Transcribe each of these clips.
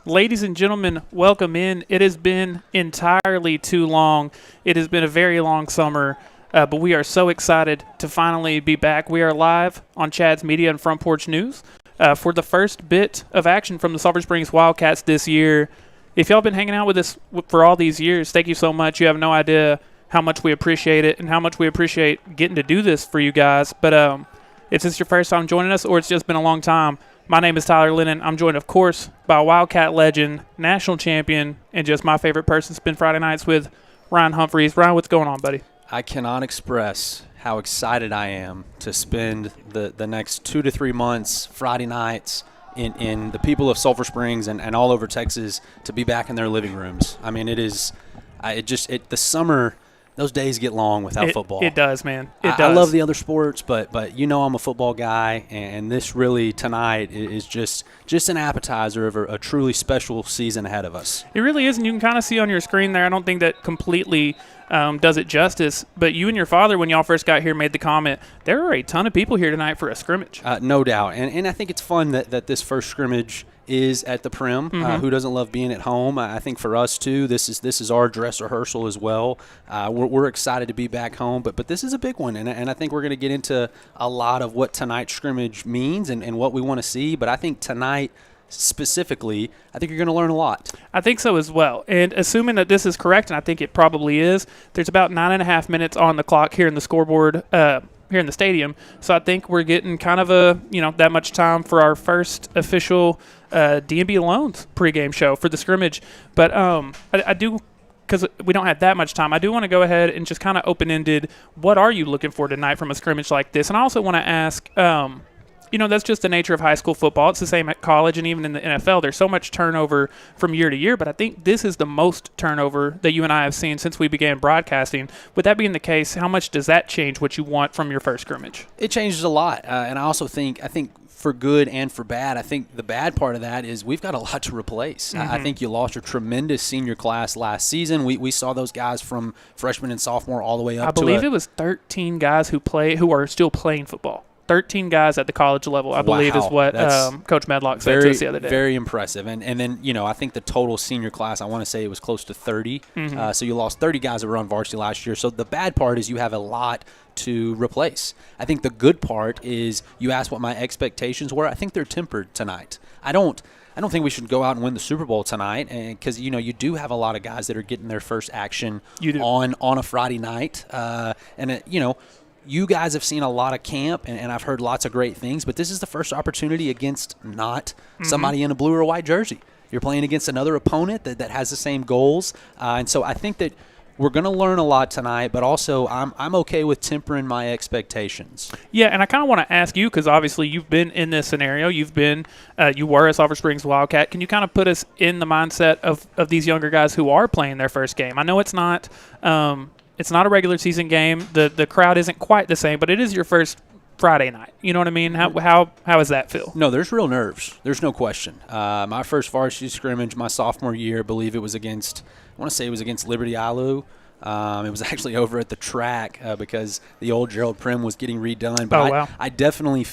Ladies and gentlemen, welcome in. It has been entirely too long. It has been a very long summer, but we are so excited to finally be back. We are live on Chad's Media and Front Porch News for the first bit of action from the Sulphur Springs Wildcats this year. If y'all been hanging out with us for all these years, thank you so much. You have no idea how much we appreciate it and how much we appreciate getting to do this for you guys. But if this is your first time joining us or it's just been a long time, my name is Tyler Lennon. I'm joined, of course, by Wildcat legend, national champion, and just my favorite person to spend Friday nights with, Ryan Humphreys. Ryan, what's going on, buddy? I cannot express how excited I am to spend the next 2 to 3 months, Friday nights, in the people of Sulphur Springs and all over Texas to be back in their living rooms. I mean, the summer, those days get long without football. It does, man. It does. I love the other sports, but I'm a football guy, and this really tonight is just an appetizer of a truly special season ahead of us. It really is, and you can kind of see on your screen there. I don't think that completely does it justice, but you and your father, when y'all first got here, made the comment, there are a ton of people here tonight for a scrimmage. No doubt, and I think it's fun that this first scrimmage is at the Prim. Who doesn't love being at home? I think for us too, this is our dress rehearsal as well. We're excited to be back home, but this is a big one, and I think we're going to get into a lot of what tonight's scrimmage means and what we want to see. But I think tonight specifically, I think you're going to learn a lot. I think so as well. And assuming that this is correct, and I think it probably is, there's about 9.5 minutes on the clock here in the scoreboard here in the stadium. So I think we're getting kind of that much time for our first official D&B Loans pregame show for the scrimmage. But I do, because we don't have that much time, I do want to go ahead and just kind of open-ended, what are you looking for tonight from a scrimmage like this? And I also want to ask, that's just the nature of high school football. It's the same at college and even in the NFL. There's so much turnover from year to year, but I think this is the most turnover that you and I have seen since we began broadcasting. With that being the case, how much does that change what you want from your first scrimmage? It changes a lot, and I also think for good and for bad, I think the bad part of that is we've got a lot to replace. I think you lost your tremendous senior class last season. We saw those guys from freshman and sophomore all the way up I believe it was 13 guys who are still playing football. 13 guys at the college level, I believe, is what Coach Medlock said to us the other day. Very impressive. And then, I think the total senior class, I want to say it was close to 30. So you lost 30 guys that were on varsity last year. So the bad part is you have a lot to replace. I think the good part is you asked what my expectations were. I think they're tempered tonight. I don't think we should go out and win the Super Bowl tonight, because you do have a lot of guys that are getting their first action on a Friday night, you guys have seen a lot of camp, and I've heard lots of great things, but this is the first opportunity against not somebody in a blue or white jersey. You're playing against another opponent that has the same goals, and so I think that we're going to learn a lot tonight, but also I'm okay with tempering my expectations. Yeah, and I kind of want to ask you, because obviously you've been in this scenario. You were a Sulphur Springs Wildcat. Can you kind of put us in the mindset of these younger guys who are playing their first game? I know it's not a regular season game. The crowd isn't quite the same, but it is your first Friday night. You know what I mean? How does that feel? No, there's real nerves. There's no question. My first varsity scrimmage, my sophomore year, I believe it was against Liberty Alu. It was actually over at the track because the old Gerald Prim was getting redone. But wow. I definitely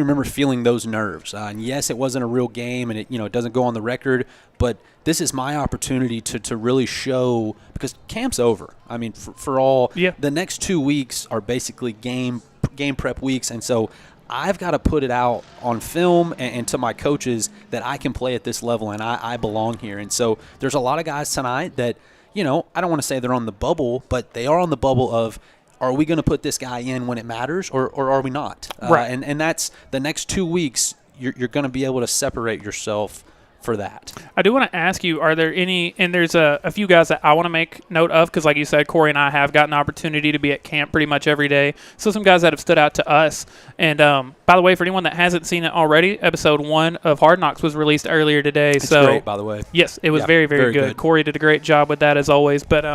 remember feeling those nerves. And yes, it wasn't a real game, and it doesn't go on the record. But this is my opportunity to really show, because camp's over. I mean, for all the next 2 weeks are basically game prep weeks, and so I've got to put it out on film and to my coaches that I can play at this level and I belong here. And so there's a lot of guys tonight that I don't want to say they're on the bubble, but they are on the bubble of, are we going to put this guy in when it matters, or are we not? Right. And that's the next 2 weeks. You're going to be able to separate yourself for that. I do want to ask you, are there any, and there's a few guys that I want to make note of, because like you said, Corey and I have gotten the opportunity to be at camp pretty much every day. So some guys that have stood out to us. And by the way, for anyone that hasn't seen it already, episode 1 of Hard Knocks was released earlier today. It's great, by the way. Yes, it was very, very good. Corey did a great job with that as always. But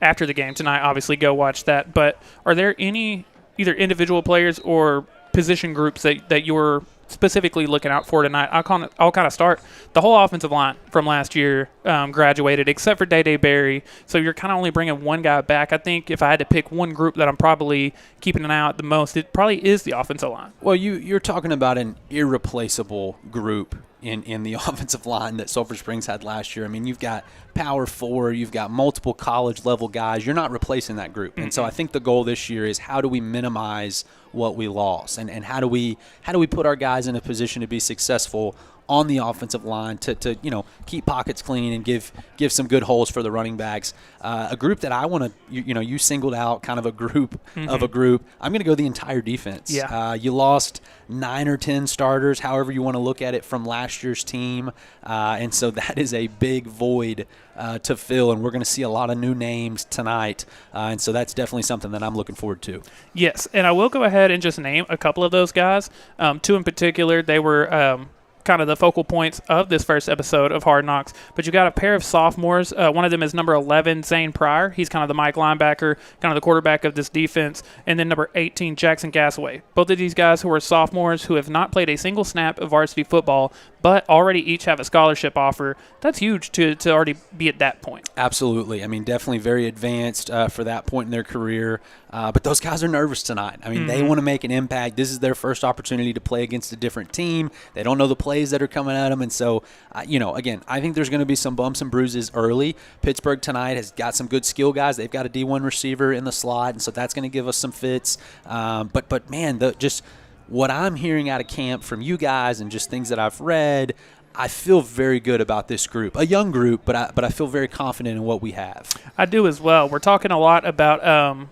after the game tonight, obviously go watch that. But are there any either individual players or position groups that you're specifically looking out for tonight? I'll kind of start. The whole offensive line from last year graduated, except for Day Berry. So you're kind of only bringing one guy back. I think if I had to pick one group that I'm probably keeping an eye out the most, it probably is the offensive line. Well, you're talking about an irreplaceable group in the offensive line that Sulphur Springs had last year. I mean, you've got power forward, you've got multiple college-level guys. You're not replacing that group. And so I think the goal this year is how do we minimize what we lost, and how do we put our guys in a position to be successful on the offensive line to keep pockets clean and give some good holes for the running backs. A group that I want to, you singled out kind of a group of a group. I'm going to go the entire defense. Yeah. You lost 9 or 10 starters, however you want to look at it, from last year's team. And so that is a big void to fill, and we're going to see a lot of new names tonight. And so that's definitely something that I'm looking forward to. Yes, and I will go ahead and just name a couple of those guys. Two in particular, they were kind of the focal points of this first episode of Hard Knocks. But you got a pair of sophomores. One of them is number 11, Zane Pryor. He's kind of the Mike linebacker, kind of the quarterback of this defense. And then number 18, Jackson Gasaway. Both of these guys who are sophomores who have not played a single snap of varsity football, but already each have a scholarship offer. That's huge to already be at that point. Absolutely. I mean, definitely very advanced for that point in their career. But those guys are nervous tonight. I mean, they want to make an impact. This is their first opportunity to play against a different team. They don't know the plays that are coming at them. And so, again, I think there's going to be some bumps and bruises early. Pittsburgh tonight has got some good skill guys. They've got a D1 receiver in the slot, and so that's going to give us some fits. But man, just what I'm hearing out of camp from you guys and just things that I've read, I feel very good about this group. A young group, but I feel very confident in what we have. I do as well. We're talking a lot about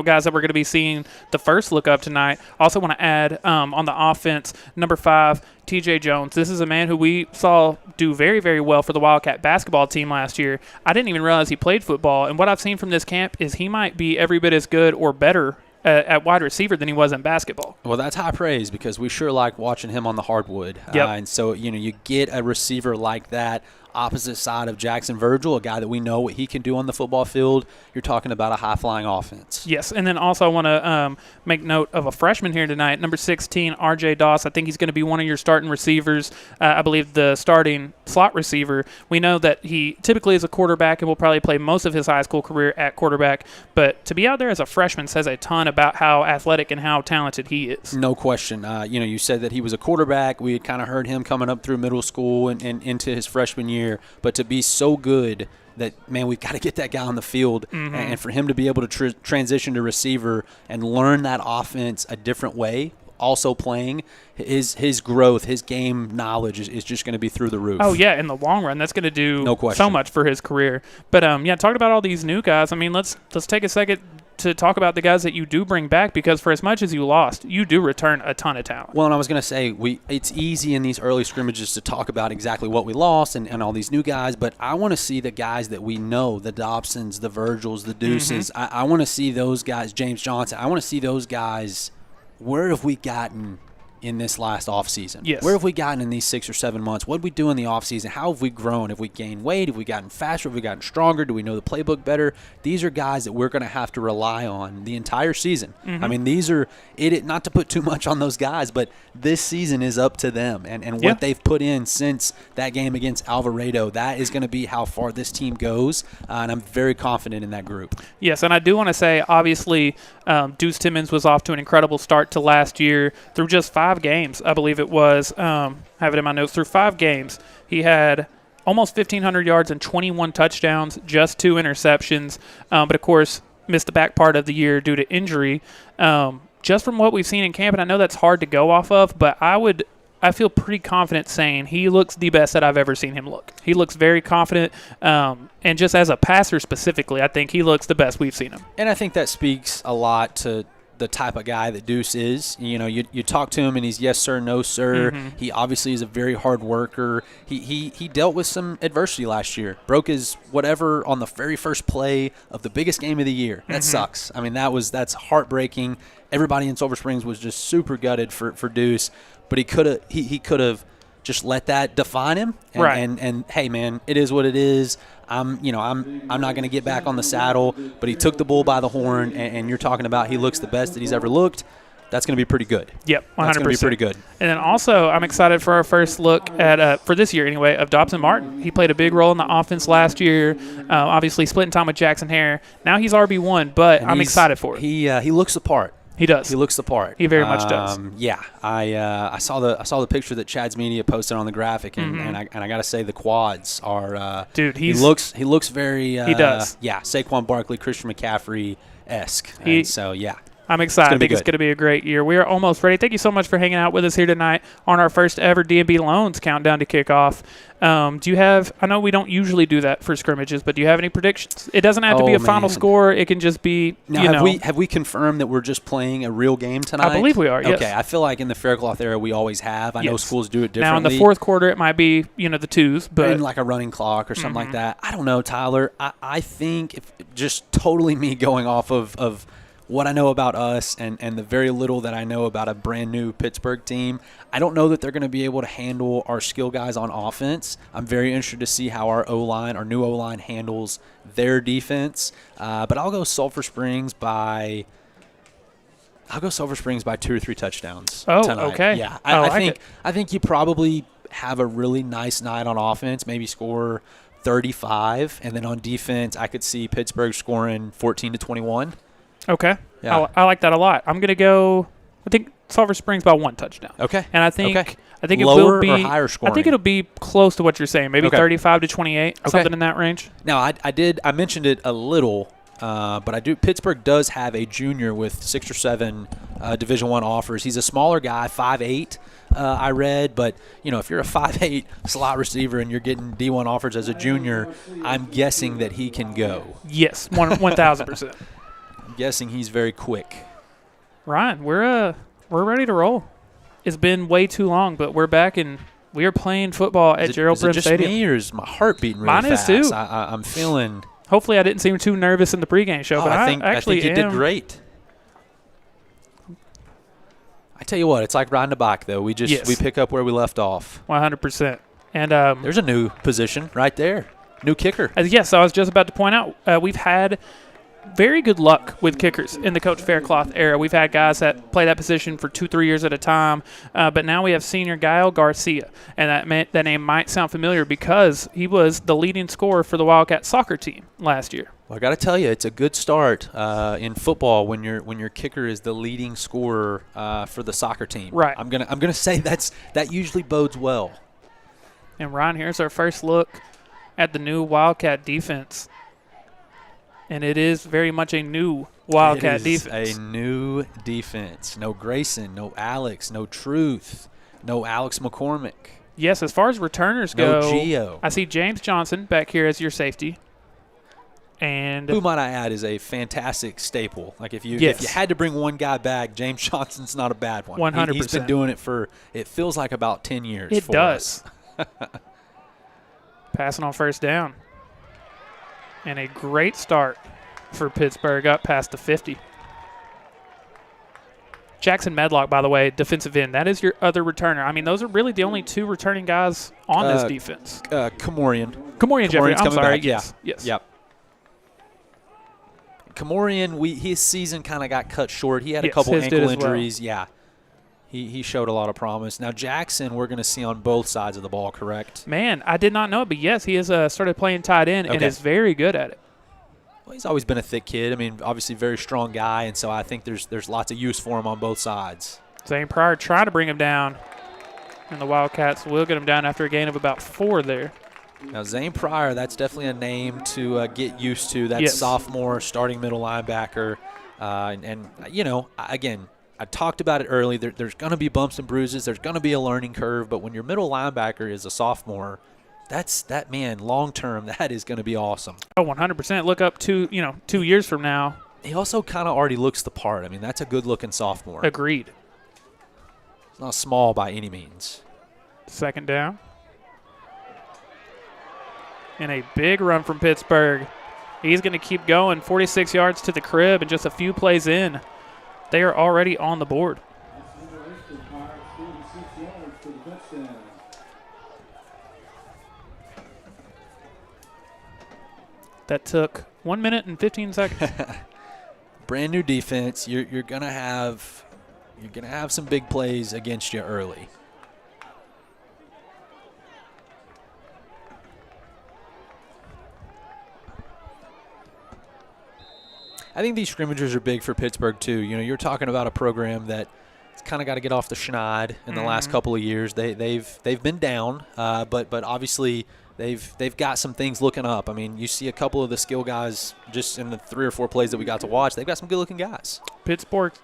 guys that we're going to be seeing the first look up tonight. Also want to add on the offense, number 5, TJ Jones. This is a man who we saw do very, very well for the Wildcat basketball team last year. I didn't even realize he played football, and what I've seen from this camp is he might be every bit as good or better at wide receiver than he was in basketball. Well, that's high praise because we sure like watching him on the hardwood. Yep. And so, you get a receiver like that opposite side of Jackson Virgil, a guy that we know what he can do on the football field. You're talking about a high-flying offense. Yes, and then also I want to make note of a freshman here tonight, number 16, R.J. Doss. I think he's going to be one of your starting receivers. I believe the starting slot receiver. We know that he typically is a quarterback and will probably play most of his high school career at quarterback, but to be out there as a freshman says a ton about how athletic and how talented he is. No question. You said that he was a quarterback. We had kind of heard him coming up through middle school and into his freshman year. But to be so good that, man, we've got to get that guy on the field, and for him to be able to transition to receiver and learn that offense a different way, also playing, his growth, his game knowledge is just going to be through the roof. Oh, yeah, in the long run, that's going to do so much for his career. But, talking about all these new guys, I mean, let's take a second to talk about the guys that you do bring back, because for as much as you lost, you do return a ton of talent. Well, and I was going to say, it's easy in these early scrimmages to talk about exactly what we lost and all these new guys, but I want to see the guys that we know, the Dobsons, the Virgils, the Deuces. I want to see those guys, James Johnson. I want to see those guys. Where have we gotten in this last offseason? Yes. Where have we gotten in these 6 or 7 months? What did we do in the offseason? How have we grown? Have we gained weight? Have we gotten faster? Have we gotten stronger? Do we know the playbook better? These are guys that we're going to have to rely on the entire season. I mean, these are – not to put too much on those guys, but this season is up to them. And what they've put in since that game against Alvarado, that is going to be how far this team goes, and I'm very confident in that group. Yes, and I do want to say, obviously, Deuce Timmons was off to an incredible start to last year through just 5 games, I believe it was. Have it in my notes. Through 5 games, he had almost 1,500 yards and 21 touchdowns, just 2 interceptions. But, of course, missed the back part of the year due to injury. Just from what we've seen in camp, and I know that's hard to go off of, but I feel pretty confident saying he looks the best that I've ever seen him look. He looks very confident, and just as a passer specifically, I think he looks the best we've seen him. And I think that speaks a lot to the type of guy that Deuce is. You talk to him and he's yes sir, no sir. He obviously is a very hard worker. He dealt with some adversity last year. Broke his whatever on the very first play of the biggest game of the year. That sucks. I mean, that's heartbreaking. Everybody in Sulphur Springs was just super gutted for Deuce, but he could have just let that define him. And hey, man, it is what it is. I'm not going to get back on the saddle, but he took the bull by the horn, and you're talking about he looks the best that he's ever looked. That's going to be pretty good. Yep, 100%. That's going to be pretty good. And then also, I'm excited for our first look at, for this year anyway, of Dobson Martin. He played a big role in the offense last year, obviously splitting time with Jackson Hare. Now he's RB1, but I'm excited for it. He looks the part. He does. He looks the part. He very much does. Yeah, I saw the picture that Chad's Media posted on the graphic, and I got to say the quads are. Dude, he looks very. He does. Yeah, Saquon Barkley, Christian McCaffrey-esque. So yeah. I'm excited. I think it's going to be a great year. We are almost ready. Thank you so much for hanging out with us here tonight on our first ever D&B Loans countdown to kickoff. Do you have – I know we don't usually do that for scrimmages, but do you have any predictions? It doesn't have to be a final score. It can just be, now, have we confirmed that we're just playing a real game tonight? I believe we are, yes. Okay, I feel like in the Faircloth era we always have. I know schools do it differently. Now, in the fourth quarter, it might be, the twos. But and like a running clock or something like that. I don't know, Tyler. I think if just totally me going off of what I know about us and the very little that I know about a brand new Pittsburgh team, I don't know that they're going to be able to handle our skill guys on offense. I'm very interested to see how our new O-line handles their defense. But I'll go Sulphur Springs by 2 or 3 touchdowns. Oh, tonight. Okay. Yeah, I think you probably have a really nice night on offense, maybe score 35, and then on defense I could see Pittsburgh scoring 14 to 21. Okay. Yeah. I like that a lot. I'm going to go – I think Sulphur Springs by 1 touchdown. Okay. And I think it lower will be or higher scoring? I think it'll be close to what you're saying, maybe 35 to 28, something in that range. Now, I mentioned it a little, but Pittsburgh does have a junior with 6 or 7 Division I offers. He's a smaller guy, 5'8", I read, but if you're a 5'8" slot receiver and you're getting D1 offers as a junior, I'm guessing that he can go. Yes, 1,000%. Guessing he's very quick. Ryan, we're ready to roll. It's been way too long, but we're back and we are playing football at Gerald Brim Stadium. Is it just me or is my heart beating really fast? Mine is too. I'm feeling. Hopefully, I didn't seem too nervous in the pregame show, but I think you did great. I tell you what, it's like riding a bike, though. We pick up where we left off. 100%. And there's a new position right there, new kicker. Yes, I was just about to point out we've had very good luck with kickers in the Coach Faircloth era. We've had guys that play that position for 2-3 years at a time, but now we have senior Gael Garcia, and that name might sound familiar because he was the leading scorer for the Wildcat soccer team last year. Well, I got to tell you, it's a good start in football when your kicker is the leading scorer for the soccer team. Right. I'm gonna say that usually bodes well. And Ryan, here's our first look at the new Wildcat defense. And it is very much a new Wildcat defense. A new defense. No Grayson, no Alex, no Truth, no Alex McCormick. Yes, as far as returners go, no Gio. I see James Johnson back here as your safety. And who, might I add, is a fantastic staple. Like if you had to bring one guy back, James Johnson's not a bad one. 100%. He's been doing it for, it feels like about 10 years. It does. Passing on first down. And a great start for Pittsburgh up past the 50. Jackson Medlock, by the way, defensive end. That is your other returner. I mean, those are really the only 2 returning guys on this defense. Kamorian Jeffrey. I'm sorry. Back. Yes. Yep. Kamorian, his season kind of got cut short. He had a couple ankle injuries. Well. Yeah. He showed a lot of promise. Now, Jackson, we're going to see on both sides of the ball, correct? Man, I did not know it, but yes, he has started playing tight end and is very good at it. Well, he's always been a thick kid. I mean, obviously very strong guy, and so I think there's lots of use for him on both sides. Zane Pryor trying to bring him down, and the Wildcats will get him down after a gain of about 4 there. Now, Zane Pryor, that's definitely a name to get used to. That's sophomore, starting middle linebacker. Again, I talked about it early. There's going to be bumps and bruises. There's going to be a learning curve. But when your middle linebacker is a sophomore, long term, that is going to be awesome. Oh, 100%. Look up 2 years from now. He also kind of already looks the part. I mean, that's a good-looking sophomore. Agreed. He's not small by any means. Second down. And a big run from Pittsburgh. He's going to keep going. 46 yards to the crib and just a few plays in. They are already on the board. That took 1 minute and 15 seconds. Brand new defense. You're gonna have some big plays against you early. I think these scrimmages are big for Pittsburgh too. You're talking about a program that kind of got to get off the schneid in the last couple of years. They've been down, but obviously they've got some things looking up. I mean, you see a couple of the skill guys just in the 3 or 4 plays that we got to watch. They've got some good-looking guys. Pittsburgh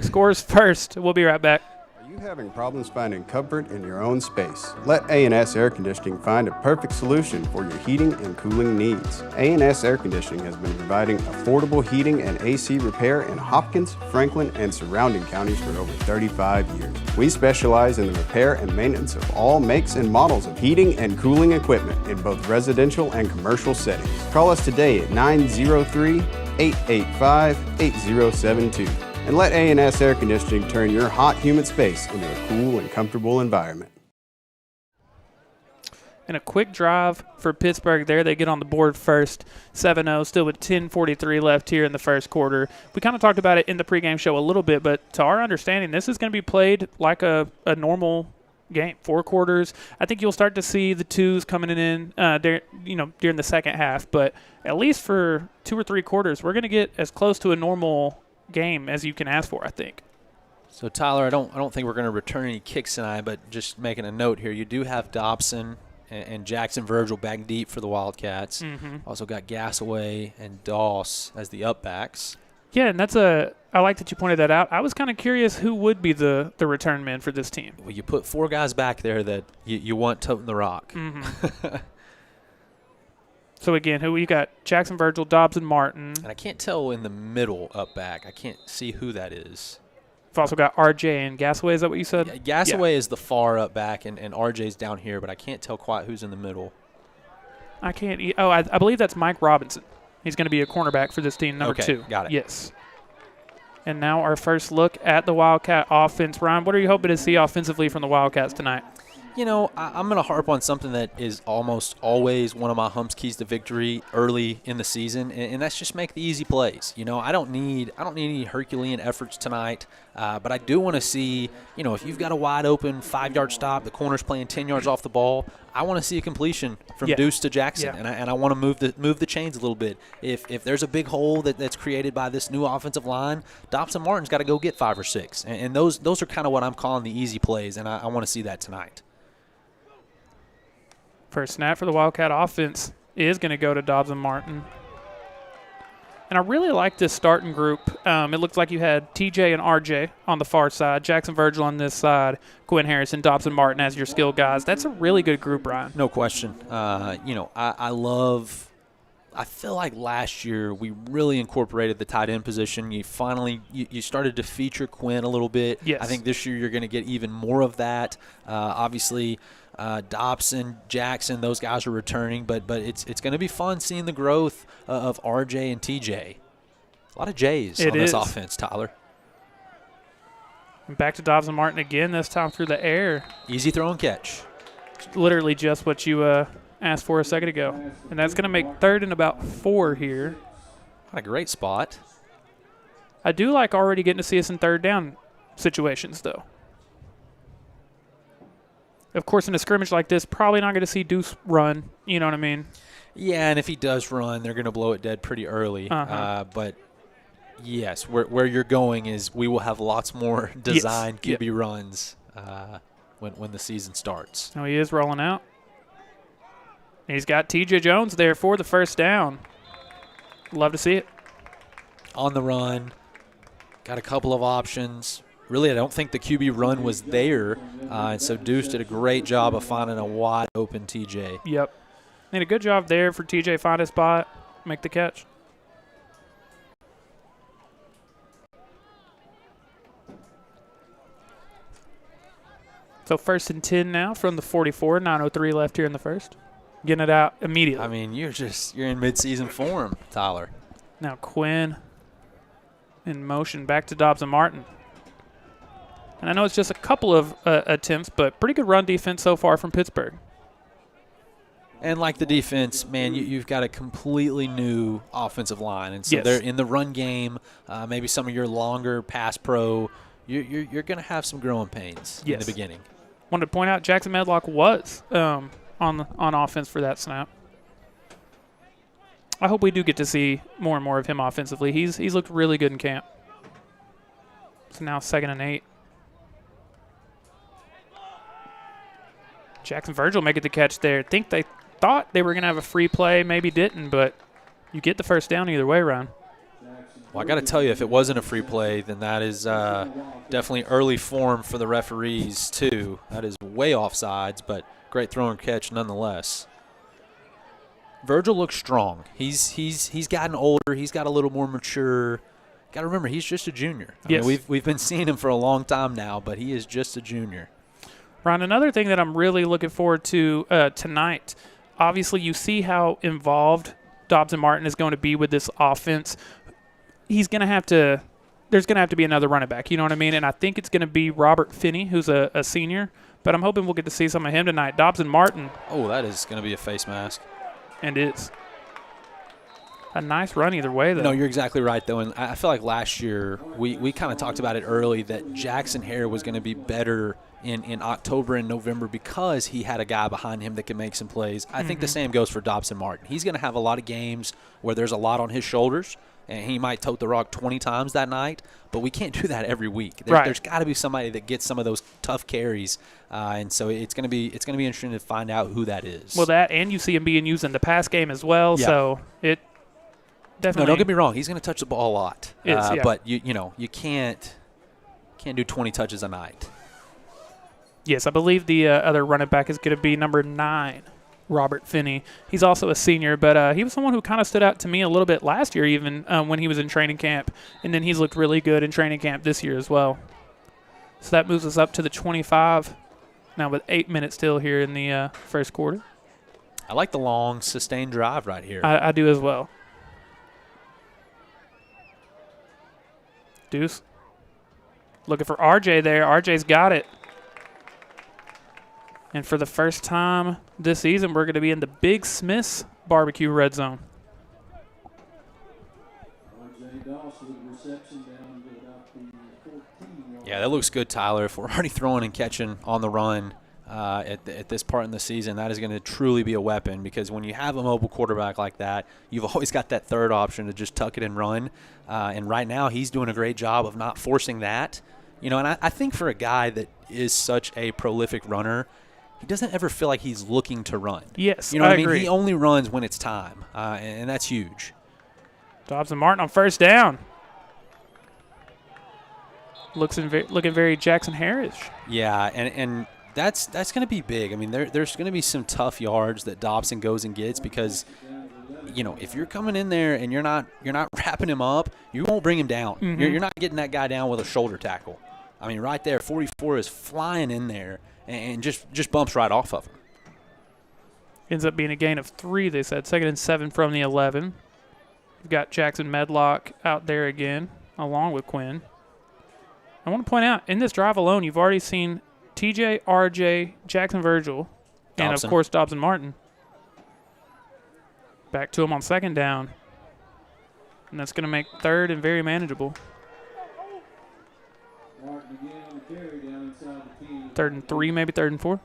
scores first. We'll be right back. Are you having problems finding comfort in your own space? Let A&S Air Conditioning find a perfect solution for your heating and cooling needs. A&S Air Conditioning has been providing affordable heating and AC repair in Hopkins, Franklin, and surrounding counties for over 35 years. We specialize in the repair and maintenance of all makes and models of heating and cooling equipment in both residential and commercial settings. Call us today at 903-885-8072. And let A&S Air Conditioning turn your hot, humid space into a cool and comfortable environment. And a quick drive for Pittsburgh there. They get on the board first, 7-0, still with 10:43 left here in the first quarter. We kind of talked about it in the pregame show a little bit, but to our understanding, this is going to be played like a normal game, 4 quarters. I think you'll start to see the twos coming in during the second half, but at least for 2 or 3 quarters, we're going to get as close to a normal game as you can ask for, I think. So Tyler, I don't think we're going to return any kicks tonight, but just making a note here, you do have Dobson and Jackson Virgil back deep for the Wildcats. Also got Gasaway and Doss as the upbacks. Yeah, and I like that you pointed that out. I was kind of curious who would be the return man for this team. Well, you put 4 guys back there that you want toting the rock. So, again, who you got? Jackson Virgil, Dobbs, and Martin. And I can't tell in the middle up back. I can't see who that is. We've also got RJ and Gasaway. Is that what you said? Yeah, Gasaway is the far up back, and RJ's down here, but I can't tell quite who's in the middle. I can't – I believe that's Mike Robinson. He's going to be a cornerback for this team, number 2. Got it. Yes. And now our first look at the Wildcat offense. Ryan, what are you hoping to see offensively from the Wildcats tonight? I'm going to harp on something that is almost always one of my humps keys to victory early in the season, and that's just make the easy plays. I don't need any Herculean efforts tonight, but I do want to see, if you've got a wide open 5-yard stop, the corner's playing 10 yards off the ball, I want to see a completion from Deuce to Jackson, and I want to move the chains a little bit. If there's a big hole that's created by this new offensive line, Dobson Martin's got to go get 5 or 6, and those are kind of what I'm calling the easy plays, and I want to see that tonight. First snap for the Wildcat offense is going to go to Dobbs and Martin. And I really like this starting group. It looks like you had TJ and RJ on the far side, Jackson Virgil on this side, Quinn Harrison, Dobbs and Martin as your skill guys. That's a really good group, Ryan. No question. I feel like last year we really incorporated the tight end position. You finally you started to feature Quinn a little bit. Yes. I think this year you're going to get even more of that. Obviously, Dobson, Jackson, those guys are returning, but it's going to be fun seeing the growth of RJ and TJ. A lot of J's on this offense, Tyler. And back to Dobbs and Martin again, this time through the air. Easy throw and catch. Literally just what you asked for a second ago. And that's going to make 3rd and about 4 here. What a great spot. I do like already getting to see us in 3rd down situations, though. Of course, in a scrimmage like this, probably not going to see Deuce run. You know what I mean? Yeah, and if he does run, they're going to blow it dead pretty early. But, yes, where you're going is we will have lots more designed QB runs when the season starts. Oh, he is rolling out. He's got T.J. Jones there for the first down. Love to see it. On the run, got a couple of options. Really, I don't think the QB run was there, and so Deuce did a great job of finding a wide open TJ. Yep. And a good job there for TJ, find a spot, make the catch. So 1st and 10 now from the 44, 9:03 left here in the first. Getting it out immediately. I mean, you're in midseason form, Tyler. Now Quinn in motion back to Dobbs and Martin. And I know it's just a couple of attempts, but pretty good run defense so far from Pittsburgh. And like the defense, man, you've got a completely new offensive line. And so they're in the run game, maybe some of your longer pass pro, you're going to have some growing pains in the beginning. Wanted to point out Jackson Medlock was on offense for that snap. I hope we do get to see more and more of him offensively. He's looked really good in camp. So now 2nd and 8. Jackson Virgil making the catch there. I think they thought they were going to have a free play, maybe didn't, but you get the first down either way, Ron. Well, I got to tell you, if it wasn't a free play, then that is definitely early form for the referees, too. That is way offsides, but great throw and catch nonetheless. Virgil looks strong. He's gotten older. He's got a little more mature. Got to remember, he's just a junior. I mean, we've been seeing him for a long time now, but he is just a junior. Ron, another thing that I'm really looking forward to tonight, obviously you see how involved Dobson Martin is going to be with this offense. There's going to have to be another running back, you know what I mean? And I think it's going to be Robert Finney, who's a senior, but I'm hoping we'll get to see some of him tonight. Dobson Martin. Oh, that is going to be a face mask. And is. A nice run either way, though. No, you're exactly right, though. And I feel like last year we kind of talked about it early that Jackson Hare was going to be better in October and November because he had a guy behind him that can make some plays. I think the same goes for Dobson Martin. He's going to have a lot of games where there's a lot on his shoulders, and he might tote the rock 20 times that night, but we can't do that every week. There's got to be somebody that gets some of those tough carries, and so it's going to be interesting to find out who that is. Well, that, and you see him being used in the pass game as well, so it definitely. No, don't get me wrong. He's going to touch the ball a lot, yeah. but you can't do 20 touches a night. Yes, I believe the other running back is going to be number 9, Robert Finney. He's also a senior, but he was someone who kind of stood out to me a little bit last year even when he was in training camp, and then he's looked really good in training camp this year as well. So that moves us up to the 25 now with 8 minutes still here in the first quarter. I like the long, sustained drive right here. I do as well. Deuce. Looking for RJ there. RJ's got it. And for the first time this season, we're going to be in the Big Smith's barbecue red zone. Yeah, that looks good, Tyler. If we're already throwing and catching on the run at this part in the season, that is going to truly be a weapon because when you have a mobile quarterback like that, you've always got that third option to just tuck it and run. And right now he's doing a great job of not forcing that. And I think for a guy that is such a prolific runner, he doesn't ever feel like he's looking to run. Yes, you know what I mean? agree. He only runs when it's time, and that's huge. Dobson Martin on first down. Looking very Jackson Hare-ish. Yeah, and that's going to be big. I mean, there's going to be some tough yards that Dobson goes and gets because, if you're coming in there and you're not wrapping him up, you won't bring him down. Mm-hmm. You're not getting that guy down with a shoulder tackle. I mean, right there, 44 is flying in there and just bumps right off of him. Ends up being a gain of 3, they said. 2nd and 7 from the 11. We've got Jackson Medlock out there again, along with Quinn. I want to point out, in this drive alone, you've already seen TJ, RJ, Jackson Virgil, and, of course, Dobson Martin. Back to him on 2nd down. And that's going to make 3rd and very manageable. 3rd and 3, maybe 3rd and 4.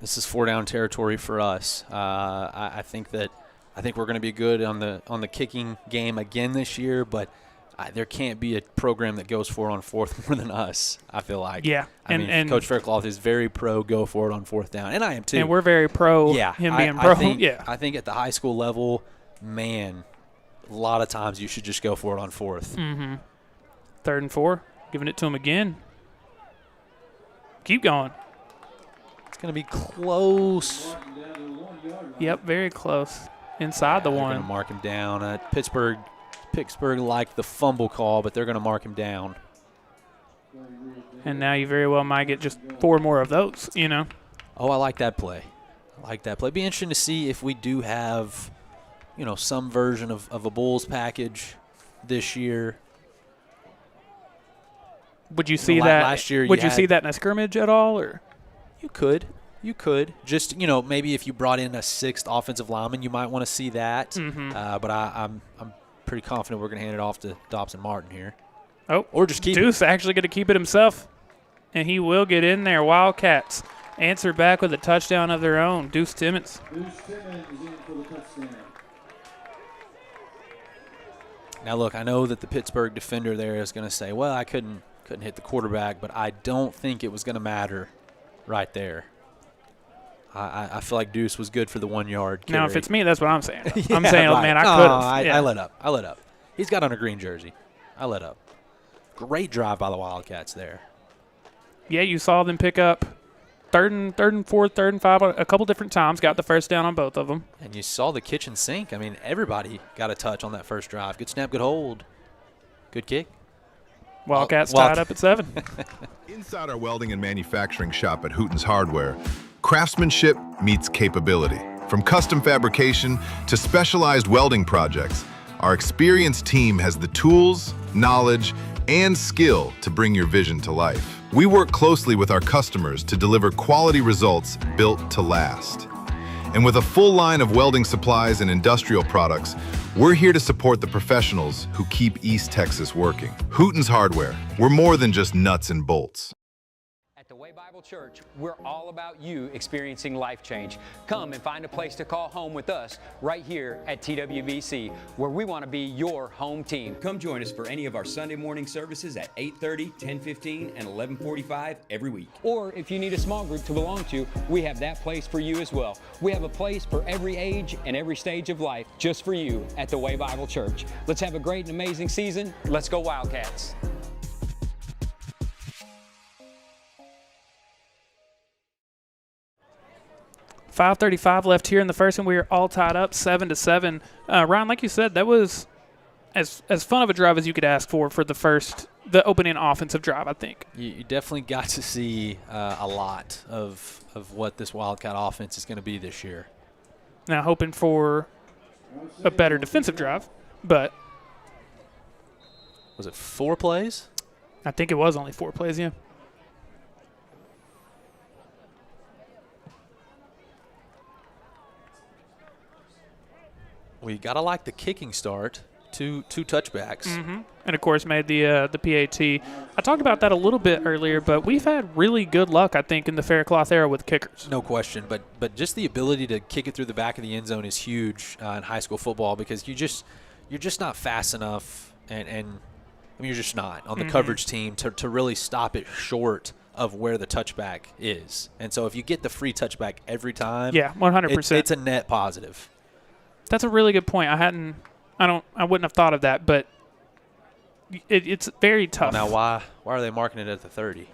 This is 4-down territory for us. I think we're going to be good on the kicking game again this year, but there can't be a program that goes for it on 4th more than us, I feel like. Yeah. I mean, Coach Faircloth is very pro go for it on 4th down, and I am too. And we're very pro him being pro. I think at the high school level, man, a lot of times you should just go for it on 4th. Mm-hmm. 3rd and 4, giving it to him again. Keep going. It's going to be close. Yep, very close. Inside the They're one. going to mark him down. Pittsburgh liked the fumble call, but they're going to mark him down. And now you very well might get just 4 more of those, Oh, I like that play. It'd be interesting to see if we do have, some version of a Bulls package this year. Would you see that? Last year, would you see that in a scrimmage at all, or? You could. Just, maybe if you brought in a 6th offensive lineman, you might want to see that. Mm-hmm. But I'm pretty confident we're going to hand it off to Dobson Martin here. Oh, or just keep Deuce actually going to keep it himself, and he will get in there. Wildcats answer back with a touchdown of their own. Deuce Timmons. Deuce Timmons is in for the touchdown. Now, look, I know that the Pittsburgh defender there is going to say, well, I couldn't hit the quarterback, but I don't think it was going to matter right there. I feel like Deuce was good for the 1 yard carry. Now, if it's me, that's what I'm saying. Yeah, I'm saying, right. man, I could have. I let up. I let up. He's got on a green jersey. I let up. Great drive by the Wildcats there. Yeah, you saw them pick up third and fourth, third and five a couple different times. Got the first down on both of them. And you saw the kitchen sink. I mean, everybody got a touch on that first drive. Good snap, good hold. Good kick. Wildcats tied up at 7. Inside our welding and manufacturing shop at Hooten's Hardware, craftsmanship meets capability. From custom fabrication to specialized welding projects, our experienced team has the tools, knowledge, and skill to bring your vision to life. We work closely with our customers to deliver quality results built to last. And with a full line of welding supplies and industrial products, we're here to support the professionals who keep East Texas working. Hooten's Hardware, we're more than just nuts and bolts. At the Way Bible Church, we're all about you experiencing life change. Come and find a place to call home with us right here at TWBC, where we want to be your home team. Come join us for any of our Sunday morning services at 8:30, 10:15, and 11:45 every week. Or if you need a small group to belong to, we have that place for you as well. We have a place for every age and every stage of life just for you at the Way Bible Church. Let's have a great and amazing season. Let's go Wildcats. .535 left here in the first, and we are all tied up 7-7. Ryan, like you said, that was as fun of a drive as you could ask for the opening offensive drive, I think. You definitely got to see a lot of what this Wildcat offense is going to be this year. Now hoping for a better defensive drive, but was it 4 plays? I think it was only 4 plays, yeah. We got to like the kicking start, two touchbacks. Mm-hmm. And, of course, made the PAT. I talked about that a little bit earlier, but we've had really good luck, I think, in the Faircloth era with kickers. No question, but just the ability to kick it through the back of the end zone is huge in high school football because you're just not fast enough, and I mean, you're just not on the coverage team to really stop it short of where the touchback is. And so if you get the free touchback every time, yeah, 100%. It's a net positive. That's a really good point. I wouldn't have thought of that, but it's very tough. Well, now, why are they marking it at the 30?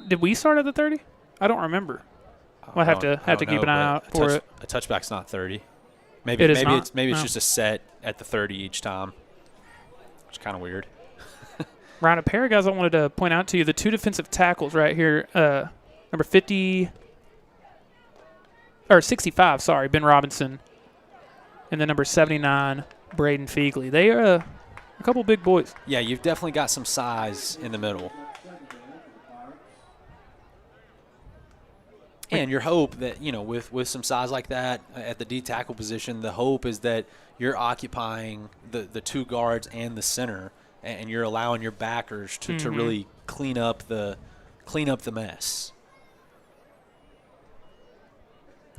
Did we start at the 30? I don't remember. We'll have to keep an eye out for it. A touchback's not 30. Maybe it's just a set at the 30 each time. Which is kind of weird. Ryan, a pair of guys I wanted to point out to you, the 2 defensive tackles right here, number 50 – or 65, sorry, Ben Robinson, and then number 79, Braden Feagley. They are a couple big boys. Yeah, you've definitely got some size in the middle. And your hope that, with some size like that at the D tackle position, the hope is that you're occupying the 2 guards and the center, and you're allowing your backers to really clean up the mess.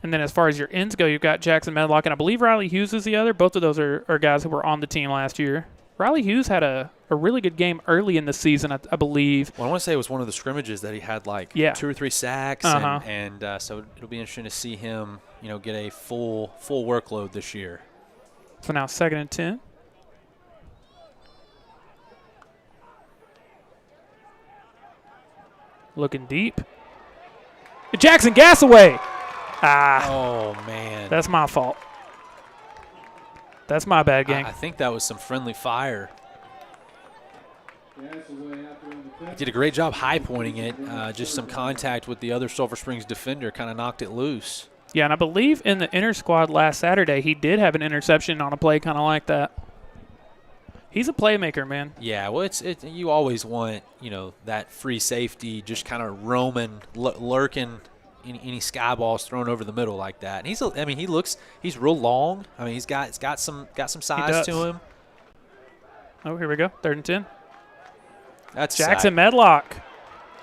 And then as far as your ends go, you've got Jackson Medlock, and I believe Riley Hughes is the other. Both of those are guys who were on the team last year. Riley Hughes had a really good game early in the season, I believe. Well, I want to say it was one of the scrimmages that he had 2 or 3 sacks, and so it'll be interesting to see him, get a full workload this year. So now 2nd and 10. Looking deep. Jackson Gassaway. Oh, man. That's my fault. That's my bad, gang. I think that was some friendly fire. He did a great job high pointing it. Just some contact with the other Sulphur Springs defender kind of knocked it loose. Yeah, and I believe in the inner squad last Saturday, he did have an interception on a play kind of like that. He's a playmaker, man. Yeah, well, you always want, that free safety just kind of roaming, lurking, any sky balls thrown over the middle like that. And he's real long. I mean, he's got some size to him. Oh, here we go. 3rd and 10. That's Jackson Medlock.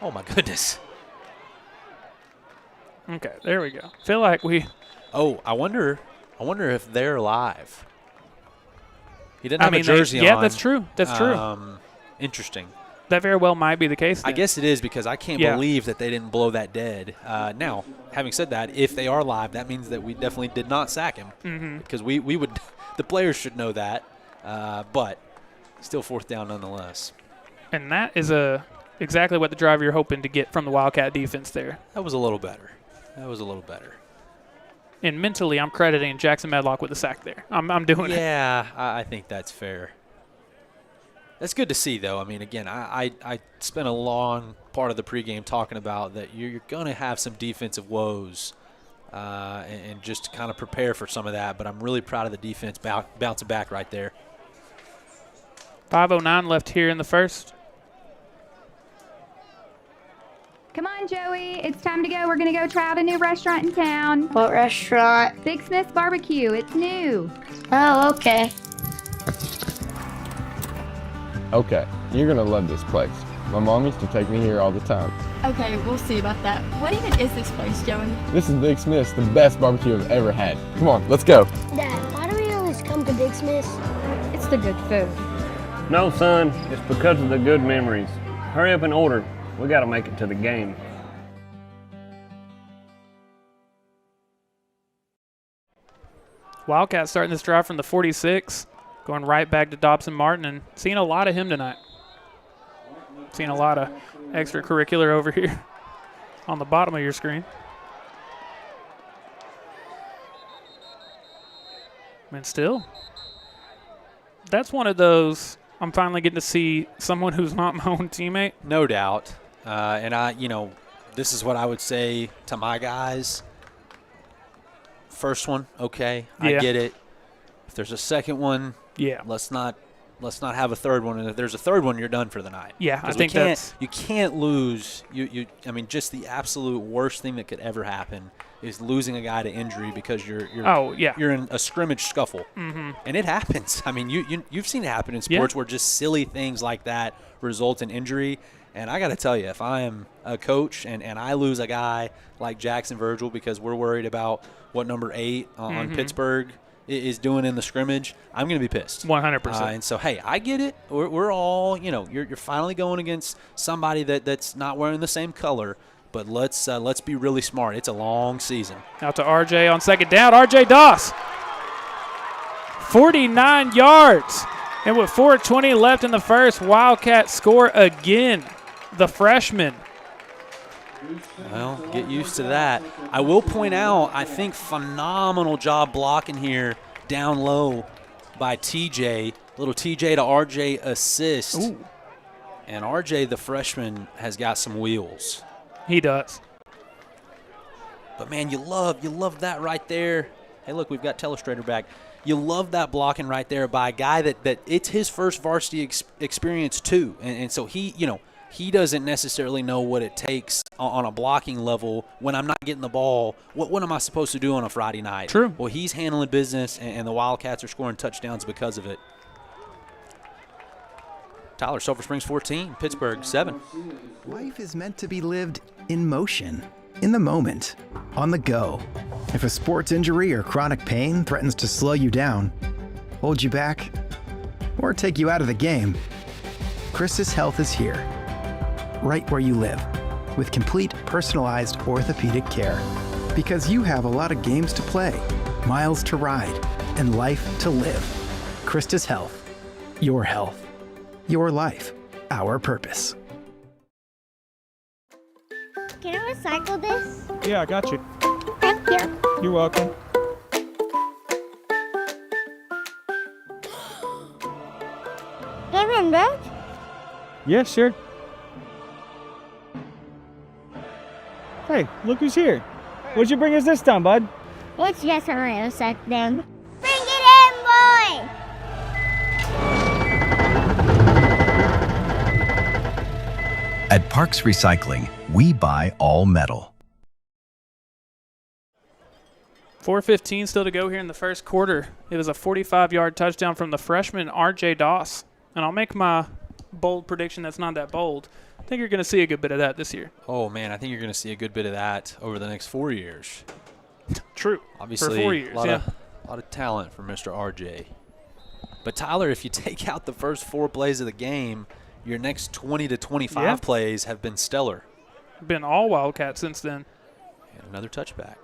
Oh my goodness. Okay, there we go. Feel like we. Oh, I wonder if they're live. He didn't have a jersey on. Yeah, that's true. That's true. Interesting. That very well might be the case then. I guess it is because I can't believe that they didn't blow that dead. Now, having said that, if they are live, that means that we definitely did not sack him because we would – the players should know that, but still 4th down nonetheless. And that is exactly what the drive you're hoping to get from the Wildcat defense there. That was a little better. And mentally, I'm crediting Jackson Medlock with the sack there. I'm doing it. Yeah, I think that's fair. That's good to see, though. I mean, again, I spent a long part of the pregame talking about that you're going to have some defensive woes and just to kind of prepare for some of that. But I'm really proud of the defense bouncing back right there. 5:09 left here in the first. Come on, Joey. It's time to go. We're going to go try out a new restaurant in town. What restaurant? Big Smith's Barbecue. It's new. Oh, okay. Okay, you're gonna love this place. My mom used to take me here all the time. Okay, we'll see about that. What even is this place, Joey? This is Big Smith's, the best barbecue I've ever had. Come on, let's go. Dad, why do we always come to Big Smith's? It's the good food. No, son, it's because of the good memories. Hurry up and order. We gotta make it to the game. Wildcats starting this drive from the 46, going right back to Dobson Martin, and seeing a lot of him tonight. Seeing a lot of extracurricular over here on the bottom of your screen. And still, that's one of those, I'm finally getting to see someone who's not my own teammate. No doubt. And this is what I would say to my guys. First one, okay, Yeah. I get it. If there's a second one, let's not have a third one. And if there's a third one, you're done for the night. Yeah, I think you can't lose. I mean, just the absolute worst thing that could ever happen is losing a guy to injury because you're in a scrimmage scuffle, and it happens. I mean, you've seen it happen in sports where just silly things like that result in injury. And I got to tell you, if I am a coach and I lose a guy like Jackson Virgil because we're worried about what number 8 on Pittsburgh is doing in the scrimmage, I'm going to be pissed. 100%. And so, hey, I get it. We're all, you're finally going against somebody that's not wearing the same color. But let's be really smart. It's a long season. Out to RJ on second down. RJ Doss, 49 yards. And with 4:20 left in the first, Wildcats score again. The freshman. Well, get used to that. I will point out, I think phenomenal job blocking here down low by TJ. Little TJ to RJ assist. Ooh. And RJ, the freshman, has got some wheels. He does. But, man, you love that right there. Hey, look, we've got Telestrator back. You love that blocking right there by a guy that it's his first varsity experience too. And so he doesn't necessarily know what it takes on a blocking level when I'm not getting the ball. What am I supposed to do on a Friday night? True. Well, he's handling business, and the Wildcats are scoring touchdowns because of it. Tyler, Sulphur Springs 14, Pittsburgh 7. Life is meant to be lived in motion, in the moment, on the go. If a sports injury or chronic pain threatens to slow you down, hold you back, or take you out of the game, Chris's Health is here, right where you live, with complete personalized orthopedic care. Because you have a lot of games to play, miles to ride, and life to live. Chris's Health, your health, your life, our purpose. Can I recycle this? Yeah, I got you. Thank you. You're welcome. Give him back? Yeah, sure. Hey, look who's here. What'd you bring us this time, bud? It's just a real sec then. Bring it in, boy! At Parks Recycling, we buy all metal. 4:15 still to go here in the first quarter. It was a 45-yard touchdown from the freshman RJ Doss. And I'll make my bold prediction that's not that bold. I think you're going to see a good bit of that this year. Oh, man, I think you're going to see a good bit of that over the next 4 years. True. Obviously, for 4 years, a lot of talent for Mr. RJ. But, Tyler, if you take out the first 4 plays of the game, your next 20 to 25 plays have been stellar. Been all Wildcats since then. And another touchback.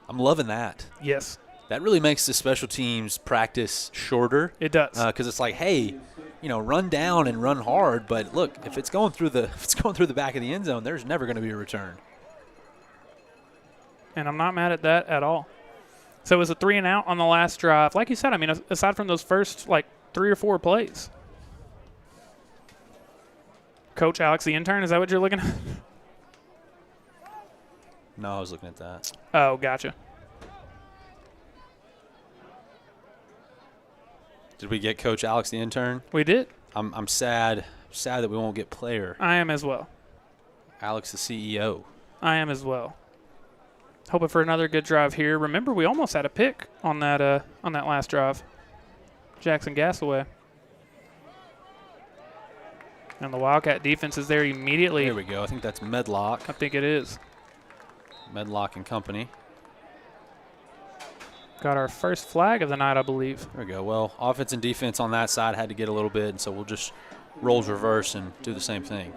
I'm loving that. Yes. That really makes the special teams practice shorter. It does. Because it's like, hey, run down and run hard, but look, if it's going through the back of the end zone, there's never going to be a return. And I'm not mad at that at all. So it was a 3-and-out on the last drive. Like you said, I mean, aside from those first, 3 or 4 plays. Coach Alex, the intern, is that what you're looking at? No, I was looking at that. Oh, gotcha. Did we get Coach Alex, the intern? We did. I'm sad that we won't get player. I am as well. Alex, the CEO. I am as well. Hoping for another good drive here. Remember, we almost had a pick on that last drive. Jackson Gassaway. And the Wildcat defense is there immediately. There we go. I think that's Medlock. I think it is. Medlock and company. Got our first flag of the night, I believe. There we go. Well, offense and defense on that side had to get a little bit, and so we'll just roles reverse and do the same thing.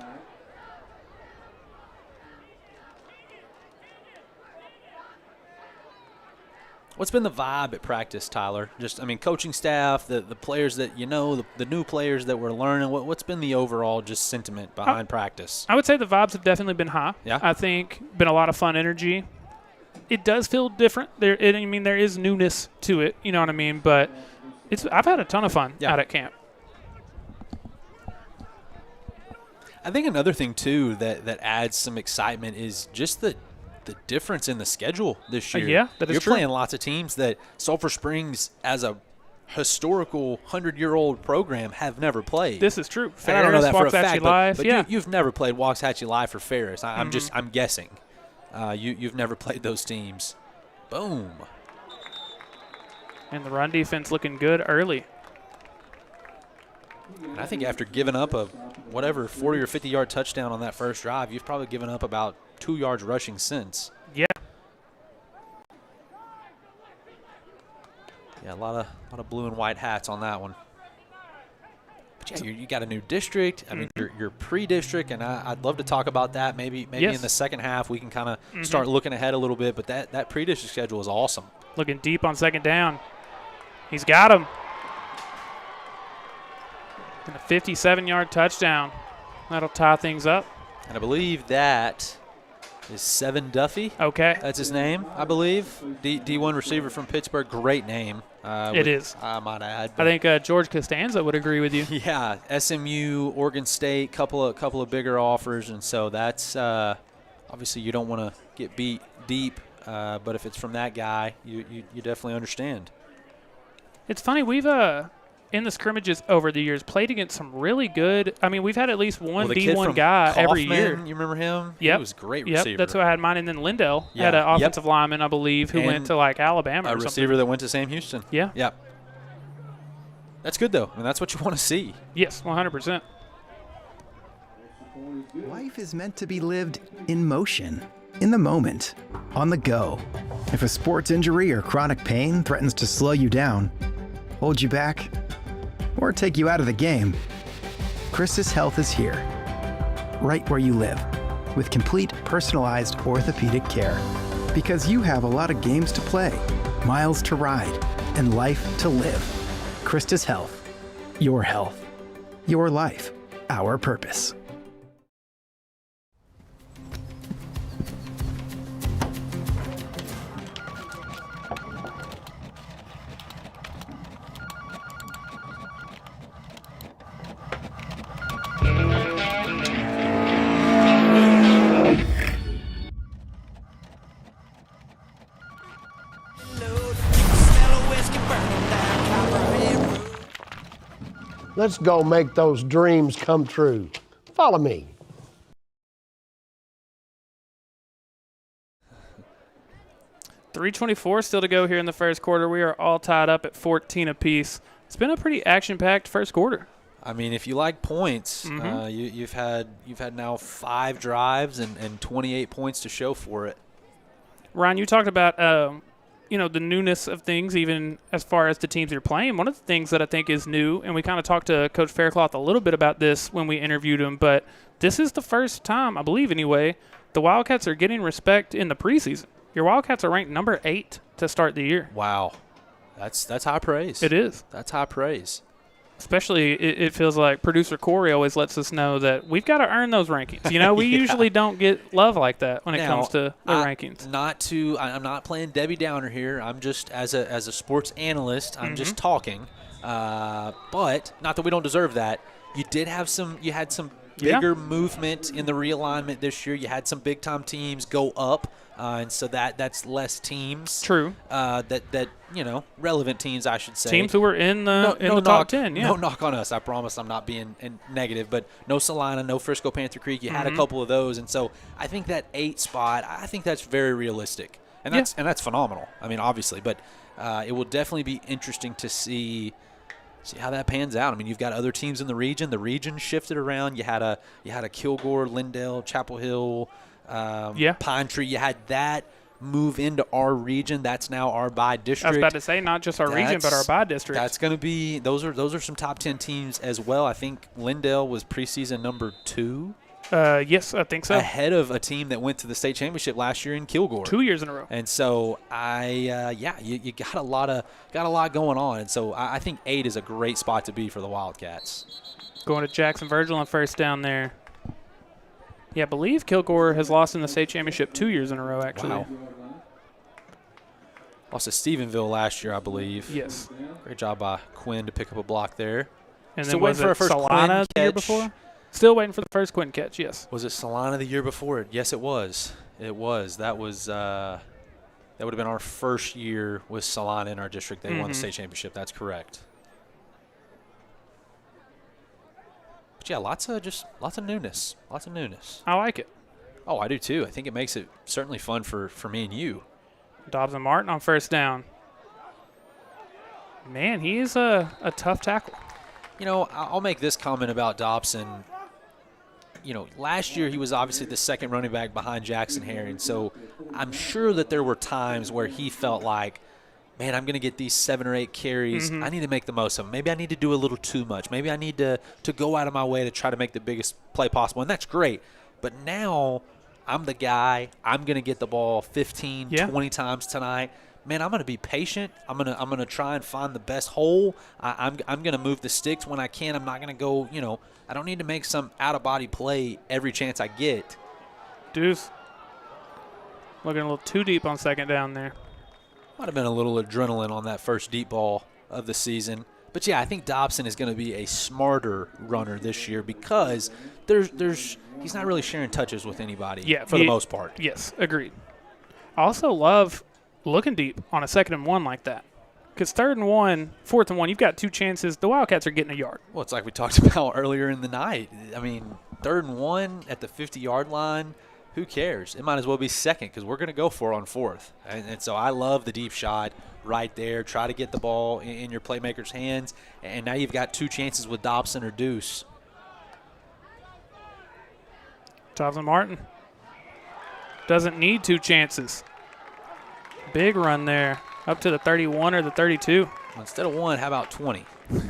What's been the vibe at practice, Tyler? Just, coaching staff, the players that the new players that we're learning. What's been the overall just sentiment behind practice? I would say the vibes have definitely been high. Yeah. I think been a lot of fun energy. It does feel different. There is newness to it. You know what I mean? But I've had a ton of fun out at camp. I think another thing too that adds some excitement is just the difference in the schedule this year. Yeah, that is You're true. playing lots of teams that Sulphur Springs, as a historical 100-year-old program, have never played. This is true. And I don't know that for a Waxahachie fact, Live, but you've never played Waxahachie Live for Ferris. I'm guessing. You've never played those teams. Boom. And the run defense looking good early. And I think after giving up a 40 or 50-yard touchdown on that first drive, you've probably given up about 2 yards rushing since. Yeah. Yeah, a lot of blue and white hats on that one. But yeah, you got a new district. I mean, you're pre-district, and I'd love to talk about that. Maybe in the second half we can kind of start looking ahead a little bit. But that pre-district schedule is awesome. Looking deep on second down. He's got him. And a 57-yard touchdown. That'll tie things up. And I believe that is Seven Duffy. Okay. That's his name, I believe. D1 receiver from Pittsburgh. Great name. It is. I might add. I think George Costanza would agree with you. Yeah, SMU, Oregon State, couple of bigger offers, and so that's obviously you don't want to get beat deep, but if it's from that guy, you definitely understand. It's funny, we've in the scrimmages over the years played against some really good. I mean, we've had at least one D1 guy every year. You remember him? Yep. He was a great receiver. Yep, that's who I had mine. And then Lindell had an offensive lineman, I believe, who went to Alabama or something. A receiver that went to Sam Houston. Yeah. Yep. That's good, though. I mean, that's what you want to see. Yes, 100%. Life is meant to be lived in motion, in the moment, on the go. If a sports injury or chronic pain threatens to slow you down, hold you back, or take you out of the game, Christus Health is here, right where you live, with complete personalized orthopedic care. Because you have a lot of games to play, miles to ride, and life to live. Christus Health, your health, your life, our purpose. Let's go make those dreams come true. Follow me. .324 still to go here in the first quarter. We are all tied up at 14 apiece. It's been a pretty action-packed first quarter. I mean, if you like points, you've had now 5 drives and 28 points to show for it. Ryan, you talked about the newness of things, even as far as the teams you're playing. One of the things that I think is new, and we kind of talked to Coach Faircloth a little bit about this when we interviewed him, but this is the first time, I believe anyway, the Wildcats are getting respect in the preseason. Your Wildcats are ranked number 8 to start the year. Wow. That's high praise. It is. That's high praise. Especially, it feels like producer Corey always lets us know that we've got to earn those rankings. You know, we usually don't get love like that when it comes to the rankings. I'm not playing Debbie Downer here. I'm just, as a sports analyst, I'm just talking. But not that we don't deserve that. You had some bigger movement in the realignment this year. You had some big-time teams go up. And so that's less teams. True. That relevant teams, I should say. Teams who were in the top 10. Yeah. No knock on us. I promise I'm not being negative. But no Salina, no Frisco Panther Creek. You had a couple of those, and so I think that 8 spot, I think that's very realistic, and that's phenomenal. I mean, obviously, but it will definitely be interesting to see how that pans out. I mean, you've got other teams in the region. The region shifted around. You had a Kilgore, Lindale, Chapel Hill. Pine Tree, you had that move into our region. That's now our bye district. I was about to say not just our region, but our bye district. That's going to be those are some top 10 teams as well. I think Lindale was preseason number 2. Yes, I think so. Ahead of a team that went to the state championship last year in Kilgore. 2 years in a row. And so you got a lot going on. And so I think 8 is a great spot to be for the Wildcats. Going to Jackson Virgil on first down there. Yeah, I believe Kilgore has lost in the state championship 2 years in a row, actually. Wow. Lost to Stephenville last year, I believe. Yes. Great job by Quinn to pick up a block there. And then was it Salina the year before? Still waiting for the first Quinn catch, yes. Was it Salina the year before? Yes, it was. It was. That would have been our first year with Salina in our district. They won the state championship. That's correct. Yeah, lots of newness. Lots of newness. I like it. Oh, I do too. I think it makes it certainly fun for me and you. Dobbs and Martin on first down. Man, he is a tough tackle. You know, I'll make this comment about Dobson. You know, last year he was obviously the second running back behind Jackson Herring, so I'm sure that there were times where he felt like, man, I'm going to get these 7 or 8 carries. I need to make the most of them. Maybe I need to do a little too much. Maybe I need to go out of my way to try to make the biggest play possible, and that's great. But now I'm the guy. I'm going to get the ball 15, 20 times tonight. Man, I'm going to be patient. I'm going to try and find the best hole. I'm going to move the sticks when I can. I'm not going to go, I don't need to make some out-of-body play every chance I get. Deuce looking a little too deep on second down there. Might have been a little adrenaline on that first deep ball of the season. But, yeah, I think Dobson is going to be a smarter runner this year because he's not really sharing touches with anybody for the most part. Yes, agreed. I also love looking deep on a 2nd and 1 like that. Because 3rd and 1, 4th and 1, you've got 2 chances. The Wildcats are getting a yard. Well, it's like we talked about earlier in the night. I mean, 3rd and 1 at the 50-yard line, who cares? It might as well be 2nd because we're going to go for it on 4th. And so I love the deep shot right there. Try to get the ball in your playmaker's hands. And now you've got 2 chances with Dobson or Deuce. Thompson Martin doesn't need 2 chances. Big run there up to the 31 or the 32. Well, instead of 1, how about 20? And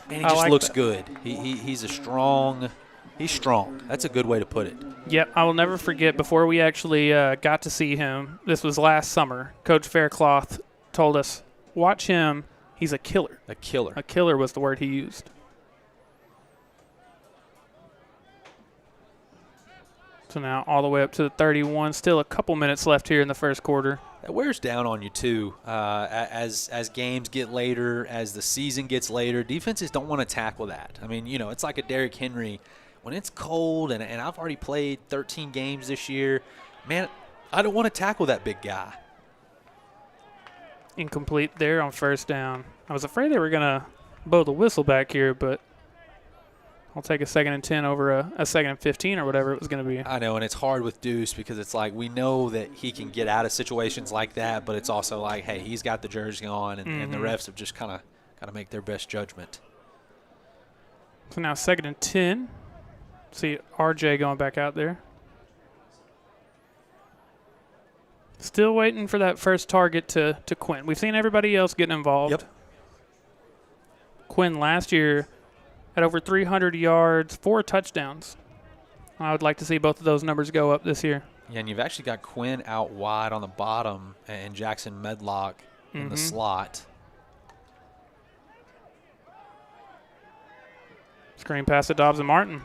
he just looks good. He's strong. That's a good way to put it. Yep, I will never forget, before we actually got to see him, this was last summer, Coach Faircloth told us, watch him, he's a killer. A killer. A killer was the word he used. So now all the way up to the 31, still a couple minutes left here in the first quarter. It wears down on you, too, as games get later, as the season gets later. Defenses don't want to tackle that. I mean, it's like a Derrick Henry. When it's cold, and I've already played 13 games this year, man, I don't want to tackle that big guy. Incomplete there on first down. I was afraid they were going to blow the whistle back here, but I'll take a 2nd and 10 over a 2nd and 15 or whatever it was going to be. I know, and it's hard with Deuce because it's like we know that he can get out of situations like that, but it's also like, hey, he's got the jersey on, and the refs have just kind of got to make their best judgment. So now 2nd and 10. See RJ going back out there. Still waiting for that first target to Quinn. We've seen everybody else getting involved. Yep. Quinn last year had over 300 yards, 4 touchdowns. I would like to see both of those numbers go up this year. Yeah, and you've actually got Quinn out wide on the bottom and Jackson Medlock in the slot. Screen pass to Dobbs and Martin.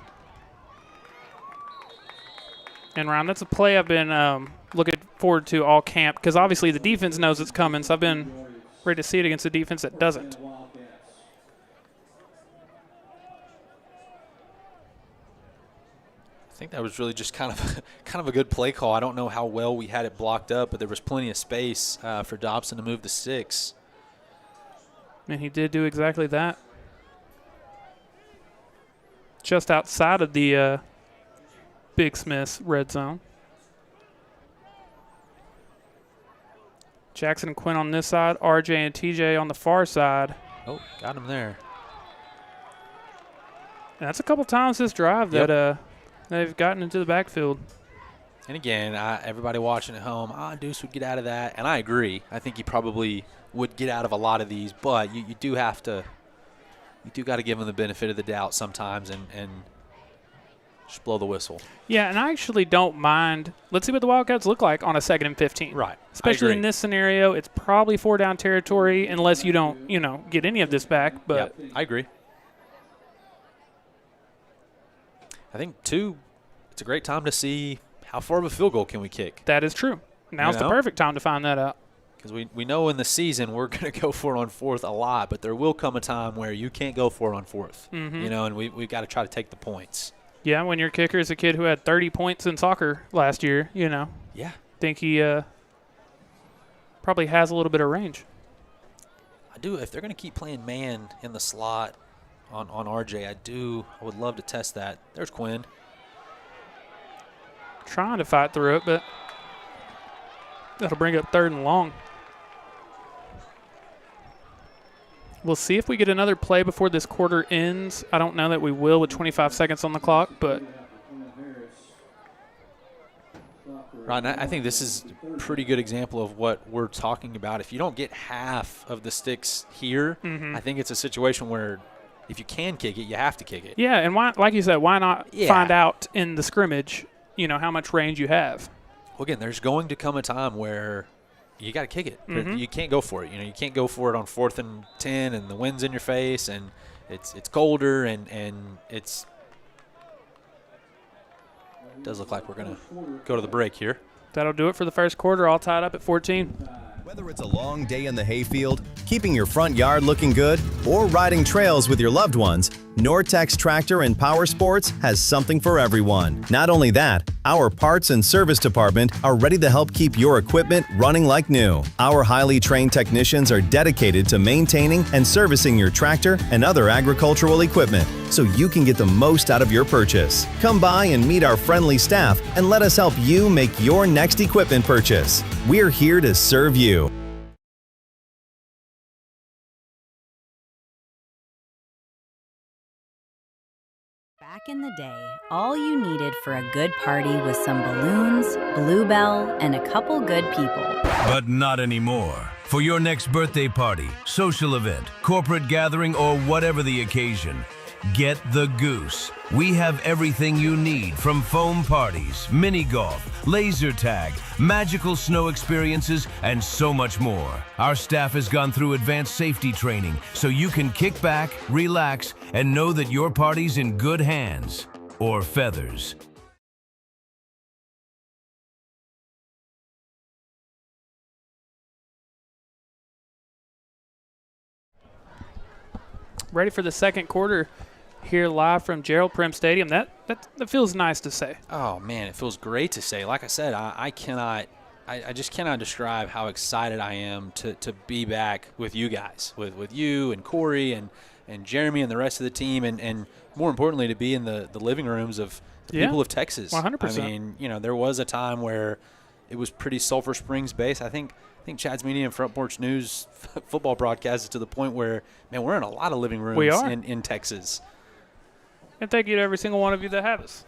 And Ryan, that's a play I've been looking forward to all camp because obviously the defense knows it's coming, so I've been ready to see it against a defense that doesn't. I think that was really just kind of a good play call. I don't know how well we had it blocked up, but there was plenty of space for Dobson to move to 6. And he did do exactly that. Just outside of the Big Smith's red zone. Jackson and Quinn on this side, RJ and TJ on the far side. Oh, got him there. And that's a couple times this drive that they've gotten into the backfield. And again, everybody watching at home, Deuce would get out of that. And I agree. I think he probably would get out of a lot of these. But you do have to – you do got to give him the benefit of the doubt sometimes and just blow the whistle. Yeah, and I actually don't mind. Let's see what the Wildcats look like on a 2nd and 15. Right. Especially in this scenario, it's probably 4-down territory unless you don't, get any of this back. But yeah, I agree. I think, too, it's a great time to see how far of a field goal can we kick. That is true. Now's the perfect time to find that out. Because we know in the season we're going to go for it on 4th a lot, but there will come a time where you can't go for it on 4th. And we've got to try to take the points. Yeah, when your kicker is a kid who had 30 points in soccer last year, Yeah. think he probably has a little bit of range. I do. If they're going to keep playing man in the slot on RJ, I would love to test that. There's Quinn. Trying to fight through it, but that'll bring up 3rd and long. We'll see if we get another play before this quarter ends. I don't know that we will with 25 seconds on the clock, but Ron, I think this is a pretty good example of what we're talking about. If you don't get half of the sticks here, I think it's a situation where if you can kick it, you have to kick it. Yeah, and why, like you said, why not find out in the scrimmage, how much range you have? Well, again, there's going to come a time where you got to kick it. You can't go for it. You can't go for it on 4th and 10 and the wind's in your face and it's colder and it does look like we're going to go to the break here. That'll do it for the first quarter, all tied up at 14. Whether it's a long day in the hayfield, keeping your front yard looking good, or riding trails with your loved ones, Nortex Tractor and Power Sports has something for everyone. Not only that, our parts and service department are ready to help keep your equipment running like new. Our highly trained technicians are dedicated to maintaining and servicing your tractor and other agricultural equipment so you can get the most out of your purchase. Come by and meet our friendly staff and let us help you make your next equipment purchase. We're here to serve you. Back in the day, all you needed for a good party was some balloons, Bluebell, and a couple good people. But not anymore. For your next birthday party, social event, corporate gathering, or whatever the occasion, get the Goose. We have everything you need from foam parties, mini golf, laser tag, magical snow experiences, and so much more. Our staff has gone through advanced safety training so you can kick back, relax, and know that your party's in good hands. Or feathers. Ready for the second quarter here live from Gerald Prim Stadium. That feels nice to say. Oh, man, it feels great to say. Like I said, I just cannot describe how excited I am to be back with you guys, with you and Corey and Jeremy and the rest of the team, and more importantly, to be in the living rooms of the people of Texas. 100%. I mean, there was a time where it was pretty Sulphur Springs based. I think Chad's Media and Front Porch News football broadcast is to the point where, man, we're in a lot of living rooms we are. in Texas. And thank you to every single one of you that have us.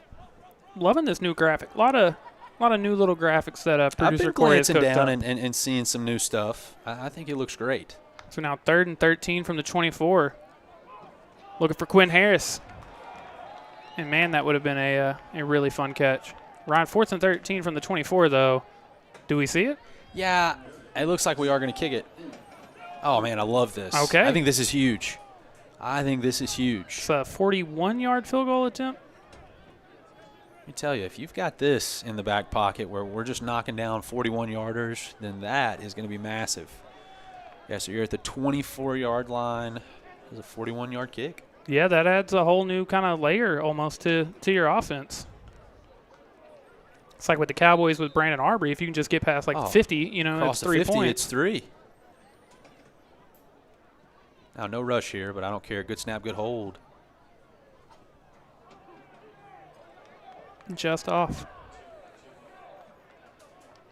Loving this new graphic. A lot of new little graphics that I've producer been Corey has glancing cooked down up. and seeing some new stuff. I think it looks great. So now 3rd and 13 from the 24. Looking for Quinn Harris. And, man, that would have been a really fun catch. Ryan, 4th and 13 from the 24, though. Do we see it? Yeah, it looks like we are going to kick it. Oh, man, I love this. Okay. I think this is huge. It's a 41-yard field goal attempt. Let me tell you, if you've got this in the back pocket where we're just knocking down 41-yarders, then that is going to be massive. Yeah, so you're at the 24-yard line. It's a 41-yard kick. Yeah, that adds a whole new kind of layer almost to your offense. It's like with the Cowboys with Brandon Arbery. If you can just get past like 50, it's 3 50, points. It's 3. Now, no rush here, but I don't care. Good snap, good hold. Just off.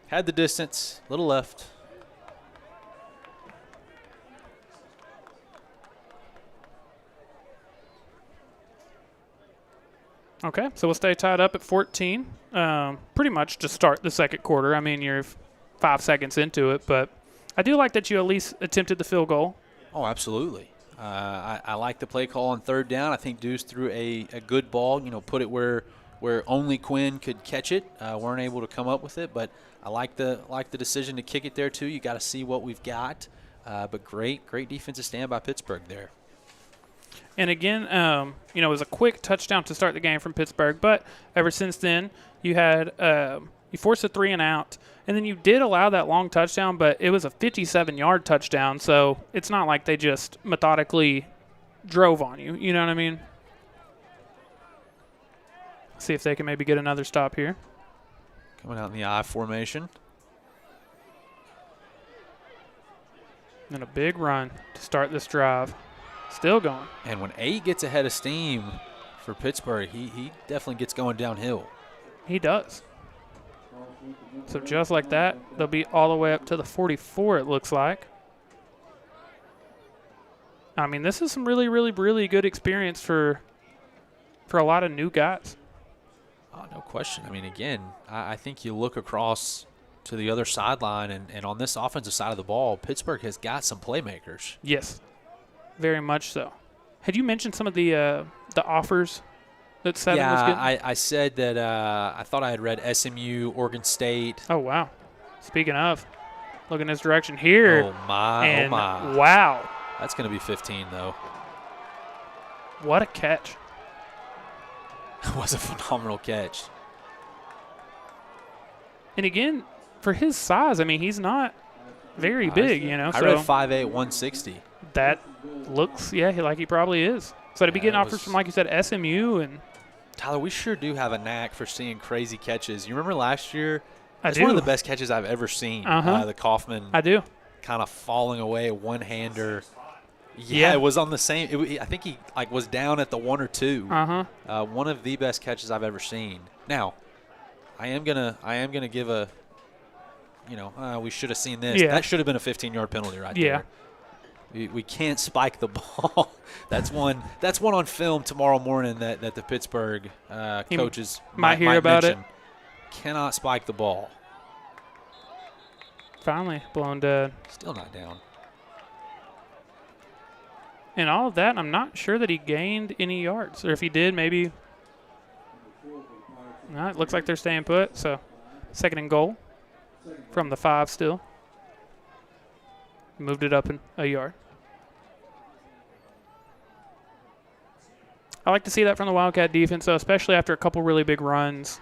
Had the distance, little left. Okay, so we'll stay tied up at 14. Pretty much to start the second quarter. I mean, you're 5 seconds into it, but I do like that you at least attempted the field goal. Oh, absolutely. I like the play call on 3rd down. I think Deuce threw a good ball, put it where only Quinn could catch it. Weren't able to come up with it, but I like the decision to kick it there too. You got to see what we've got, but great defensive stand by Pittsburgh there. And again, it was a quick touchdown to start the game from Pittsburgh, but ever since then, you had you forced a 3 and out, and then you did allow that long touchdown, but it was a 57-yard touchdown, so it's not like they just methodically drove on you. You know what I mean? See if they can maybe get another stop here. Coming out in the I formation. And a big run to start this drive. Still going. And when 8 gets ahead of steam for Pittsburgh, he definitely gets going downhill. He does. So just like that, they'll be all the way up to the 44, it looks like. I mean, this is some really, really, really good experience for a lot of new guys. Oh, no question. I mean, again, I think you look across to the other sideline, and on this offensive side of the ball, Pittsburgh has got some playmakers. Yes, very much so. Had you mentioned some of the offers that Seven was getting? Yeah, I said that I thought I had read SMU, Oregon State. Oh, wow. Speaking of, look in this direction here. Oh, my. And oh, my. Wow. That's going to be 15, though. What a catch. It was a phenomenal catch. And again, for his size, I mean, he's not very big, I read 5'8", 160. That looks, like he probably is. So to be getting offers from, like you said, SMU and Tyler, we sure do have a knack for seeing crazy catches. You remember last year? I It's do. one of the best catches I've ever seen. The Kaufman. I do. Kind of falling away, one-hander. Yeah, it was on the same. I think he was down at the 1 or 2. One of the best catches I've ever seen. Now, I am gonna give a. We should have seen this. Yeah. That should have been a 15-yard penalty right there. We can't spike the ball. That's one on film tomorrow morning that the Pittsburgh coaches might hear about mention. Cannot spike the ball. Finally blown dead. Still not down. And all of that, I'm not sure that he gained any yards. Or if he did, maybe. No, it looks like they're staying put. So 2nd and goal from the 5 still. Moved it up in a yard. I like to see that from the Wildcat defense, though, especially after a couple really big runs.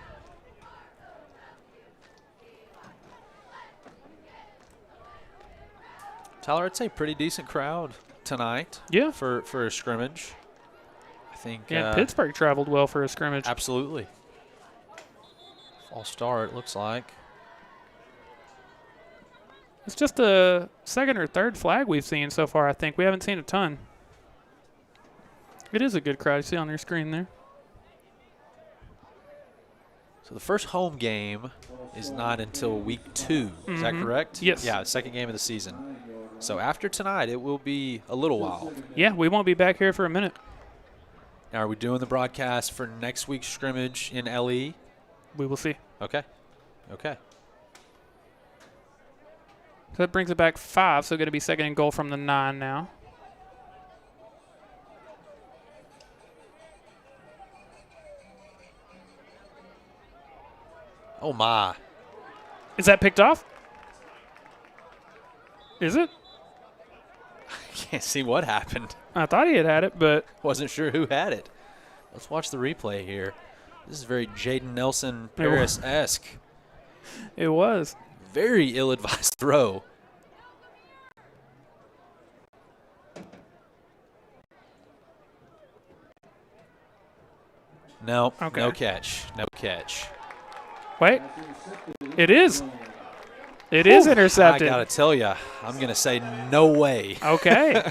Tyler, I'd say pretty decent crowd tonight. Yeah. For a scrimmage. I think. Yeah, Pittsburgh traveled well for a scrimmage. Absolutely. False start, looks like. It's just the 2nd or 3rd flag we've seen so far, I think. We haven't seen a ton. It is a good crowd. You see on your screen there. So the first home game is not until week 2. Is that correct? Yes. Yeah, the second game of the season. So after tonight, it will be a little while. Yeah, we won't be back here for a minute. Now, are we doing the broadcast for next week's scrimmage in LE? We will see. Okay. Okay. So that brings it back 5, so going to be second and goal from the 9 now. Oh, my. Is that picked off? Is it? I can't see what happened. I thought he had it, but wasn't sure who had it. Let's watch the replay here. This is very Jaden Nelson Paris-esque. It was. Very ill-advised throw. No, Okay. no catch. No catch. Wait. It is. It is intercepted. I got to tell you, I'm going to say no way. Okay.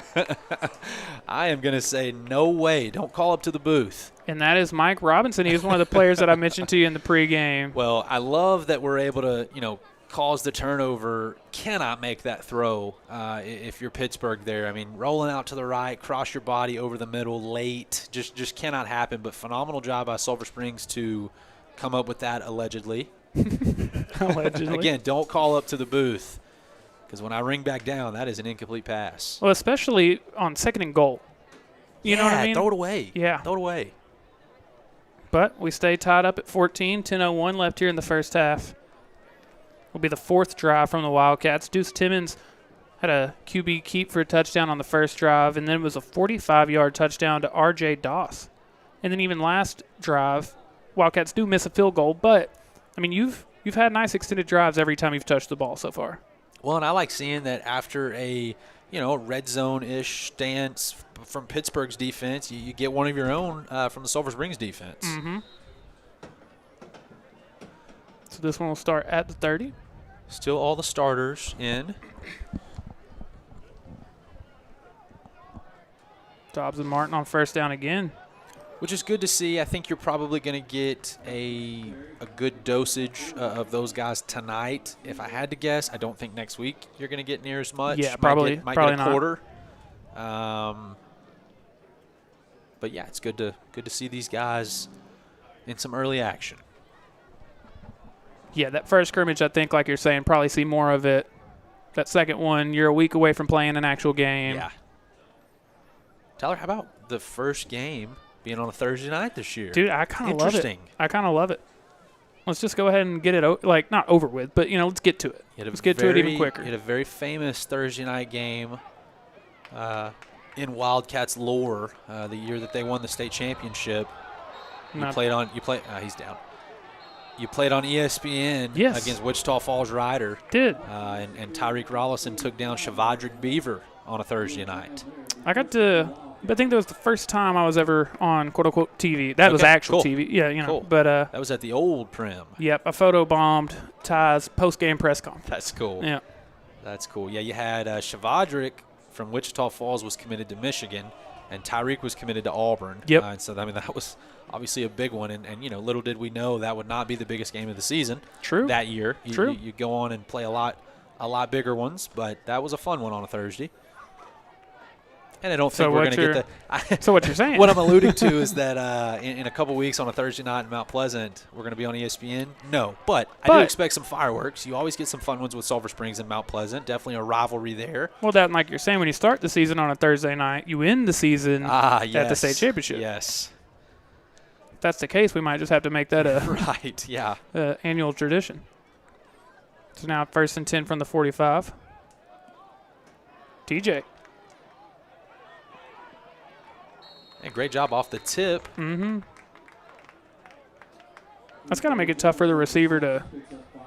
I am going to say no way. Don't call up to the booth. And that is Mike Robinson. He was one of the players that I mentioned to you in the pregame. Well, I love that we're able to, cause the turnover. Cannot make that throw if you're Pittsburgh there. I mean, rolling out to the right, cross your body over the middle late, just cannot happen. But phenomenal job by Sulphur Springs to come up with that allegedly. Allegedly. Again, don't call up to the booth because when I ring back down, that is an incomplete pass. Well, especially on second and goal. You know what I mean? Throw it away. Yeah. Throw it away. But we stay tied up at 14, 10:01 left here in the first half. Will be the 4th drive from the Wildcats. Deuce Timmons had a QB keep for a touchdown on the first drive, and then it was a 45-yard touchdown to R.J. Doss. And then even last drive, Wildcats do miss a field goal, but, I mean, you've had nice extended drives every time you've touched the ball so far. Well, and I like seeing that after a, red zone-ish stance from Pittsburgh's defense, you get one of your own from the Sulphur Springs defense. Mm-hmm. So this one will start at the 30. Still all the starters in. Dobbs and Martin on first down again. Which is good to see. I think you're probably going to get a good dosage of those guys tonight. If I had to guess, I don't think next week you're going to get near as much. Yeah, probably get a quarter. Not. But yeah, it's good to see these guys in some early action. Yeah, that first scrimmage, I think, like you're saying, probably see more of it. That second one, you're a week away from playing an actual game. Yeah. Tyler, how about the first game being on a Thursday night this year? Dude, I kind of love it. Interesting. I kind of love it. Let's just go ahead and get it, not over with, but, let's get to it. Let's get to it even quicker. You had a very famous Thursday night game in Wildcats lore the year that they won the state championship. He's down. You played on ESPN against Wichita Falls Rider. Did. And Tyreek Rollison took down Shavadrick Beaver on a Thursday night. I think that was the first time I was ever on quote-unquote TV. That was actual TV. Yeah, Cool. But that was at the old Prim. Yep, I photobombed Ty's post-game press conference. That's cool. Yeah. That's cool. Yeah, you had Shavadrick from Wichita Falls was committed to Michigan, and Tyreek was committed to Auburn. Yep. And so, that was obviously a big one. And little did we know that would not be the biggest game of the season. True. That year. True. You go on and play a lot bigger ones, but that was a fun one on a Thursday. And I don't think we're going to get the – So what you're saying. What I'm alluding to is that in a couple weeks on a Thursday night in Mount Pleasant, we're going to be on ESPN. No, but I do expect some fireworks. You always get some fun ones with Sulphur Springs and Mount Pleasant. Definitely a rivalry there. Well, that, like you're saying, when you start the season on a Thursday night, you end the season at the state championship. Yes. If that's the case, we might just have to make that a right, yeah. Annual tradition. So now 1st and 10 from the 45. TJ. And great job off the tip. Mm-hmm. That's got to make it tough for the receiver to.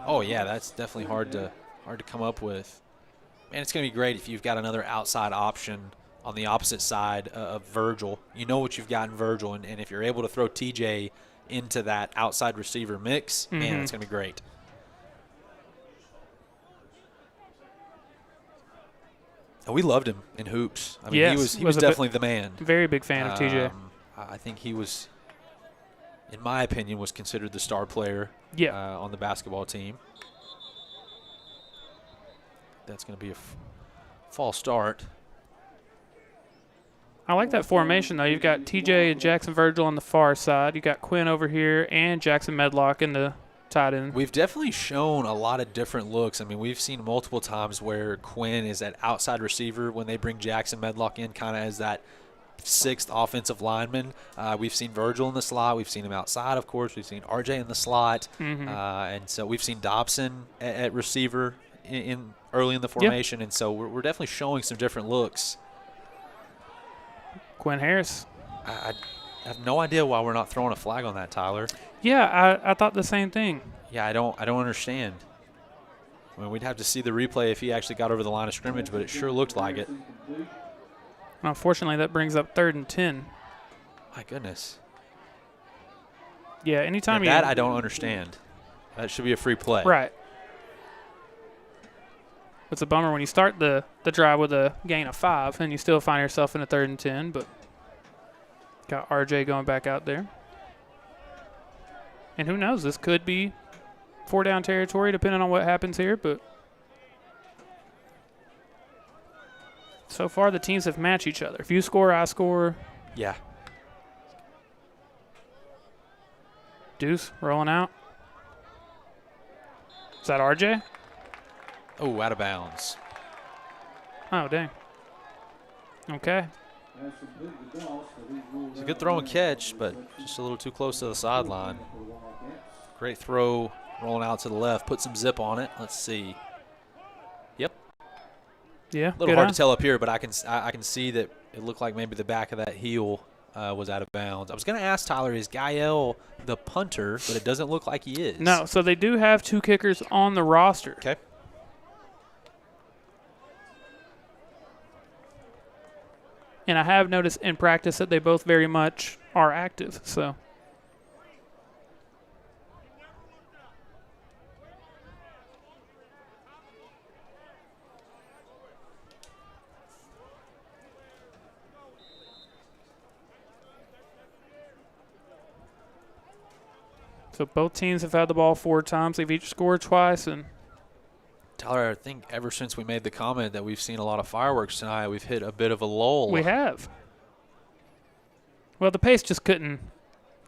Oh yeah, that's definitely hard to come up with. And it's going to be great if you've got another outside option on the opposite side of Virgil. You know what you've got in Virgil, and if you're able to throw TJ into that outside receiver mix, man, it's going to be great. And we loved him in hoops. I mean, he was definitely the man. Very big fan of TJ. I think he was, in my opinion, was considered the star player on the basketball team. That's going to be a false start. I like that formation, though. You've got TJ and Jackson Virgil on the far side. You've got Quinn over here and Jackson Medlock in the tight end. We've definitely shown a lot of different looks. I mean, we've seen multiple times where Quinn is at outside receiver when they bring Jackson Medlock in kind of as that sixth offensive lineman. We've seen Virgil in the slot. We've seen him outside, of course. We've seen RJ in the slot. And so we've seen Dobson at receiver in early in the formation. Yep. And so we're definitely showing some different looks. Quinn Harris. I have no idea why we're not throwing a flag on that, Tyler. Yeah, I thought the same thing. Yeah, I don't understand. I mean, we'd have to see the replay if he actually got over the line of scrimmage, but it sure looked like it. Unfortunately, that brings up 3rd and 10. My goodness. Yeah, anytime that I don't understand. That should be a free play. Right. It's a bummer when you start the drive with a gain of 5 and you still find yourself in a 3rd and 10, but got RJ going back out there. And who knows, this could be 4-down territory depending on what happens here, but so far the teams have matched each other. If you score, I score. Yeah. Deuce rolling out. Is that RJ? Oh, out of bounds. Oh, dang. Okay. It's a good throw and catch, but just a little too close to the sideline. Great throw, rolling out to the left. Put some zip on it. Let's see. Yep. Yeah. A little hard to tell up here, but I can see that it looked like maybe the back of that heel was out of bounds. I was going to ask Tyler, is Gael the punter, but it doesn't look like he is. No, so they do have 2 kickers on the roster. Okay. And I have noticed in practice that they both very much are active. So both teams have had the ball 4 times. They've each scored twice. And Tyler, I think ever since we made the comment that we've seen a lot of fireworks tonight, we've hit a bit of a lull. We have. Well, the pace just couldn't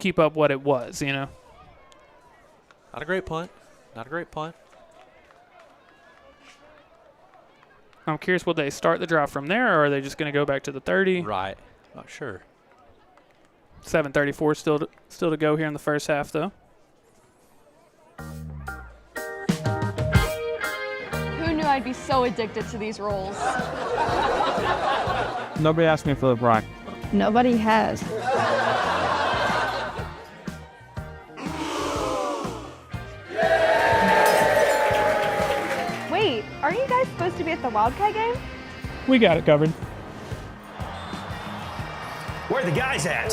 keep up what it was, you know. Not a great punt. Not a great punt. I'm curious, will they start the drive from there, or are they just going to go back to the 30? Right. Not sure. 7:34 still to go here in the first half, though. I'd be so addicted to these rolls. Nobody asked me for the rock. Nobody has. Wait, aren't you guys supposed to be at the Wildcat game? We got it covered. Where are the guys at?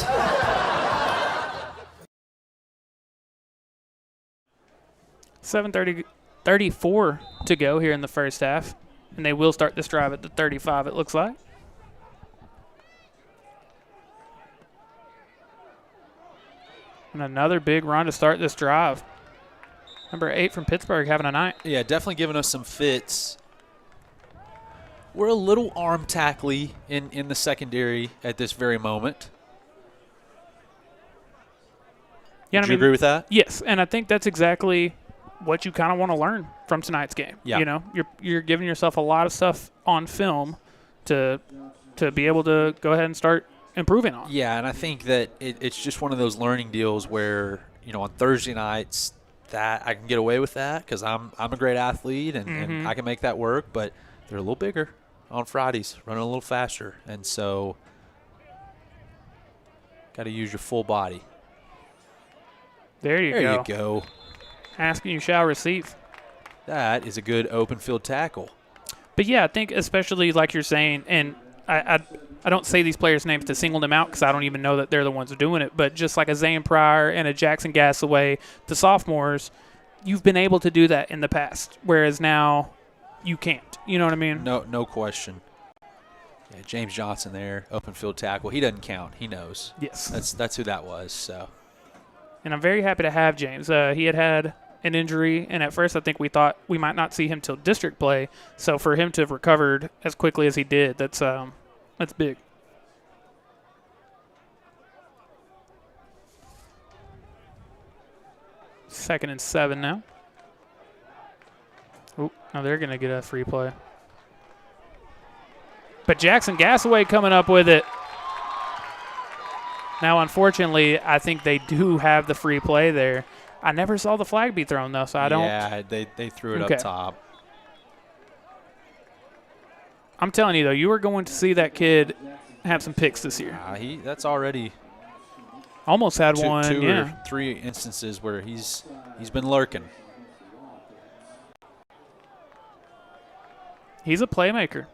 7:34 to go here in the first half, and they will start this drive at the 35, it looks like. And another big run to start this drive. Number 8 from Pittsburgh having a night. Yeah, definitely giving us some fits. We're a little arm tackly in the secondary at this very moment. Yeah, Would you agree with that? Yes, and I think that's exactly what you kind of want to learn from tonight's game. Yeah. You know, you're giving yourself a lot of stuff on film to be able to go ahead and start improving on. Yeah, and I think that it's just one of those learning deals where, you know, on Thursday nights that I can get away with that because I'm a great athlete and I can make that work, but they're a little bigger on Fridays, running a little faster, and so got to use your full body. There you go. Ask and you shall receive. That is a good open field tackle. But, yeah, I think especially like you're saying, and I don't say these players' names to single them out because I don't even know that they're the ones doing it, but just like a Zane Pryor and a Jackson Gassaway, the sophomores, you've been able to do that in the past, whereas now you can't. You know what I mean? No question. Yeah, James Johnson there, open field tackle. He doesn't count. He knows. Yes. That's who that was. So. And I'm very happy to have James. He had an injury, and at first I think we thought we might not see him till district play. So for him to have recovered as quickly as he did, that's big. 2nd and 7 now. Oh, now they're going to get a free play. But Jackson Gassaway coming up with it. Now, unfortunately, I think they do have the free play there. I never saw the flag be thrown, though, so I don't. Yeah, they threw it Okay. up top. I'm telling you, though, you are going to see that kid have some picks this year. That's already almost had two one, or 3 instances where he's been lurking. He's a playmaker.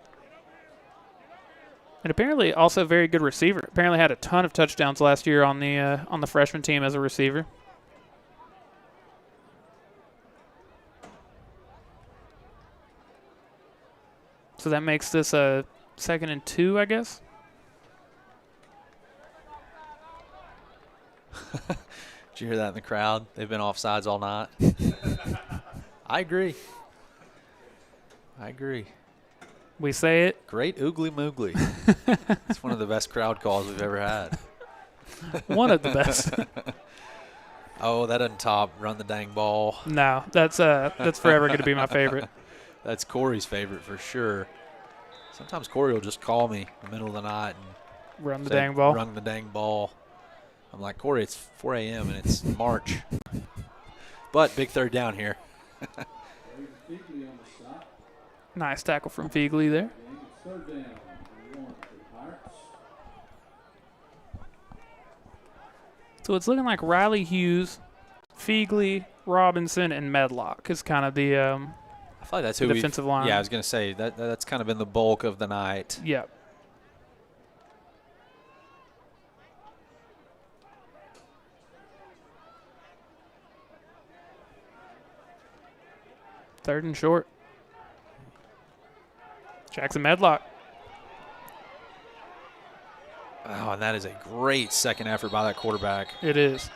And apparently also a very good receiver. Apparently had a ton of touchdowns last year on the freshman team as a receiver. So that makes this a 2nd and 2, I guess. Did you hear that in the crowd? They've been offsides all night. I agree. We say it. Great oogly moogly. It's one of the best crowd calls we've ever had. One of the best. Oh, that doesn't top run the dang ball. No, that's forever going to be my favorite. That's Corey's favorite for sure. Sometimes Corey will just call me in the middle of the night and run the dang ball. Run the dang ball. I'm like, Corey, it's 4 a.m. and it's March. But big third down here. Nice tackle from Fegley there. So it's looking like Riley Hughes, Fegley, Robinson, and Medlock is kind of the I feel like that's who defensive line. Yeah, I was going to say that's kind of been the bulk of the night. Yep. Third and short. Jackson Medlock. Oh, and that is a great second effort by that quarterback. It is.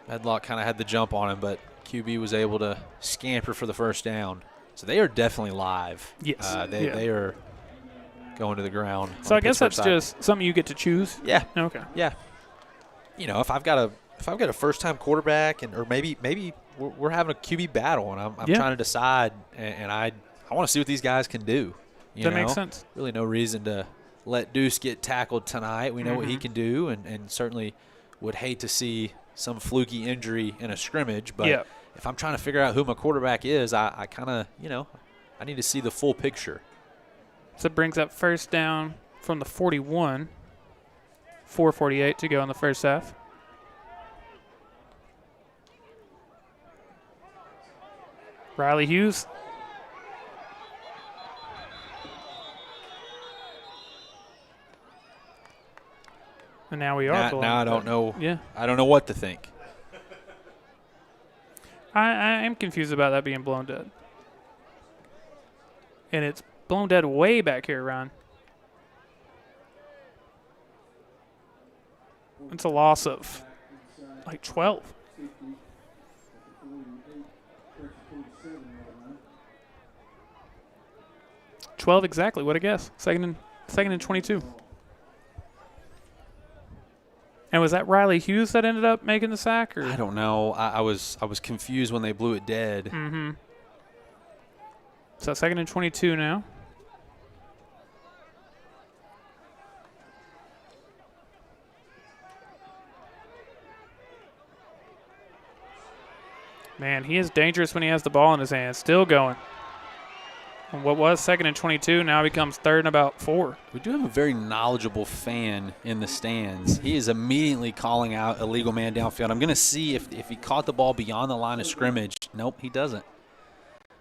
Medlock kind of had the jump on him, but QB was able to scamper for the first down. So they are definitely live. Yes. They are going to the ground. So I guess that's just something you get to choose? Yeah. Okay. Yeah. You know, if I've got a first-time quarterback, or maybe we're having a QB battle, and I'm trying to decide, and I want to see what these guys can do. That makes sense. Really no reason to let Deuce get tackled tonight. We know what he can do, and certainly would hate to see some fluky injury in a scrimmage. But if I'm trying to figure out who my quarterback is, I kind of, I need to see the full picture. So it brings up first down from the 41. 4:48 to go in the first half. Riley Hughes. And now we are. Now I don't know. Yeah. I don't know what to think. I am confused about that being blown dead. And it's blown dead way back here, Ron. It's a loss of like 12. Exactly. What a guess. Second and 22. And was that Riley Hughes that ended up making the sack? Or? I don't know. I was confused when they blew it dead. Mm-hmm. So second and 22 now. Man, he is dangerous when he has the ball in his hands. Still going. And what was second and 22 now becomes third and about 4. We do have a very knowledgeable fan in the stands. He is immediately calling out illegal man downfield. I'm going to see if he caught the ball beyond the line of scrimmage. Nope, he doesn't.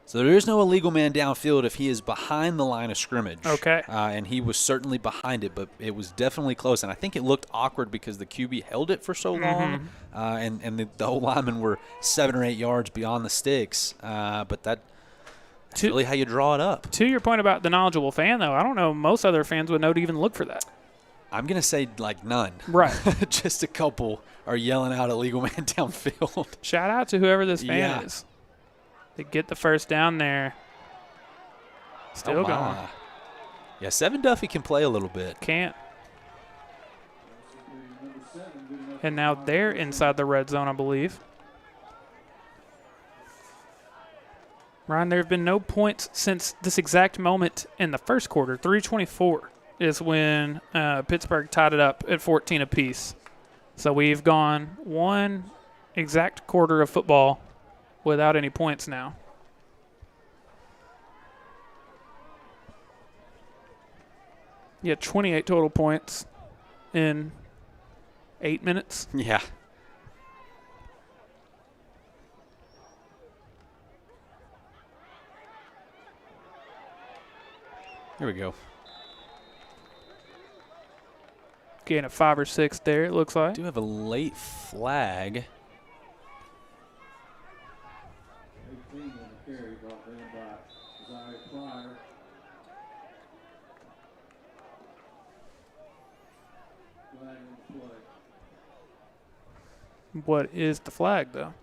So there is no illegal man downfield if he is behind the line of scrimmage. Okay. And he was certainly behind it, but it was definitely close. And I think it looked awkward because the QB held it for so long, and the whole linemen were 7 or 8 yards beyond the sticks. But that's really how you draw it up. To your point about the knowledgeable fan, though, I don't know most other fans would know to even look for that. I'm going to say like none. Right. Just a couple are yelling out illegal man downfield. Shout out to whoever this fan is. They get the first down there. Still going. Yeah, Seven Duffy can play a little bit. Can't. And now they're inside the red zone, I believe. Ryan, there have been no points since this exact moment in the first quarter. 3:24 is when Pittsburgh tied it up at 14 apiece. So we've gone one exact quarter of football without any points now. Yeah, 28 total points in 8 minutes. Yeah. Here we go. Gain of 5 or 6 there, it looks like. Do have a late flag. What is the flag, though?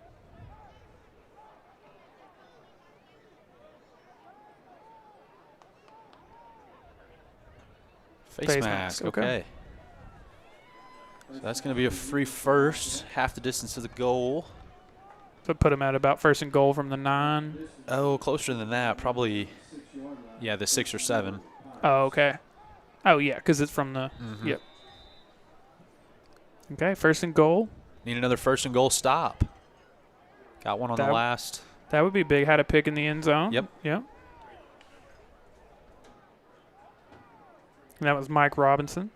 Face mask, okay. So that's going to be a free first, half the distance to the goal. So put him at about 1st and goal from the 9. Oh, closer than that, probably, yeah, the 6 or 7. Oh, okay. Oh, yeah, because it's from the, yep. Okay, 1st and goal. Need another 1st and goal stop. Got one on the last. That would be big. Had a pick in the end zone. Yep. Yep. And that was Mike Robinson.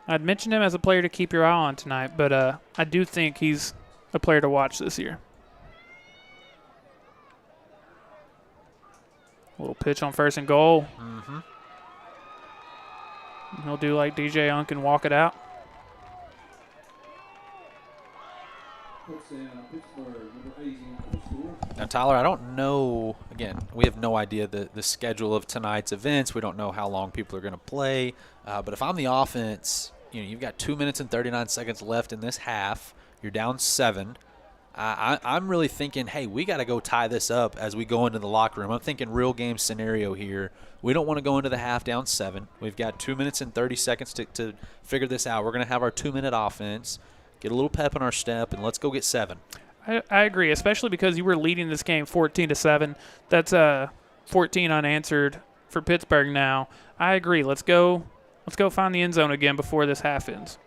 I'd mentioned him as a player to keep your eye on tonight, but I do think he's a player to watch this year. A little pitch on 1st and goal. Mm-hmm. He'll do like DJ Unk and walk it out. Now, Tyler, I don't know. Again, we have no idea the schedule of tonight's events. We don't know how long people are going to play. But if I'm the offense, you've got 2 minutes and 39 seconds left in this half. You're down 7. I'm really thinking, hey, we got to go tie this up as we go into the locker room. I'm thinking real game scenario here. We don't want to go into the half down 7. We've got 2 minutes and 30 seconds to figure this out. We're going to have our 2-minute offense, get a little pep in our step, and let's go get 7. I agree, especially because you were leading this game 14-7. That's 14 unanswered for Pittsburgh now. I agree. Let's go find the end zone again before this half ends.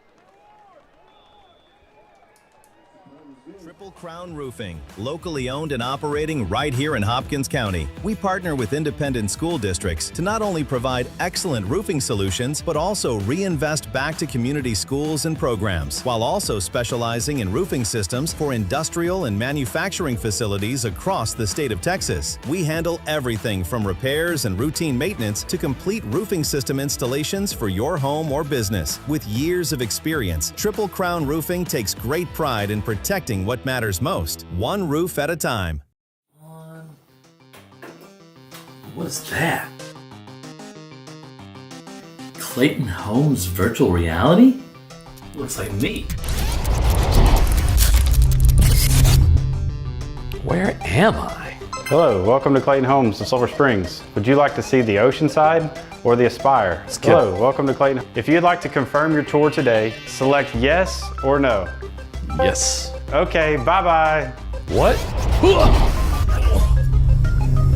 Triple Crown Roofing, locally owned and operating right here in Hopkins County. We partner with independent school districts to not only provide excellent roofing solutions, but also reinvest back to community schools and programs, while also specializing in roofing systems for industrial and manufacturing facilities across the state of Texas. We handle everything from repairs and routine maintenance to complete roofing system installations for your home or business. With years of experience, Triple Crown Roofing takes great pride in protecting what matters most, one roof at a time. What's that? Clayton Homes virtual reality? Looks like me. Where am I? Hello, welcome to Clayton Homes in Sulphur Springs. Would you like to see the ocean side or the Aspire? Hello, welcome to Clayton. If you'd like to confirm your tour today, select yes or no. Yes. Okay, bye-bye. What?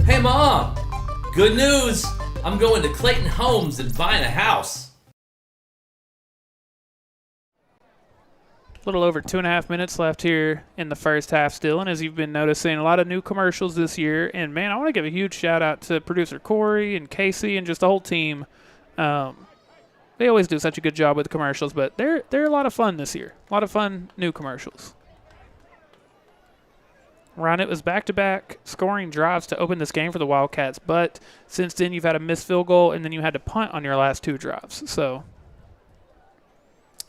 Hey, Mom! Good news! I'm going to Clayton Homes and buying a house. A little over 2.5 minutes left here in the first half still, and as you've been noticing, a lot of new commercials this year. And, man, I want to give a huge shout-out to producer Corey and Casey and just the whole team. They always do such a good job with commercials, but they're a lot of fun this year. A lot of fun new commercials. Ryan, it was back-to-back scoring drives to open this game for the Wildcats, but since then you've had a missed field goal and then you had to punt on your last 2 drives. So,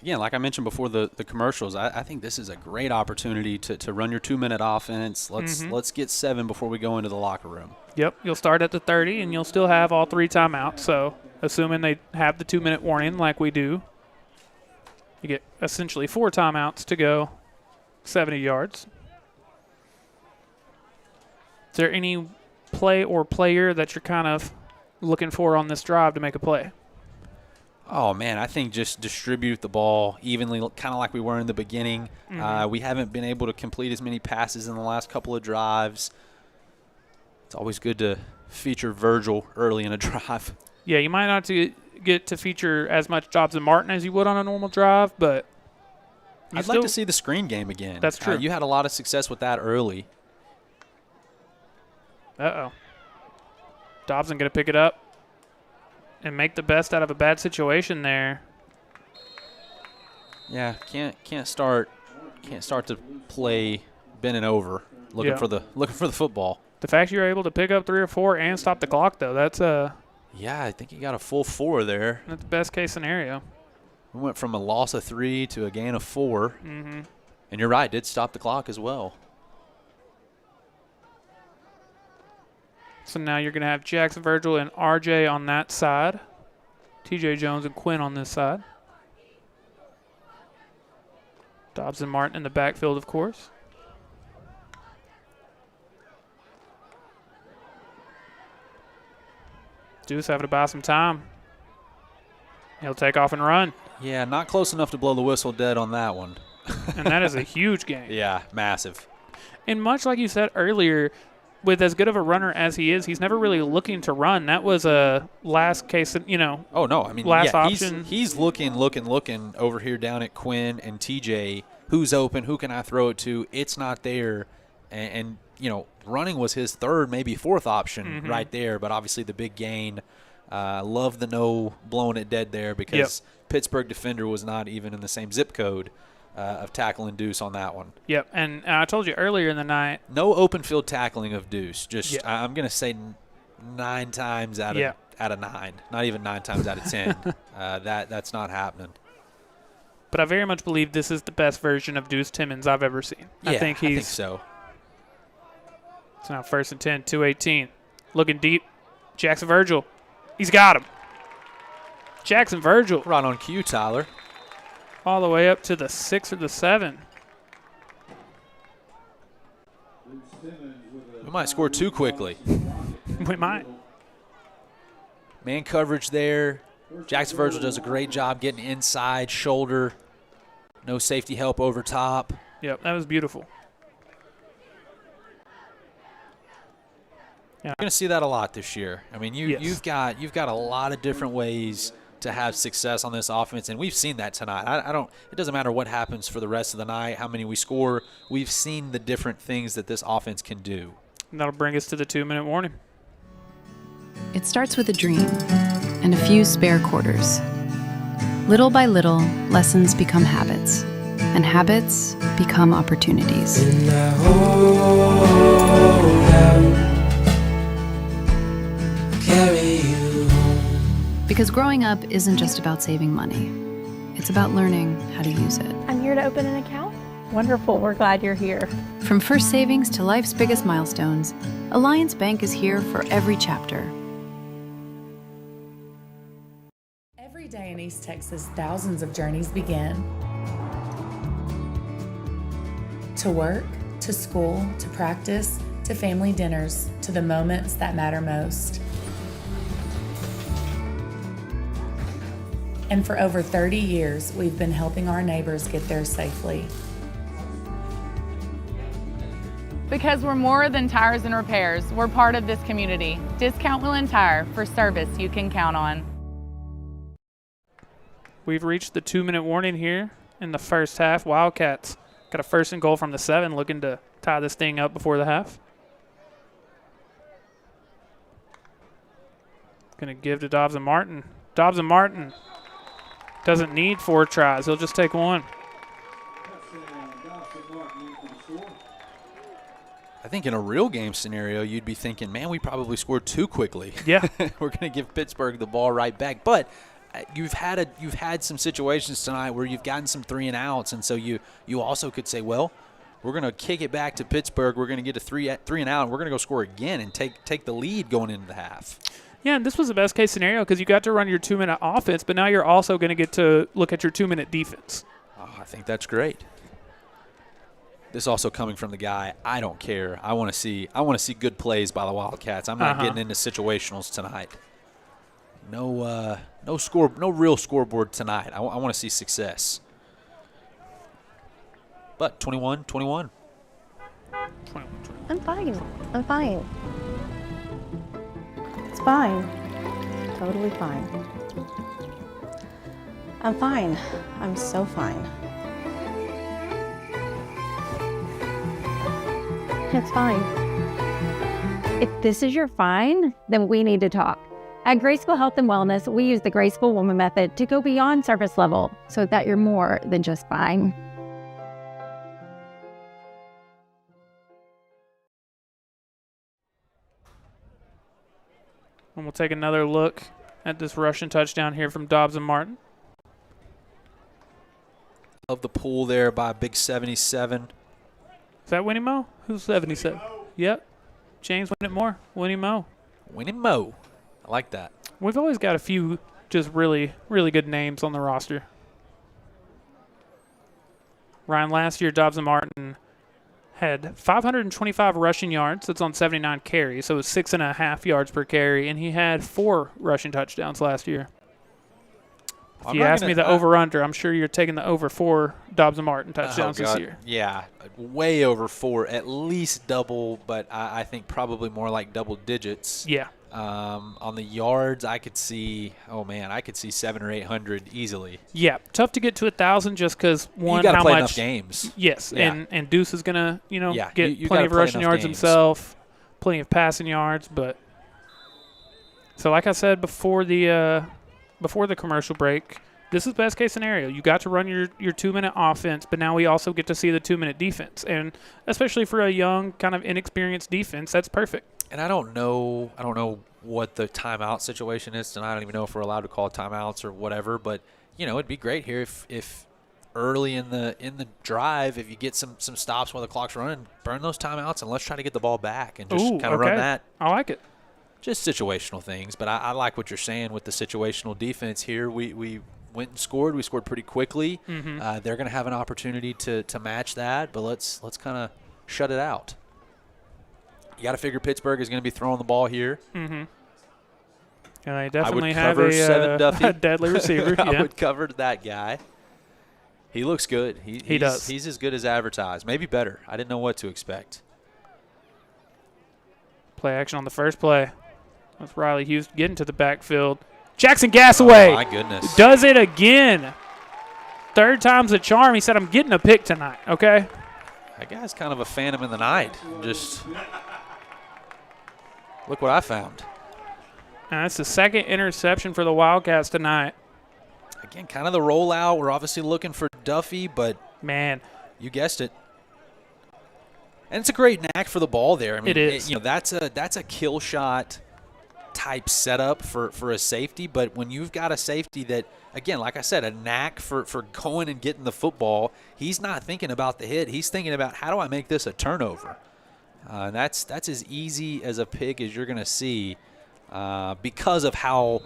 yeah, like I mentioned before the commercials, I think this is a great opportunity to run your 2-minute offense. Let's get 7 before we go into the locker room. Yep, you'll start at the 30 and you'll still have all 3 timeouts. So, assuming they have the 2-minute warning like we do, you get essentially 4 timeouts to go 70 yards. Is there any play or player that you're kind of looking for on this drive to make a play? Oh, man, I think just distribute the ball evenly, kind of like we were in the beginning. We haven't been able to complete as many passes in the last couple of drives. It's always good to feature Virgil early in a drive. Yeah, you might not get to feature as much Dobbs and Martin as you would on a normal drive, but I'd like to see the screen game again. That's true. You had a lot of success with that early. Uh-oh. Dobson going to pick it up and make the best out of a bad situation there. Yeah, can't start to play bending over, looking for the football. The fact you're able to pick up 3 or 4 and stop the clock, though, that's yeah, I think you got a full 4 there. That's the best case scenario. We went from a loss of 3 to a gain of 4. And you're right, did stop the clock as well. So now you're going to have Jackson Virgil and RJ on that side. TJ Jones and Quinn on this side. Dobbs and Martin in the backfield, of course. Deuce having to buy some time. He'll take off and run. Yeah, not close enough to blow the whistle dead on that one. And that is a huge gain. Yeah, massive. And much like you said earlier, with as good of a runner as he is, he's never really looking to run. That was a last case, Oh, no. I mean, last yeah, option. He's looking over here down at Quinn and TJ. Who's open? Who can I throw it to? It's not there. And running was his third, maybe fourth option right there. But obviously the big gain. Love the no blowing it dead there because Pittsburgh defender was not even in the same zip code of tackling Deuce on that one. Yep, and I told you earlier in the night. No open field tackling of Deuce. Just I'm going to say 9 times out of 9. Not even 9 times out of 10. That's not happening. But I very much believe this is the best version of Deuce Timmons I've ever seen. Yeah, I think so. It's now 1st and 10, 2:18. Looking deep. Jackson Virgil. He's got him. Jackson Virgil. Right on cue, Tyler. All the way up to the 6 or the 7. We might score too quickly. We might. Man coverage there. Jackson Virgil does a great job getting inside, shoulder. No safety help over top. Yep, that was beautiful. Yeah. You're going to see that a lot this year. I mean, you've got a lot of different ways to have success on this offense, and we've seen that tonight. It doesn't matter what happens for the rest of the night, how many we score. We've seen the different things that this offense can do. And that'll bring us to the 2-minute warning. It starts with a dream and a few spare quarters. Little by little, lessons become habits, and habits become opportunities. Because growing up isn't just about saving money. It's about learning how to use it. I'm here to open an account. Wonderful, we're glad you're here. From first savings to life's biggest milestones, Alliance Bank is here for every chapter. Every day in East Texas, thousands of journeys begin. To work, to school, to practice, to family dinners, to the moments that matter most. And for over 30 years, we've been helping our neighbors get there safely. Because we're more than tires and repairs, we're part of this community. Discount Wheel and Tire for service you can count on. We've reached the 2-minute warning here in the first half. Wildcats got a 1st and goal from the 7, looking to tie this thing up before the half. Going to give to Dobbs and Martin. Dobbs and Martin doesn't need 4 tries. He'll just take 1. I think in a real game scenario, you'd be thinking, man, we probably scored too quickly. Yeah. We're going to give Pittsburgh the ball right back. But you've had some situations tonight where you've gotten some 3 and outs, and so you also could say, well, we're going to kick it back to Pittsburgh. We're going to get a 3 and out, and we're going to go score again and take the lead going into the half. Yeah, and this was the best case scenario because you got to run your 2-minute offense, but now you're also going to get to look at your 2-minute defense. Oh, I think that's great. This also coming from the guy, I don't care. I want to see good plays by the Wildcats. I'm not getting into situationals tonight. No no real scoreboard tonight. I want to see success. But 21-21. I'm fine. I'm fine. It's fine. Totally fine. I'm fine. I'm so fine. It's fine. If this is your fine, then we need to talk. At Graceful Health and Wellness, we use the Graceful Woman method to go beyond surface level so that you're more than just fine. And we'll take another look at this rushing touchdown here from Dobbs and Martin. Love the pull there by Big 77. Is that Winnie Mo? Who's 77? Yep. James Winnie Moore. Winnie Mo. Winnie Mo. I like that. We've always got a few just really, really good names on the roster. Ryan, last year, Dobbs and Martin had 525 rushing yards. That's on 79 carries, so it was 6.5 yards per carry, and he had 4 rushing touchdowns last year. If you ask me the over-under, I'm sure you're taking the over 4 Dobbs and Martin touchdowns this year. Yeah, way over 4, at least double, but I think probably more like double digits. Yeah. On the yards, I could see 700 or 800 easily. Yeah, tough to get to 1,000 just because you gotta how play much enough games. Yes, Yeah. and Deuce is gonna get you plenty gotta of play rushing enough yards games. himself, plenty of passing yards. But so, like I said before the commercial break, this is best case scenario. You got to run your 2-minute offense, but now we also get to see the 2-minute defense, and especially for a young, kind of inexperienced defense, that's perfect. And I don't know what the timeout situation is tonight. I don't even know if we're allowed to call timeouts or whatever. But it'd be great here if early in the drive, if you get some stops while the clock's running, burn those timeouts and let's try to get the ball back and just kind of run that. I like it. Just situational things. But I like what you're saying with the situational defense here. We went and scored. We scored pretty quickly. Mm-hmm. They're going to have an opportunity to match that. But let's kind of shut it out. You got to figure Pittsburgh is going to be throwing the ball here. Mm-hmm. And I definitely have a deadly receiver. I Yeah. would cover that guy. He looks good. He does. He's as good as advertised. Maybe better. I didn't know what to expect. Play action on the first play. That's Riley Hughes getting to the backfield. Jackson Gassaway. Oh, my goodness. Does it again. 3rd time's a charm. He said, I'm getting a pick tonight, okay? That guy's kind of a phantom in the night. Just look what I found. And that's the 2nd interception for the Wildcats tonight. Again, kind of the rollout. We're obviously looking for Duffy, but man, you guessed it. And it's a great knack for the ball there. I mean, it is. That's a kill shot type setup for a safety, but when you've got a safety that, again, like I said, a knack for going and getting the football, he's not thinking about the hit. He's thinking about, how do I make this a turnover? That's as easy as a pick as you're going to see because of how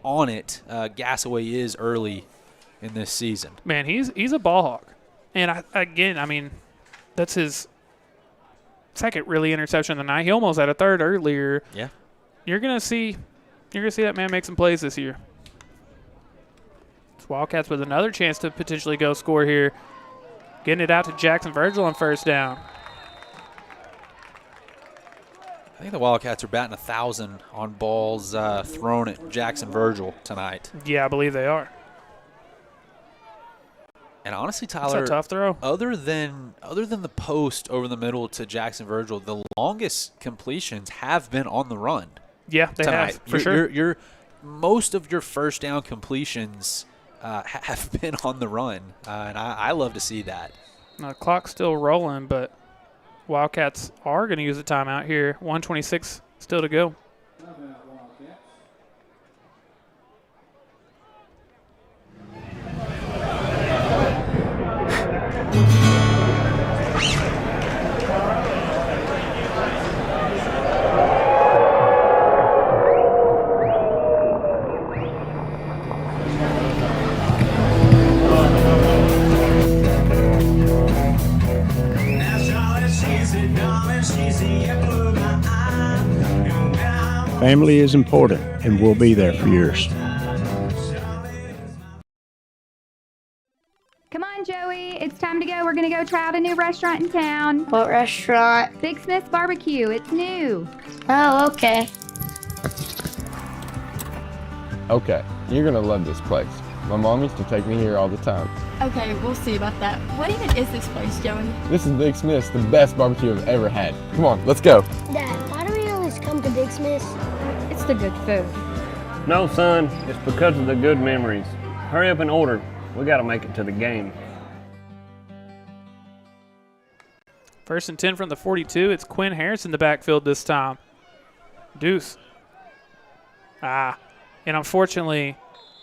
on it Gassaway is early in this season. Man, he's a ball hawk. And I mean, that's his 2nd really interception of the night. He almost had a 3rd earlier. Yeah. You're gonna see that man make some plays this year. It's Wildcats with another chance to potentially go score here. Getting it out to Jackson Virgil on 1st down. I think the Wildcats are batting 1,000 on balls thrown at Jackson Virgil tonight. Yeah, I believe they are. And honestly, Tyler, that's a tough throw. Other than the post over the middle to Jackson Virgil, the longest completions have been on the run. Yeah, they tonight. have, for sure. Most of your 1st down completions have been on the run, and I love to see that. Now, the clock's still rolling, but Wildcats are going to use a timeout here. 1:26 still to go. Family is important, and we'll be there for yours. Come on, Joey. It's time to go. We're going to go try out a new restaurant in town. What restaurant? Big Smith's Barbecue. It's new. Oh, okay. Okay, you're gonna love this place. My mom used to take me here all the time. Okay, we'll see about that. What even is this place, Joey? This is Big Smith's, the best barbecue I've ever had. Come on, let's go. Dad, why do we always come to Big Smith's? It's the good food. No, son, it's because of the good memories. Hurry up and order. We gotta make it to the game. 1st and 10 from the 42. It's Quinn Harris in the backfield this time. Deuce. And unfortunately,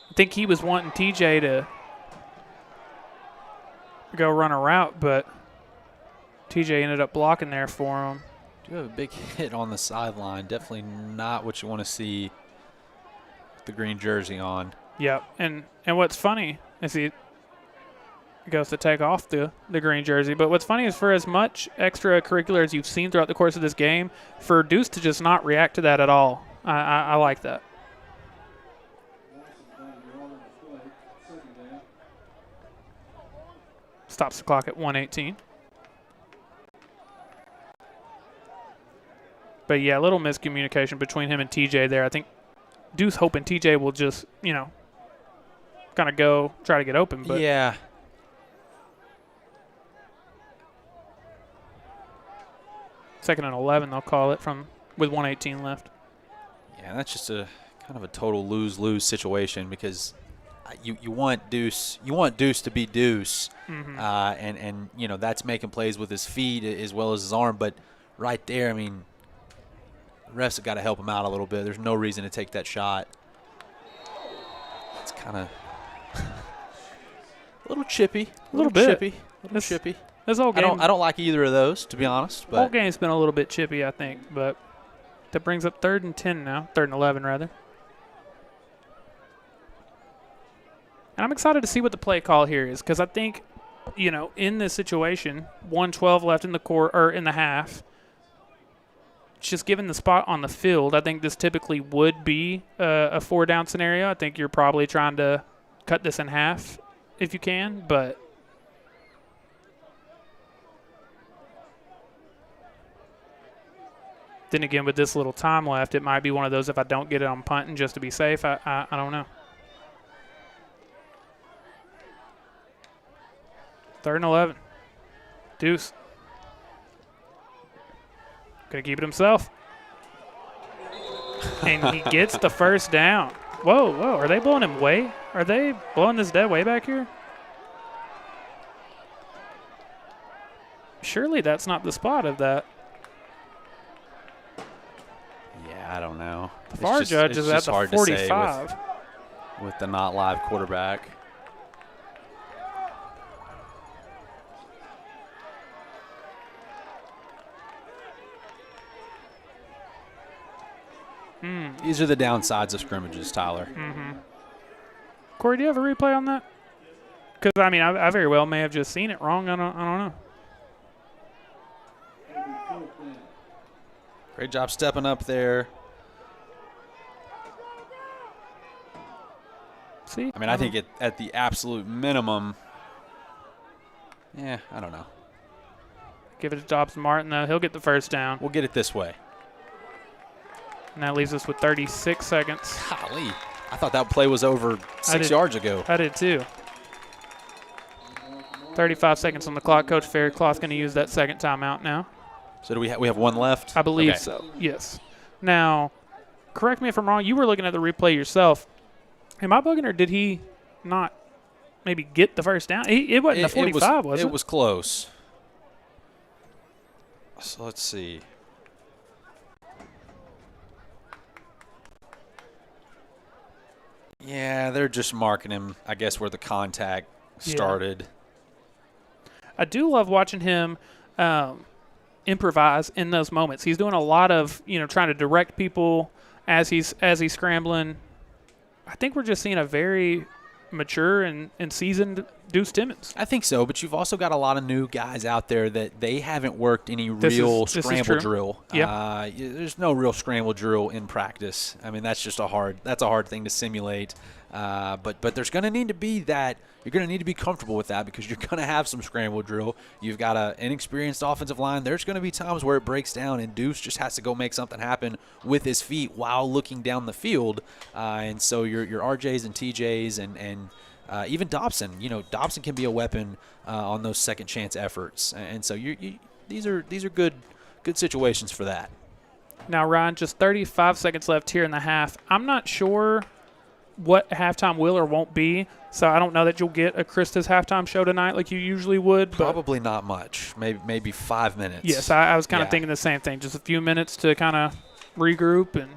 I think he was wanting TJ to go run a route, but TJ ended up blocking there for him. Do have a big hit on the sideline. Definitely not what you want to see with the green jersey on. Yep, and what's funny is he goes to take off the green jersey. But what's funny is for as much extracurricular as you've seen throughout the course of this game, for Deuce to just not react to that at all, I like that. Stops the clock at 1:18. But yeah, a little miscommunication between him and TJ there. I think Deuce hoping TJ will just, kind of go try to get open. But yeah. Second and 11, they'll call it with 1:18 left. Yeah, that's just a kind of a total lose-lose situation because you want Deuce to be Deuce, and that's making plays with his feet as well as his arm. But right there, I mean, the refs have got to help him out a little bit. There's no reason to take that shot. It's kind of a little chippy, a little bit chippy. This whole game, I don't like either of those, to be honest. But whole game's been a little bit chippy, I think. But that brings up 3rd and 10 now, 3rd and 11 rather. And I'm excited to see what the play call here is because I think, in this situation, 1:12 left in the half. Just given the spot on the field, I think this typically would be a 4-down scenario. I think you're probably trying to cut this in half if you can, but then again, with this little time left, it might be one of those if I don't get it on punting just to be safe. I don't know. 3rd and 11. Deuce. Gonna keep it himself. And he gets the 1st down. Whoa. Are they blowing him way? Are they blowing this dead way back here? Surely that's not the spot of that. Yeah, I don't know. The VAR judge is at the 45. With the not live quarterback. These are the downsides of scrimmages, Tyler. Corey, do you have a replay on that? Because, I very well may have just seen it wrong. I don't know. Great job stepping up there. See? I think at the absolute minimum, I don't know. Give it to Dobson Martin, though. He'll get the 1st down. We'll get it this way. And that leaves us with 36 seconds. Golly. I thought that play was over 6 yards ago. I did too. 35 seconds on the clock. Coach Faircloth's going to use that 2nd timeout now. So do we have one left? I believe so, yes. Now, correct me if I'm wrong. You were looking at the replay yourself. Am I bugging or did he not maybe get the 1st down? It wasn't a 45, was it? It was close. So let's see. Yeah, they're just marking him, I guess, where the contact started. I do love watching him improvise in those moments. He's doing a lot of, trying to direct people as he's scrambling. I think we're just seeing a very mature and seasoned Deuce Timmons. I think so, but you've also got a lot of new guys out there that they haven't worked any real scramble drill. Yep. There's no real scramble drill in practice. That's just a hard thing to simulate. But there's going to need to be that. You're going to need to be comfortable with that because you're going to have some scramble drill. You've got an inexperienced offensive line. There's going to be times where it breaks down, and Deuce just has to go make something happen with his feet while looking down the field. And so your RJs and TJs and even Dobson. Dobson can be a weapon on those second chance efforts. And so these are good situations for that. Now, Ryan, just 35 seconds left here in the half. I'm not sure what halftime will or won't be, so I don't know that you'll get a Krista's halftime show tonight like you usually would. Probably not much. Maybe 5 minutes. Yes, I was kind of thinking the same thing. Just a few minutes to kind of regroup. And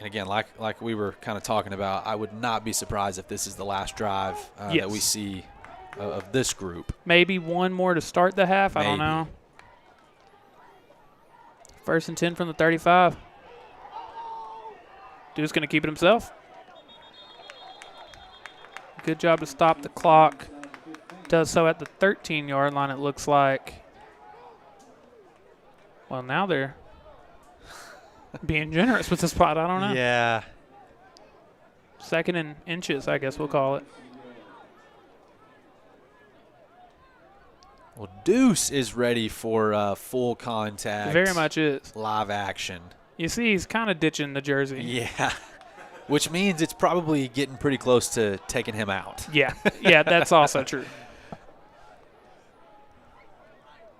again, like we were kind of talking about, I would not be surprised if this is the last drive that we see of this group. Maybe one more to start the half. Maybe. I don't know. 1st and 10 from the 35. Dude's going to keep it himself. Good job to stop the clock. Does so at the 13-yard line, it looks like. Well, now they're being generous with the spot. I don't know. Yeah. 2nd and inches, I guess we'll call it. Well, Deuce is ready for full contact. Very much is. Live action. You see, he's kind of ditching the jersey. Yeah. Which means it's probably getting pretty close to taking him out. Yeah, that's also true.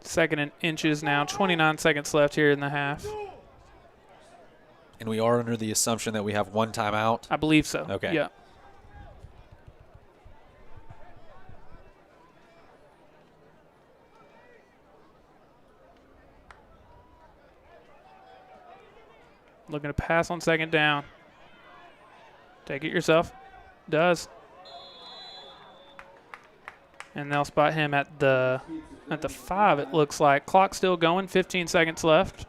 2nd and inches now, 29 seconds left here in the half. And we are under the assumption that we have one timeout? I believe so. Okay. Yeah. Looking to pass on 2nd down. Take it yourself. Does. And they'll spot him at the 5, it looks like. Clock still going, 15 seconds left.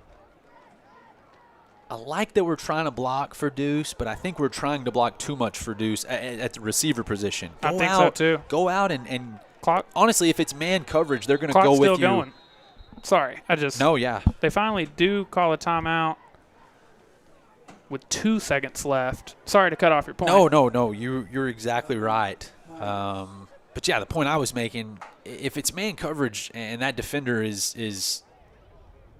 I like that we're trying to block for Deuce, but I think we're trying to block too much for Deuce at the receiver position. I think so, too. Go out and clock. Honestly, if it's man coverage, they're going to go with you. Clock's still going. Sorry, No, yeah. They finally do call a timeout with 2 seconds left. Sorry to cut off your point. No. You're exactly right. But, yeah, the point I was making, if it's man coverage and that defender is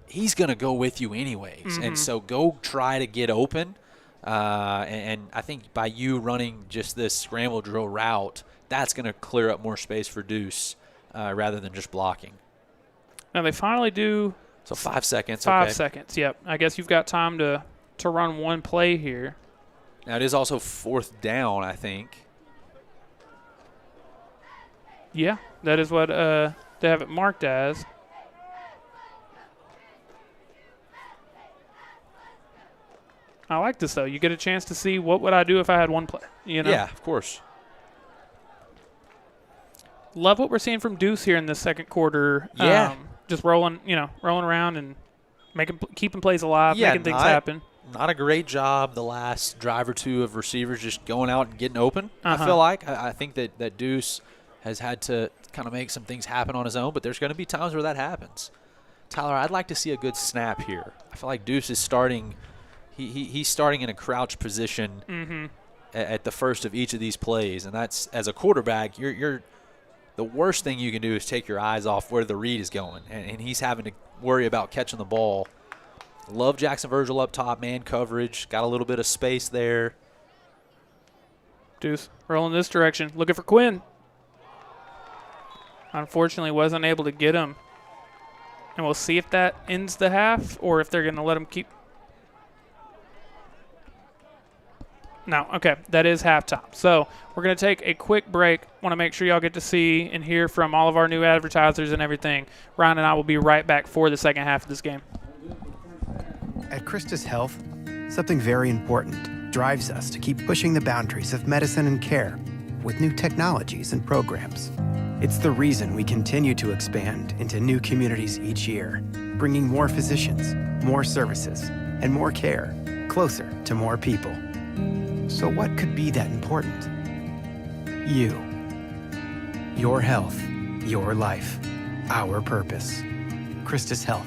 he's going to go with you anyways. Mm-hmm. And so go try to get open. And I think by you running just this scramble drill route, that's going to clear up more space for Deuce rather than just blocking. Now they finally do. So 5 seconds. 5 seconds, yep. I guess you've got time to run one play here. Now it is also 4th down, I think. Yeah, that is what they have it marked as. I like this, though. You get a chance to see what would I do if I had one play. Yeah, of course. Love what we're seeing from Deuce here in the second quarter. Yeah. Just rolling around and keeping plays alive, making things happen. Not a great job the last drive or two of receivers just going out and getting open, Uh-huh. I feel like. I think that Deuce has had to kind of make some things happen on his own, but there's going to be times where that happens. Tyler, I'd like to see a good snap here. I feel like Deuce is starting he's starting in a crouch position at the first of each of these plays, and that's, as a quarterback, you're the worst thing you can do is take your eyes off where the read is going, and he's having to worry about catching the ball. Love Jackson Virgil up top, man coverage, got a little bit of space there. Deuce rolling this direction, looking for Quinn. Unfortunately, wasn't able to get him. And we'll see if that ends the half or if they're going to let him keep. No, okay, that is halftime. So we're going to take a quick break. Want to make sure y'all get to see and hear from all of our new advertisers and everything. Ryan and I will be right back for the second half of this game. At Krista's Health, something very important drives us to keep pushing the boundaries of medicine and care with new technologies and programs. It's the reason we continue to expand into new communities each year, bringing more physicians, more services, and more care closer to more people. So what could be that important? You. Your health, your life, our purpose. Krista's Health.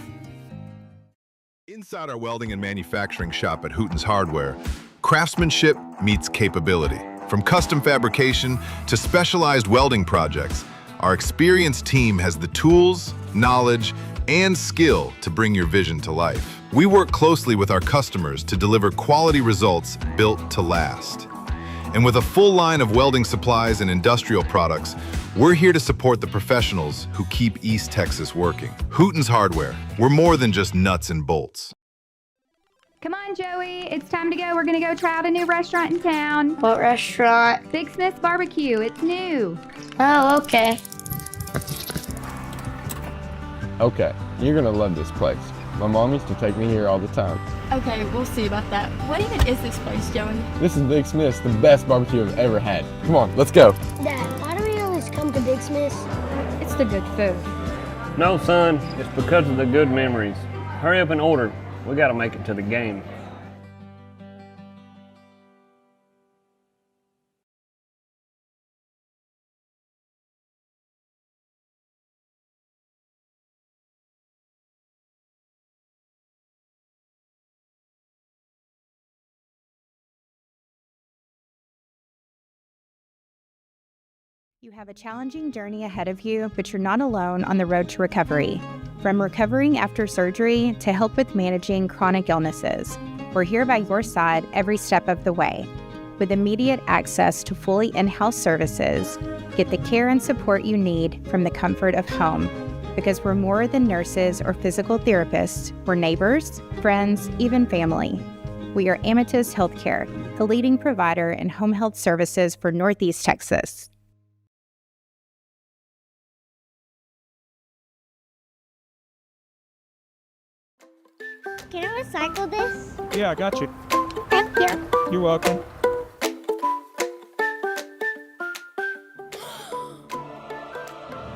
Inside our welding and manufacturing shop at Hooten's Hardware, craftsmanship meets capability. From custom fabrication to specialized welding projects, our experienced team has the tools, knowledge, and skill to bring your vision to life. We work closely with our customers to deliver quality results built to last. And with a full line of welding supplies and industrial products, we're here to support the professionals who keep East Texas working. Hooten's Hardware, we're more than just nuts and bolts. Come on, Joey. It's time to go. We're going to go try out a new restaurant in town. What restaurant? Big Smith's Barbecue. It's new. Oh, okay. Okay, you're gonna love this place. My mom used to take me here all the time. Okay, we'll see about that. What even is this place, Joey? This is Big Smith's, the best barbecue I've ever had. Come on, let's go. Dad, why do we always come to Big Smith's? It's the good food. No, son, it's because of the good memories. Hurry up and order. We gotta make it to the game. You have a challenging journey ahead of you, but you're not alone on the road to recovery. From recovering after surgery to help with managing chronic illnesses, we're here by your side every step of the way. With immediate access to fully in-house services, get the care and support you need from the comfort of home. Because we're more than nurses or physical therapists, we're neighbors, friends, even family. We are Amethyst Healthcare, the leading provider in home health services for Northeast Texas. Can I recycle this? Yeah, I got you. Thank you. You're welcome.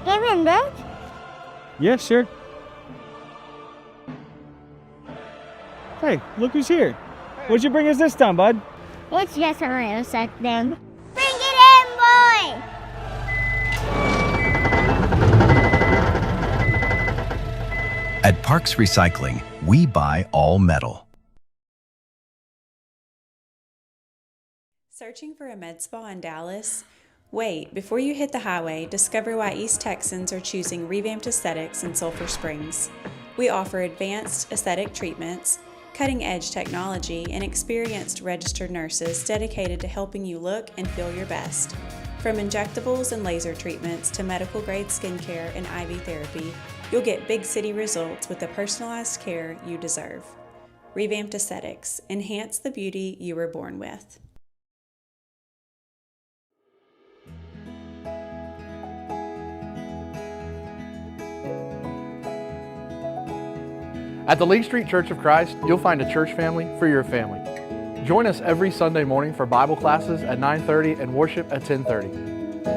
Can I run back? Yeah, sure. Hey, look who's here. What'd you bring us this time, bud? It's just a ransack then. Bring it in, boy! At Parks Recycling, we buy all metal. Searching for a med spa in Dallas? Wait, before you hit the highway, discover why East Texans are choosing Revamped Aesthetics in Sulphur Springs. We offer advanced aesthetic treatments, cutting-edge technology, and experienced registered nurses dedicated to helping you look and feel your best. From injectables and laser treatments to medical-grade skincare and IV therapy, you'll get big city results with the personalized care you deserve. Revamped Aesthetics. Enhance the beauty you were born with. At the League Street Church of Christ, you'll find a church family for your family. Join us every Sunday morning for Bible classes at 9:30 and worship at 10:30.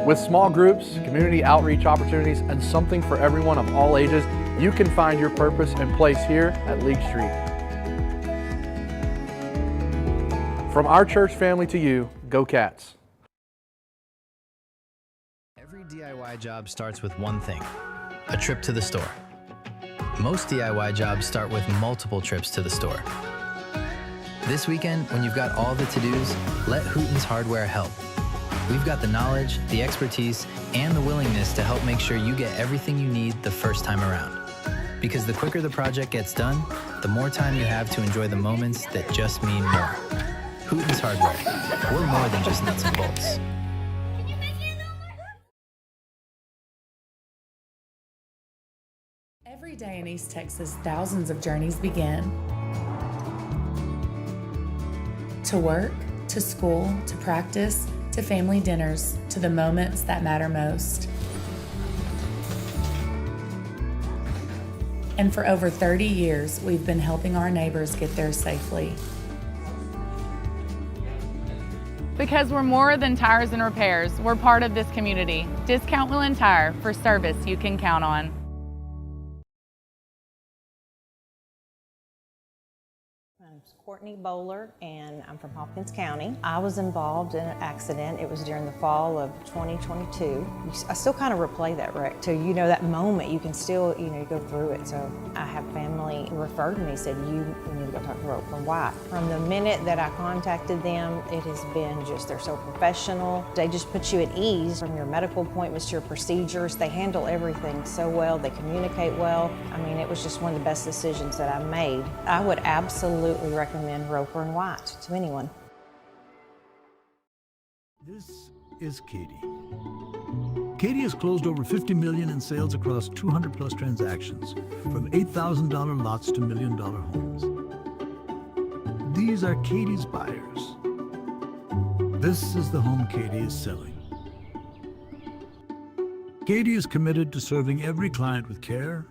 With small groups, community outreach opportunities, and something for everyone of all ages, you can find your purpose and place here at League Street. From our church family to you, go Cats. Every DIY job starts with one thing, a trip to the store. Most DIY jobs start with multiple trips to the store. This weekend, when you've got all the to-dos, let Hooten's Hardware help. We've got the knowledge, the expertise, and the willingness to help make sure you get everything you need the first time around. Because the quicker the project gets done, the more time you have to enjoy the moments that just mean more. Hooten's Hardware. We're more than just nuts and bolts. Every day in East Texas, thousands of journeys begin. To work, to school, to practice, to family dinners, to the moments that matter most. And for over 30 years, we've been helping our neighbors get there safely. Because we're more than tires and repairs, we're part of this community. Discount Wheel and Tire for service you can count on. Courtney Bowler, and I'm from Hopkins County. I was involved in an accident. It was during the fall of 2022. I still kind of replay that wreck. So, you know, that moment, you can still, you know, you go through it. So I have family who referred to me, said, you need to go talk to Roper White. From the minute that I contacted them, it has been just, they're so professional. They just put you at ease from your medical appointments to your procedures. They handle everything so well. They communicate well. I mean, it was just one of the best decisions that I made. I would absolutely recommend Roper and White to anyone. This is Katie. Katie has closed over $50 million in sales across 200 plus transactions, from $8,000 lots to $1 million homes. These are Katie's buyers. This is the home Katie is selling. Katie is committed to serving every client with care,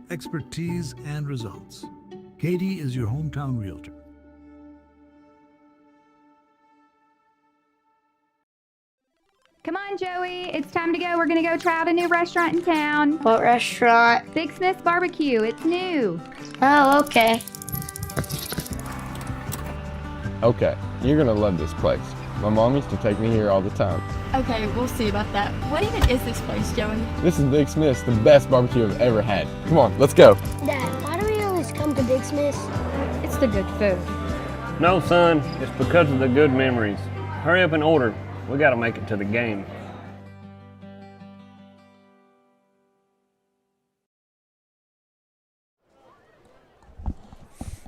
expertise, and results. Katie is your hometown realtor. Come on, Joey. It's time to go. We're going to go try out a new restaurant in town. What restaurant? Big Smith's Barbecue. It's new. Oh, okay. Okay, you're gonna love this place. My mom used to take me here all the time. Okay, we'll see about that. What even is this place, Joey? This is Big Smith's, the best barbecue I've ever had. Come on, let's go. Dad, why do we always come to Big Smith's? It's the good food. No, son, it's because of the good memories. Hurry up and order. We gotta make it to the game.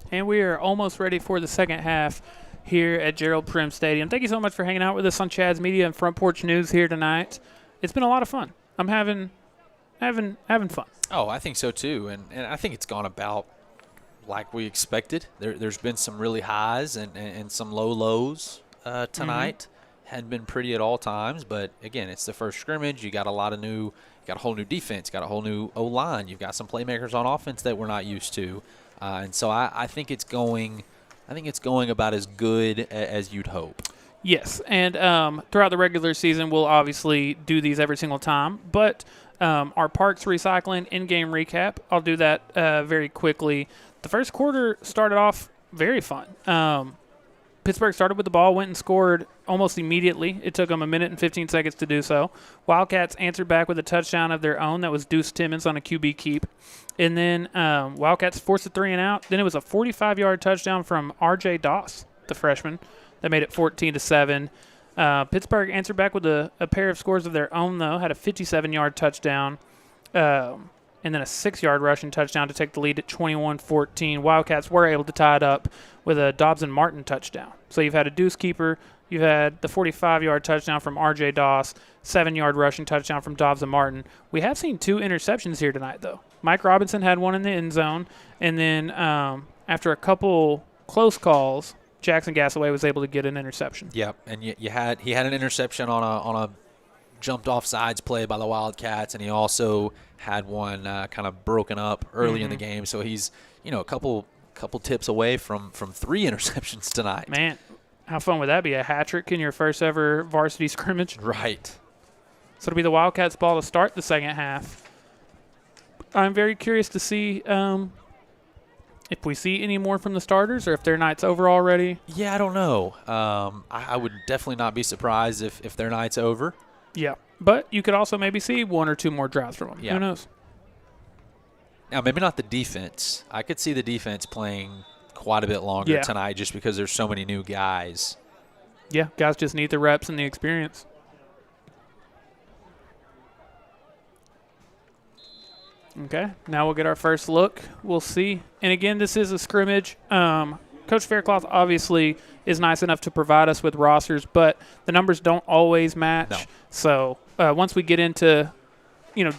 And we are almost ready for the second half here at Gerald Prim Stadium. Thank you so much for hanging out with us on Chad's Media and Front Porch News here tonight. It's been a lot of fun. I'm having fun. Oh, I think so too, and I think it's gone about like we expected. There's been some really highs and some low lows tonight. Hadn't been pretty at all times, but again, it's the first scrimmage. You got a whole new defense, got a whole new O-line. You've got some playmakers on offense that we're not used to, and so I think it's going about as good as you'd hope. Yes, and throughout the regular season, we'll obviously do these every single time, but our Parks Recycling in-game recap, I'll do that very quickly. The first quarter started off very fun. Pittsburgh started with the ball, went and scored almost immediately. It took them a minute and 15 seconds to do so. Wildcats answered back with a touchdown of their own. That was Deuce Timmons on a QB keep. And then Wildcats forced a 3 and out. Then it was a 45-yard touchdown from R.J. Doss, the freshman, that made it 14-7. Pittsburgh answered back with a pair of scores of their own, though, had a 57-yard touchdown. And then a 6-yard rushing touchdown to take the lead at 21-14. Wildcats were able to tie it up with a Dobson-Martin touchdown. So you've had a deuce keeper. You've had the 45-yard touchdown from R.J. Doss, 7-yard rushing touchdown from Dobson-Martin. We have seen 2 interceptions here tonight, though. Mike Robinson had one in the end zone, and then after a couple close calls, Jackson Gassaway was able to get an interception. Yep, and he had an interception on a jumped off sides play by the Wildcats, and he also had one kind of broken up early in the game. So he's, a couple tips away from 3 interceptions tonight. Man, how fun would that be? A hat trick in your first ever varsity scrimmage? Right. So it'll be the Wildcats' ball to start the second half. I'm very curious to see if we see any more from the starters or if their night's over already. Yeah, I don't know. I would definitely not be surprised if their night's over. Yeah, but you could also maybe see 1 or 2 more drives from them. Yeah. Who knows? Now, maybe not the defense. I could see the defense playing quite a bit longer tonight just because there's so many new guys. Yeah, guys just need the reps and the experience. Okay, now we'll get our first look. We'll see. And again, this is a scrimmage. Coach Faircloth obviously is nice enough to provide us with rosters, but the numbers don't always match. No. So once we get into,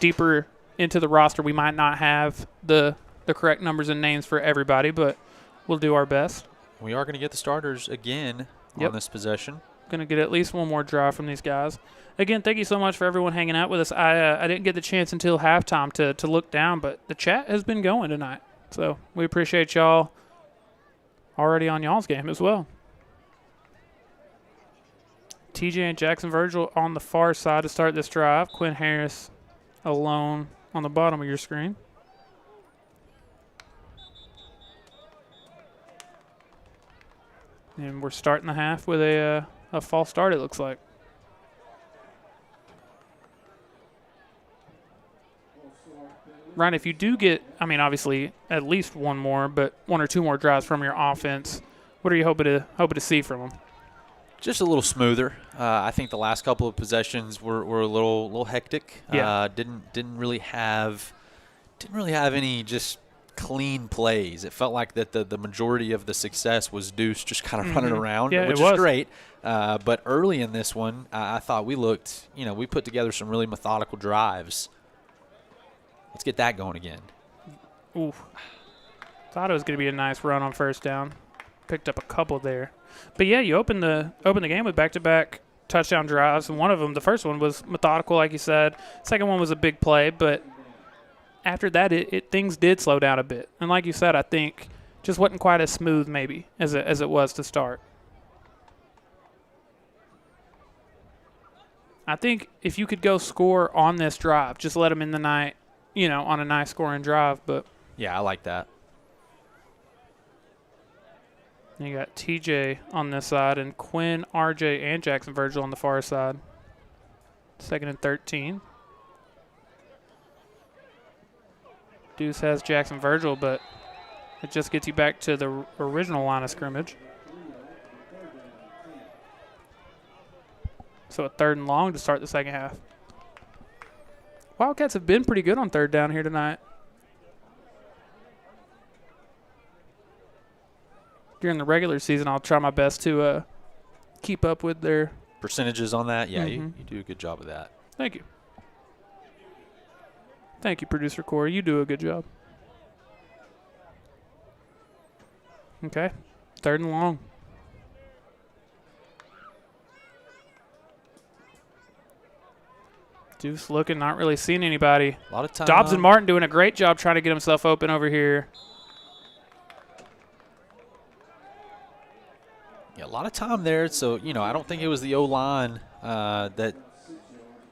deeper into the roster, we might not have the correct numbers and names for everybody, but we'll do our best. We are going to get the starters again on this possession. Going to get at least 1 more drive from these guys. Again, thank you so much for everyone hanging out with us. I didn't get the chance until halftime to look down, but the chat has been going tonight. So we appreciate y'all already on y'all's game as well. TJ and Jackson Virgil on the far side to start this drive. Quinn Harris alone on the bottom of your screen. And we're starting the half with a false start, it looks like. Ryan, if you do get, I mean, obviously at least one more, but one or two more drives from your offense, what are you hoping to see from them? Just a little smoother. I think the last couple of possessions were a little hectic. Yeah. Didn't really have any just clean plays. It felt like that the majority of the success was Deuce just kind of running around, which is great. But early in this one, I thought we put together some really methodical drives. Let's get that going again. Ooh. Thought it was going to be a nice run on first down. Picked up a couple there. But, yeah, you opened the game with back-to-back touchdown drives, and one of them, the first one, was methodical, like you said. Second one was a big play, but after that, things did slow down a bit. And like you said, I think just wasn't quite as smooth maybe as it was to start. I think if you could go score on this drive, just let them in the night, on a nice scoring drive. But yeah, I like that. You got TJ on this side and Quinn, RJ, and Jackson Virgil on the far side. 2nd and 13. Deuce has Jackson Virgil, but it just gets you back to the original line of scrimmage. So a 3rd and long to start the second half. Wildcats have been pretty good on third down here tonight. During the regular season, I'll try my best to keep up with their percentages on that. Yeah, you do a good job of that. Thank you. Thank you, Producer Corey. You do a good job. Okay, 3rd and long. Deuce looking, not really seeing anybody. A lot of time. Dobbs and Martin doing a great job trying to get himself open over here. Yeah, a lot of time there. So, I don't think it was the O-line that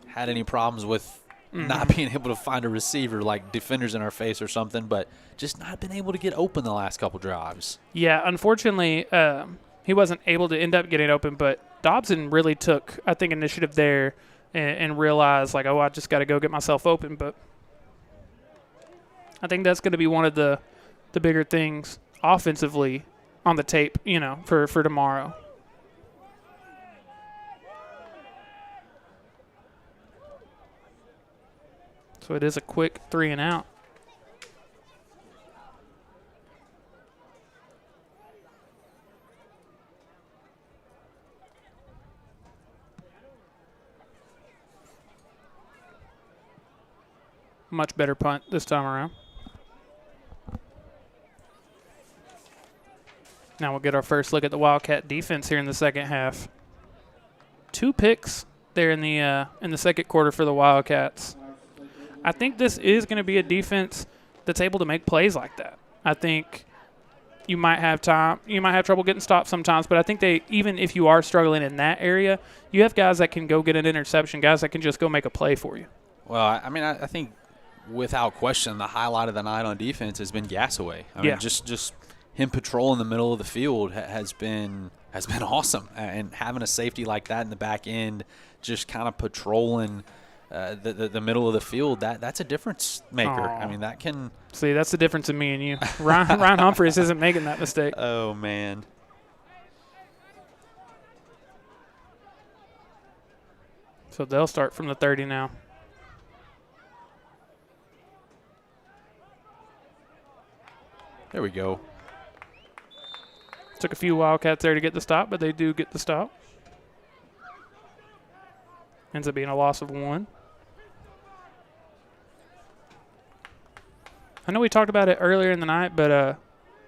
had any problems with not being able to find a receiver, like defenders in our face or something, but just not been able to get open the last couple drives. Yeah, unfortunately, he wasn't able to end up getting open, but Dobson really took, I think, initiative there and realized, like, I just got to go get myself open. But I think that's going to be one of the bigger things offensively on the tape, for tomorrow. So it is a quick 3 and out. Much better punt this time around. Now we'll get our first look at the Wildcat defense here in the second half. 2 picks there in the second quarter for the Wildcats. I think this is going to be a defense that's able to make plays like that. I think you might have trouble getting stopped sometimes, but I think even if you are struggling in that area, you have guys that can go get an interception, guys that can just go make a play for you. Well, I think without question the highlight of the night on defense has been Gassaway. I mean, just him patrolling the middle of the field has been awesome, and having a safety like that in the back end, just kind of patrolling the middle of the field, that's a difference maker. Aww. I mean, that can see, that's the difference in me and you. Ryan Humphreys isn't making that mistake. Oh man. So they'll start from the 30 now. There we go. Took a few Wildcats there to get the stop, but they do get the stop. Ends up being a loss of 1. I know we talked about it earlier in the night, but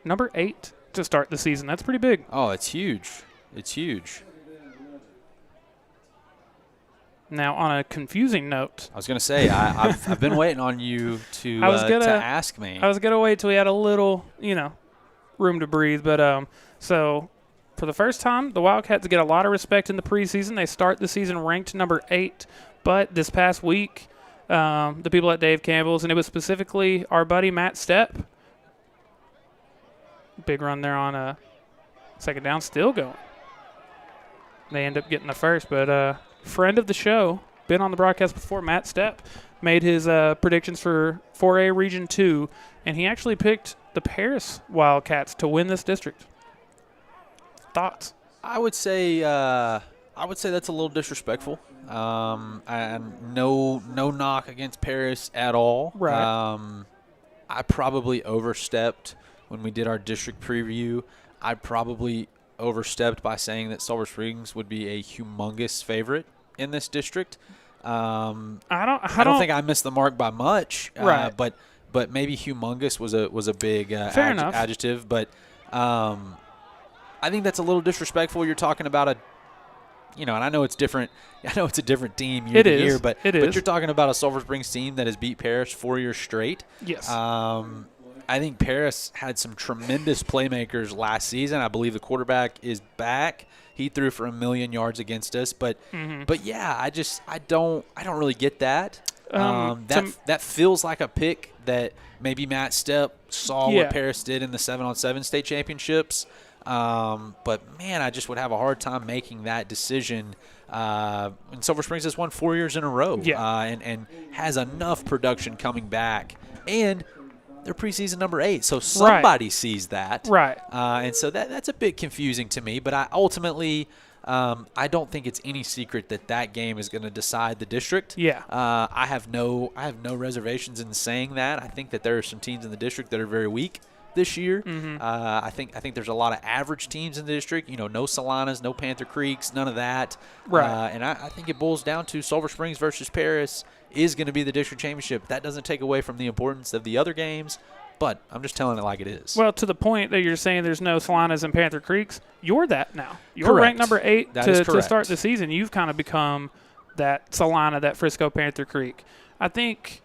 number 8 to start the season, that's pretty big. Oh, it's huge. It's huge. Now, on a confusing note. I was going to say, I've been waiting on you to ask me. I was going to wait till we had a little, room to breathe. But so for the first time, the Wildcats get a lot of respect in the preseason. They start the season ranked number 8. But this past week, the people at Dave Campbell's, and it was specifically our buddy Matt Stepp. Big run there on Second down, still going. They end up getting the first, but friend of the show, been on the broadcast before, Matt Stepp, made his predictions for 4A Region 2, and he actually picked the Paris Wildcats to win this district. Thoughts? I would say that's a little disrespectful. And no knock against Paris at all. Right. I probably overstepped when we did our district preview. I probably overstepped by saying that Sulphur Springs would be a humongous favorite in this district. I don't think I missed the mark by much. Right. But maybe humongous was a big adjective. But I think that's a little disrespectful. You're talking about and I know it's different. I know it's a different team year to year, but you're talking about a Sulphur Springs team that has beat Paris 4 years straight. Yes. I think Paris had some tremendous playmakers last season. I believe the quarterback is back. He threw for 1,000,000 yards against us, but yeah, I don't really get that. That feels like a pick that maybe Matt Stepp saw what Paris did in the 7-on-7 state championships. But man, I just would have a hard time making that decision. And Sulphur Springs has won 4 years in a row, and has enough production coming back, and they're preseason number 8, so somebody sees that, right? And so that's a bit confusing to me. But I ultimately, I don't think it's any secret that game is going to decide the district. Yeah. I have no reservations in saying that. I think that there are some teams in the district that are very weak this year. I think there's a lot of average teams in the district. No Solanas, no Panther Creeks, none of that. Right. And I think it boils down to Sulphur Springs versus Paris is going to be the district championship. That doesn't take away from the importance of the other games, but I'm just telling it like it is. Well, to the point that you're saying there's no Solanas and Panther Creeks, you're that now. You're Correct. ranked number 8 to start the season. You've kind of become that Solana, that Frisco Panther Creek. I think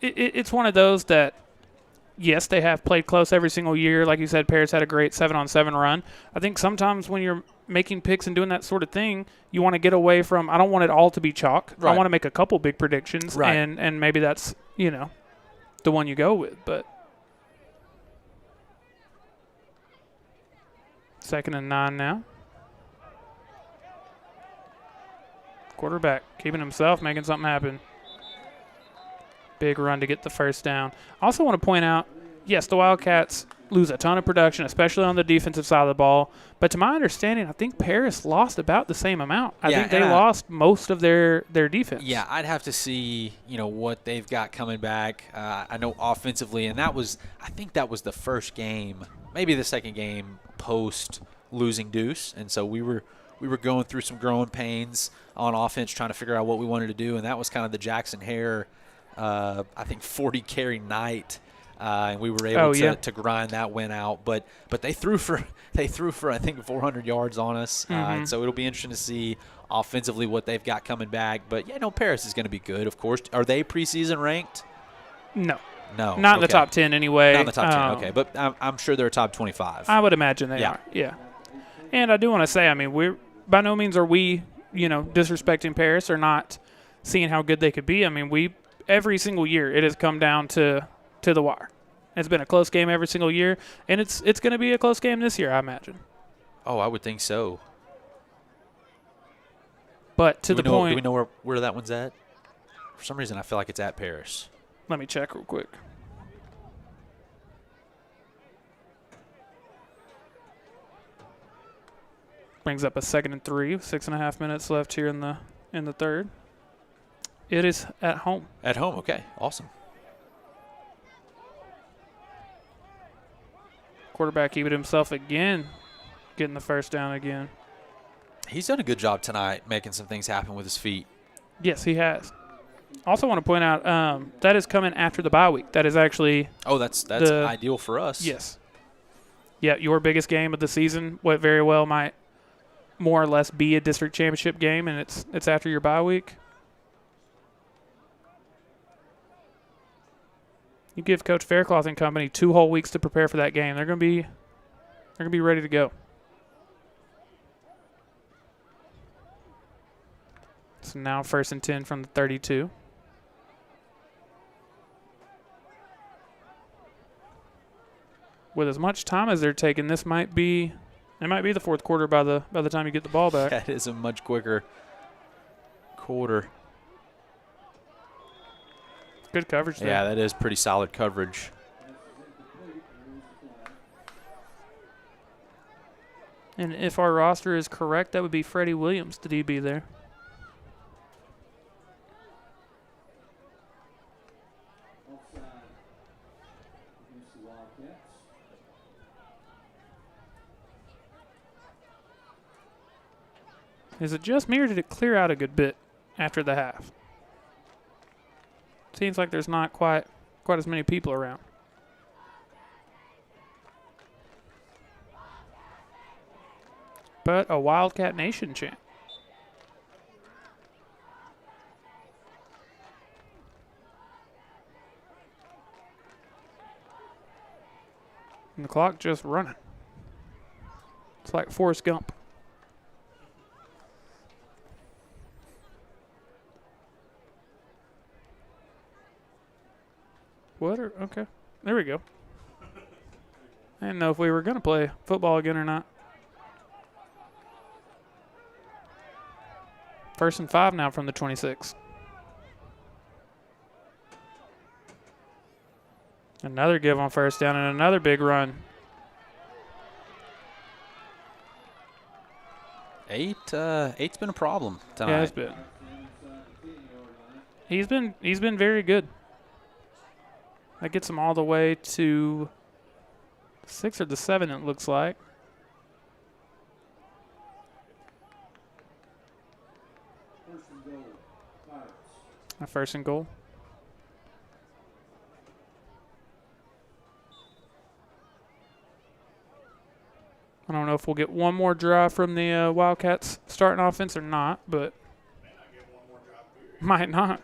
it's one of those that, yes, they have played close every single year. Like you said, Paris had a great 7-on-7 run. I think sometimes when you're making picks and doing that sort of thing, you want to get away from, I don't want it all to be chalk. Right. I want to make a couple big predictions, right. and maybe that's, the one you go with. But 2nd and 9 now. Quarterback keeping himself, making something happen. Big run to get the first down. I also want to point out, yes, the Wildcats lose a ton of production, especially on the defensive side of the ball. But to my understanding, I think Paris lost about the same amount. I think they lost most of their defense. Yeah, I'd have to see, what they've got coming back. I know offensively, and I think that was the first game, maybe the second game post losing Deuce. And so we were going through some growing pains on offense, trying to figure out what we wanted to do. And that was kind of the Jackson Hare, I think 40 carry night. And we were able to grind that win out, but they threw for I think 400 yards on us, and so it'll be interesting to see offensively what they've got coming back. But Paris is going to be good, of course. Are they preseason ranked? No, not in the top 10 anyway. Not in the top 10, okay, but I'm sure they're top 25. I would imagine they are. Yeah, and I do want to say, we're by no means are we disrespecting Paris or not seeing how good they could be. We every single year it has come down to the wire. It's been a close game every single year, and it's going to be a close game this year, I imagine. Oh, I would think so. But to the point, do we know where that one's at? For some reason, I feel like it's at Paris. Let me check real quick. Brings up a 2nd and 3, 6.5 minutes left here in the third. It is at home. At home, okay, awesome. Quarterback keeping himself again, getting the first down again. He's done a good job tonight making some things happen with his feet. Yes, he has. Also want to point out that is coming after the bye week. That is actually that's ideal for us. Yes. Yeah, your biggest game of the season, what very well might more or less be a district championship game, and it's after your bye week. You give Coach Faircloth and company 2 whole weeks to prepare for that game. They're gonna be ready to go. So now 1st and 10 from the 32. With as much time as they're taking, this might be It might be the fourth quarter by the time you get the ball back. That is a much quicker quarter. Good coverage there. Yeah, that is pretty solid coverage. And if our roster is correct, that would be Freddie Williams, the DB there. Is it just me, or did it clear out a good bit after the half? Seems like there's not quite as many people around. But a Wildcat Nation chant. And the clock just running. It's like Forrest Gump. Okay, there we go. I didn't know if we were going to play football again or not. 1st and 5 now from the 26. Another give on first down and another big run. Eight's been a problem tonight. Yeah, it's been. He's been very good. That gets him all the way to 6 or the 7, it looks like. A 1st and goal. I don't know if we'll get one more drive from the Wildcats starting offense or not, but might not.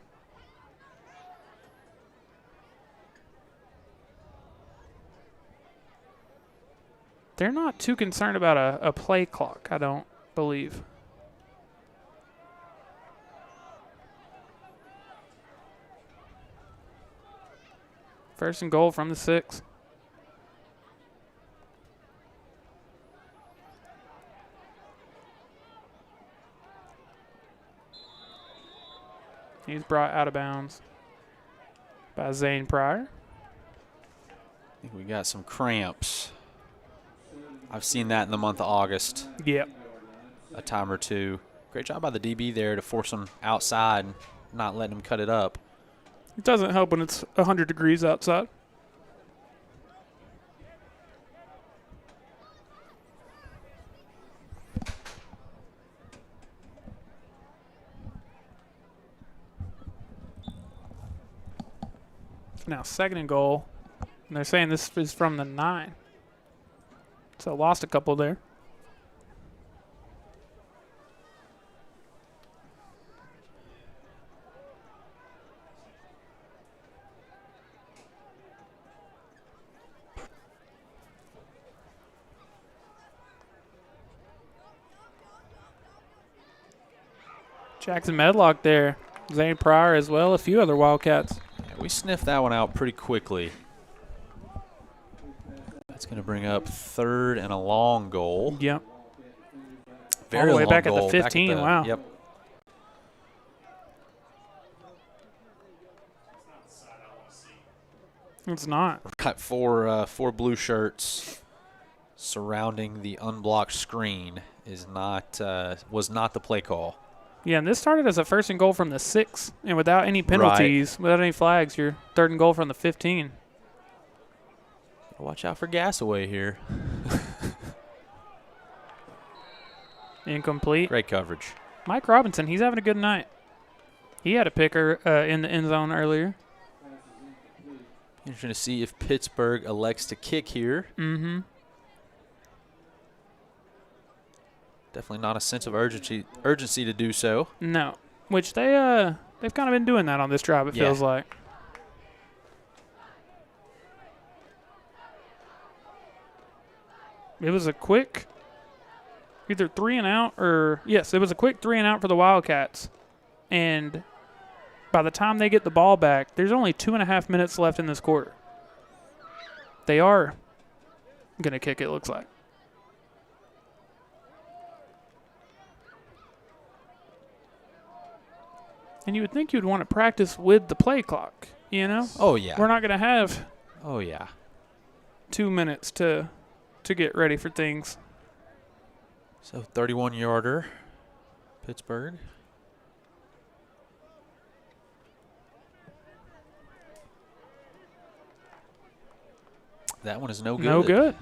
They're not too concerned about a play clock, I don't believe. First and goal from the 6. He's brought out of bounds by Zane Pryor. I think we got some cramps. I've seen that in the month of August. Yep. A time or two. Great job by the DB there to force him outside and not letting him cut it up. It doesn't help when it's 100 degrees outside. Now 2nd and goal. And they're saying this is from the 9. So lost a couple there. Jackson Medlock there. Zane Pryor as well, a few other Wildcats. We sniffed that one out pretty quickly. That's going to bring up 3rd and a long goal. Yep. Very all the way long back goal. at the 15, wow. Yep. It's not. Got four blue shirts surrounding the unblocked screen was not the play call. Yeah, and this started as a 1st and goal from the 6, and without any penalties, without any flags, you're 3rd and goal from the 15. Watch out for Gasaway here. Incomplete. Great coverage. Mike Robinson, he's having a good night. He had a picker in the end zone earlier. Interesting to see if Pittsburgh elects to kick here. Mm-hmm. Definitely not a sense of urgency to do so. No, which they've kind of been doing that on this drive, it feels like. It was a quick either 3 and out or, yes, it was a quick 3 and out for the Wildcats. And by the time they get the ball back, there's only 2.5 minutes left in this quarter. They are going to kick it, looks like. And you would think you'd want to practice with the play clock, you know? Oh, yeah. We're not going to have 2 minutes to get ready for things. So 31-yarder, Pittsburgh. That one is no good. No good.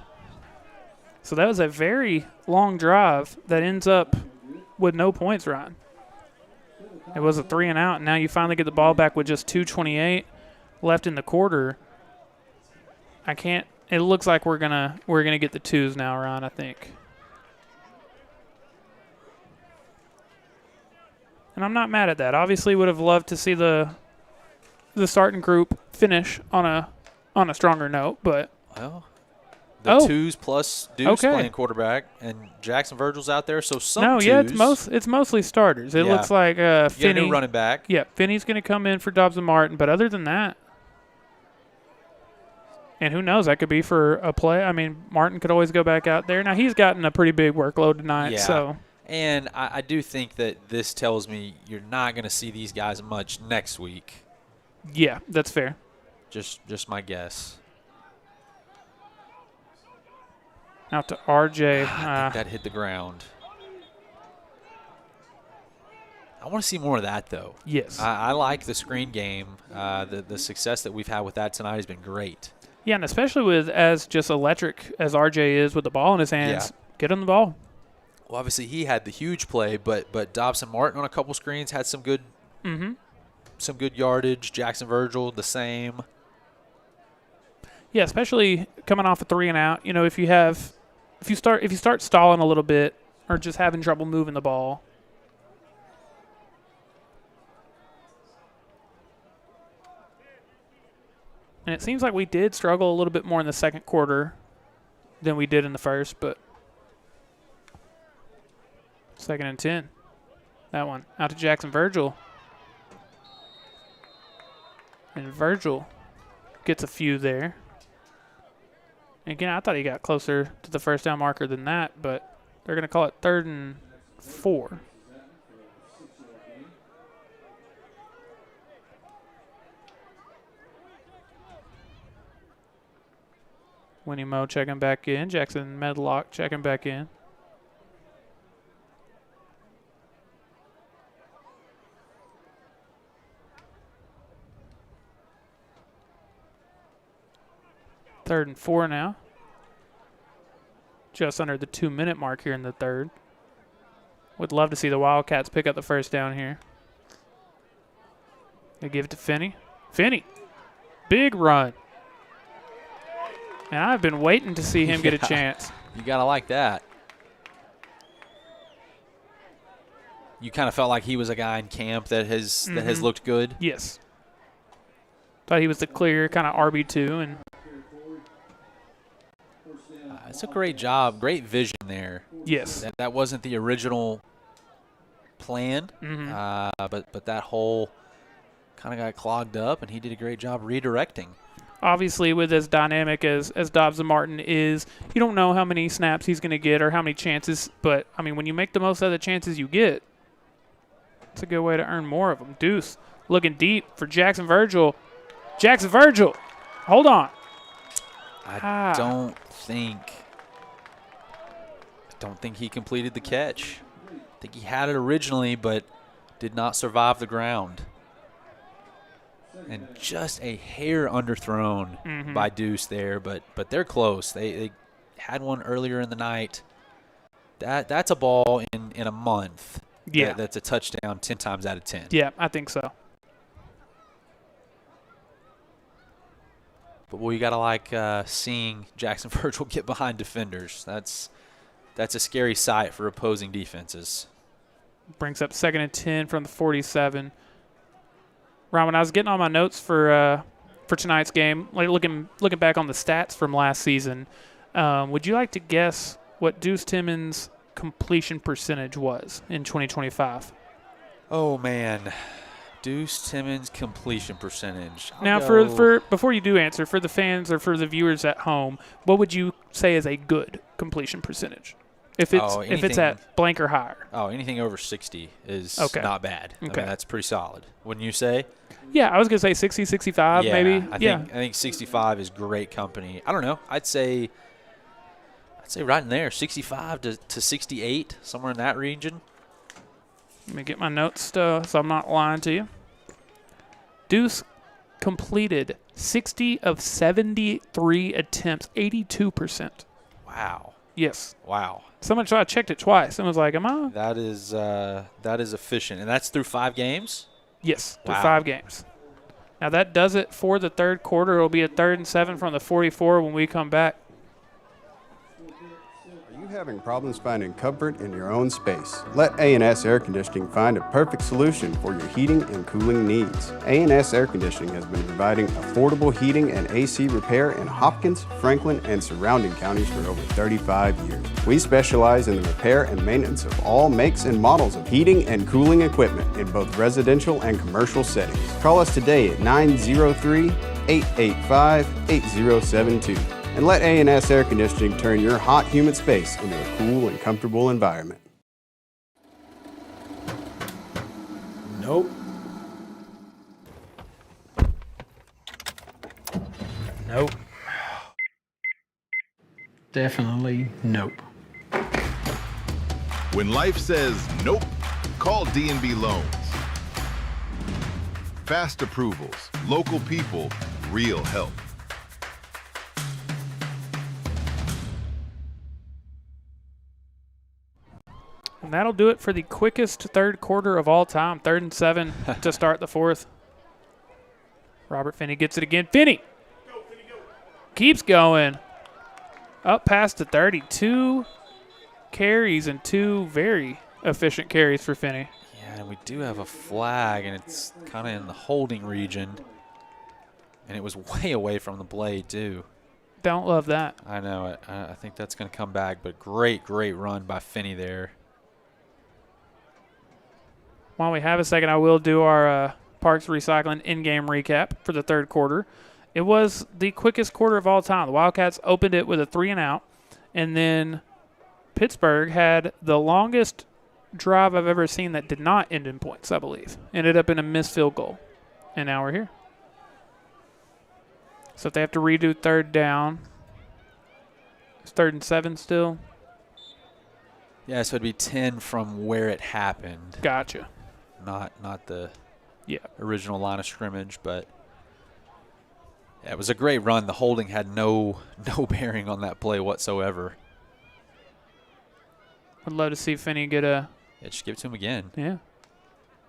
So that was a very long drive that ends up with no points, Ryan. It was a 3-and-out, and now you finally get the ball back with just 2:28 left in the quarter. It looks like we're gonna get the twos now, Ryan, I think. And I'm not mad at that. Obviously would have loved to see the starting group finish on a stronger note, but the twos plus Deuce playing quarterback, and Jackson Virgil's out there, so some twos. It's mostly starters. It looks like Finney. Finney, New running back. Yeah, Finney's going to come in for Dobbs and Martin, but other than that, and who knows, that could be for a play. I mean, Martin could always go back out there. Now, he's gotten a pretty big workload tonight. So. And I do think that this tells me you're not going to see these guys much next week. Yeah, that's fair. Just my guess. Out to RJ. I think that hit the ground. I want to see more of that, though. Yes. I like the screen game. The success that we've had with that tonight has been great. Yeah, and especially with as just electric as RJ is with the ball in his hands, get him the ball. Well, obviously he had the huge play, but Dobson Martin on a couple screens had some good yardage. Jackson Virgil the same. Yeah, especially coming off a 3-and-out. You know, if you start stalling a little bit or just having trouble moving the ball. And it seems like we did struggle a little bit more in the second quarter than we did in the first, but 2nd and 10. That one out to Jackson Virgil. And Virgil gets a few there. And again, I thought he got closer to the first down marker than that, but they're going to call it 3rd and 4. Winnie Moe checking back in. Jackson Medlock checking back in. Third and 4 now. Just under the 2-minute mark here in the third. Would love to see the Wildcats pick up the first down here. They give it to Finney. Finney. Big run. And I've been waiting to see him get a chance. You got to like that. You kind of felt like he was a guy in camp that has looked good. Yes. Thought he was the clear kind of RB2. And it's a great job, great vision there. Yes. That wasn't the original plan, but that hole kind of got clogged up, and he did a great job redirecting. Obviously, with as dynamic as Dobbs and Martin is, you don't know how many snaps he's going to get or how many chances. But, I mean, when you make the most of the chances you get, it's a good way to earn more of them. Deuce looking deep for Jackson Virgil. Jackson Virgil, hold on. I don't think he completed the catch. I think he had it originally, but did not survive the ground. And just a hair underthrown by Deuce there, but they're close. They had one earlier in the night. That's a ball in a month. Yeah. That's a touchdown 10 times out of 10. Yeah, I think so. But well, you got to like seeing Jackson Virgil get behind defenders. That's a scary sight for opposing defenses. Brings up 2nd and 10 from the 47. Ron, when I was getting all my notes for tonight's game, like looking back on the stats from last season, would you like to guess what Deuce Timmons' completion percentage was in 2025? Oh man, Deuce Timmons' completion percentage. Now, for before you do answer, for the fans or for the viewers at home, what would you say is a good completion percentage? If it's at blank or higher. Oh, anything over 60 is not bad. Okay. I mean, that's pretty solid. Wouldn't you say? Yeah, I was going to say 60, 65 maybe. I think 65 is great company. I don't know. I'd say right in there, 65 to 68, somewhere in that region. Let me get my notes so I'm not lying to you. Deuce completed 60 of 73 attempts, 82%. Wow. Yes. Wow. So much so I checked it twice and was like, am I? That is efficient. And that's through 5 games? Yes, through Wow. 5 games. Now that does it for the third quarter. It'll be a 3rd and 7 from the 44 when we come back. Are you having problems finding comfort in your own space? Let A&S Air Conditioning find a perfect solution for your heating and cooling needs. A&S Air Conditioning has been providing affordable heating and AC repair in Hopkins, Franklin, and surrounding counties for over 35 years. We specialize in the repair and maintenance of all makes and models of heating and cooling equipment in both residential and commercial settings. Call us today at 903-885-8072. And let A&S Air Conditioning turn your hot, humid space into a cool and comfortable environment. Nope. Nope. Definitely nope. When life says nope, call D&B Loans. Fast approvals, local people, real help. And that'll do it for the quickest third quarter of all time. 3rd and 7 to start the 4th. Robert Finney gets it again. Finney keeps going. Up past the 32 carries and 2 very efficient carries for Finney. Yeah, and we do have a flag, and it's kind of in the holding region. And it was way away from the blade, too. Don't love that. I know it. I think that's going to come back, but great run by Finney there. While we have a second, I will do our Parks Recycling in-game recap for the third quarter. It was the quickest quarter of all time. The Wildcats opened it with a 3-and-out, and then Pittsburgh had the longest drive I've ever seen that did not end in points, I believe. Ended up in a missed field goal, and now we're here. So if they have to redo 3rd down, it's 3rd and 7 still. Yeah, so it'd be 10 from where it happened. Gotcha. Not the original line of scrimmage, but yeah, it was a great run. The holding had no bearing on that play whatsoever. I'd love to see Finney get a... Yeah, just give it to him again. Yeah.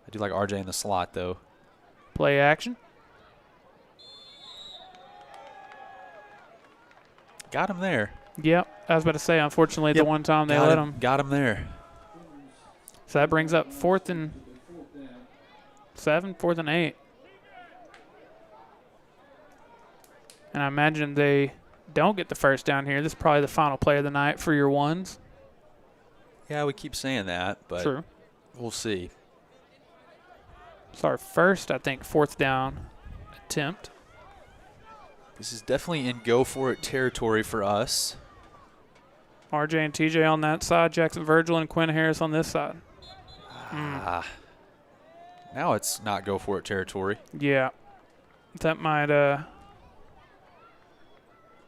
I do like RJ in the slot, though. Play action. Got him there. Yep. I was about to say, unfortunately, the one time they let him. Got him there. So that brings up 4th and 7, 4th and 8. And I imagine they don't get the first down here. This is probably the final play of the night for your ones. Yeah, we keep saying that, but True. We'll see. It's our first, I think, 4th down attempt. This is definitely in go-for-it territory for us. RJ and TJ on that side, Jackson Virgil and Quinn Harris on this side. Now it's not go-for-it territory. Yeah. That might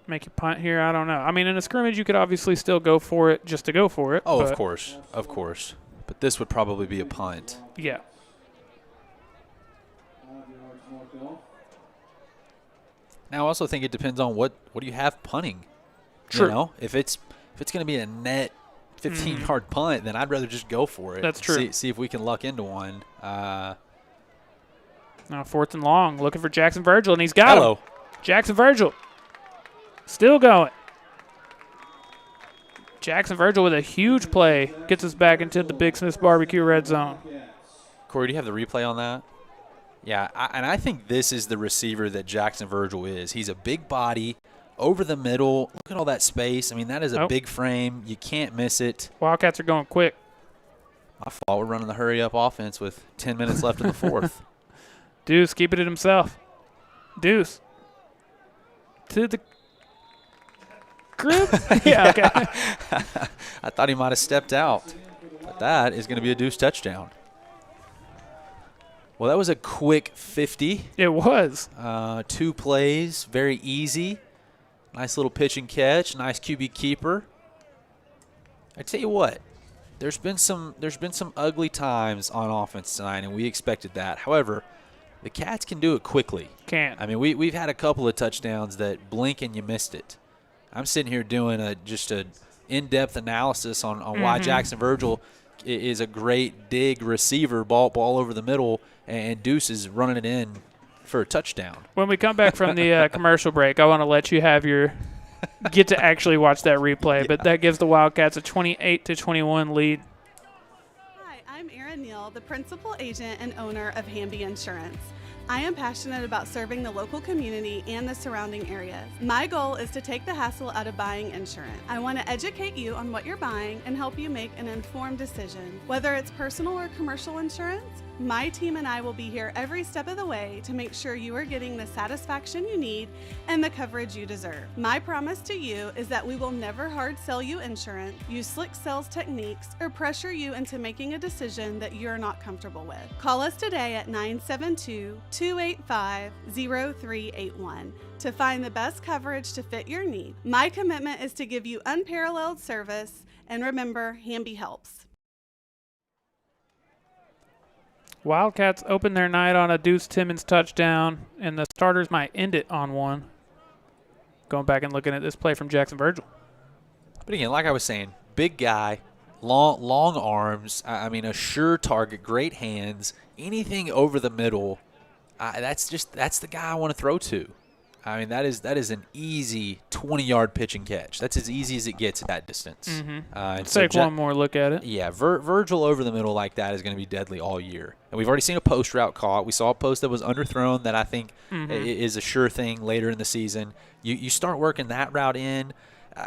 make you punt here. I don't know. I mean, in a scrimmage, you could obviously still go for it just to go for it. Oh, of course. Of course. But this would probably be a punt. Yeah. Now, I also think it depends on what do you have punting. True. You know, if it's going to be a net 15-yard punt, then I'd rather just go for it. That's true. See if we can luck into one. Now 4th and long, looking for Jackson Virgil, and he's got him. Jackson Virgil. Still going. Jackson Virgil with a huge play gets us back into the Big Smith's Barbecue red zone. Corey, do you have the replay on that? Yeah, and I think this is the receiver that Jackson Virgil is. He's a big body, over the middle. Look at all that space. I mean, that is a big frame. You can't miss it. Wildcats are going quick. My fault. We're running the hurry-up offense with 10 minutes left in the 4th. Deuce keeping it himself. Deuce. To the crib? Yeah, okay. I thought he might have stepped out. But that is going to be a Deuce touchdown. Well, that was a quick 50. It was. 2 plays, very easy. Nice little pitch and catch, nice QB keeper. I tell you what, there's been some ugly times on offense tonight, and we expected that. However, the Cats can do it quickly. Can. I mean, we've had a couple of touchdowns that blink and you missed it. I'm sitting here doing just an in-depth analysis on why Jackson Virgil is a great dig receiver, ball over the middle, and Deuce is running it in for a touchdown. When we come back from the commercial break, I want to let you have get to actually watch that replay, but that gives the Wildcats a 28-21 lead. Hi, I'm Erin Neal, the principal agent and owner of Hamby Insurance. I am passionate about serving the local community and the surrounding areas. My goal is to take the hassle out of buying insurance. I want to educate you on what you're buying and help you make an informed decision. Whether it's personal or commercial insurance, my team and I will be here every step of the way to make sure you are getting the satisfaction you need and the coverage you deserve. My promise to you is that we will never hard sell you insurance, use slick sales techniques, or pressure you into making a decision that you're not comfortable with. Call us today at 972-285-0381 to find the best coverage to fit your need. My commitment is to give you unparalleled service, and remember, Hamby helps. Wildcats open their night on a Deuce Timmons touchdown, and the starters might end it on one. Going back and looking at this play from Jackson Virgil. But again, like I was saying, big guy, long arms. I mean, a sure target, great hands. Anything over the middle, that's the guy I want to throw to. I mean, that is an easy 20-yard pitch and catch. That's as easy as it gets at that distance. Take one more look at it. Yeah, Virgil over the middle like that is going to be deadly all year. And we've already seen a post route caught. We saw a post that was underthrown that I think is a sure thing later in the season. You start working that route in.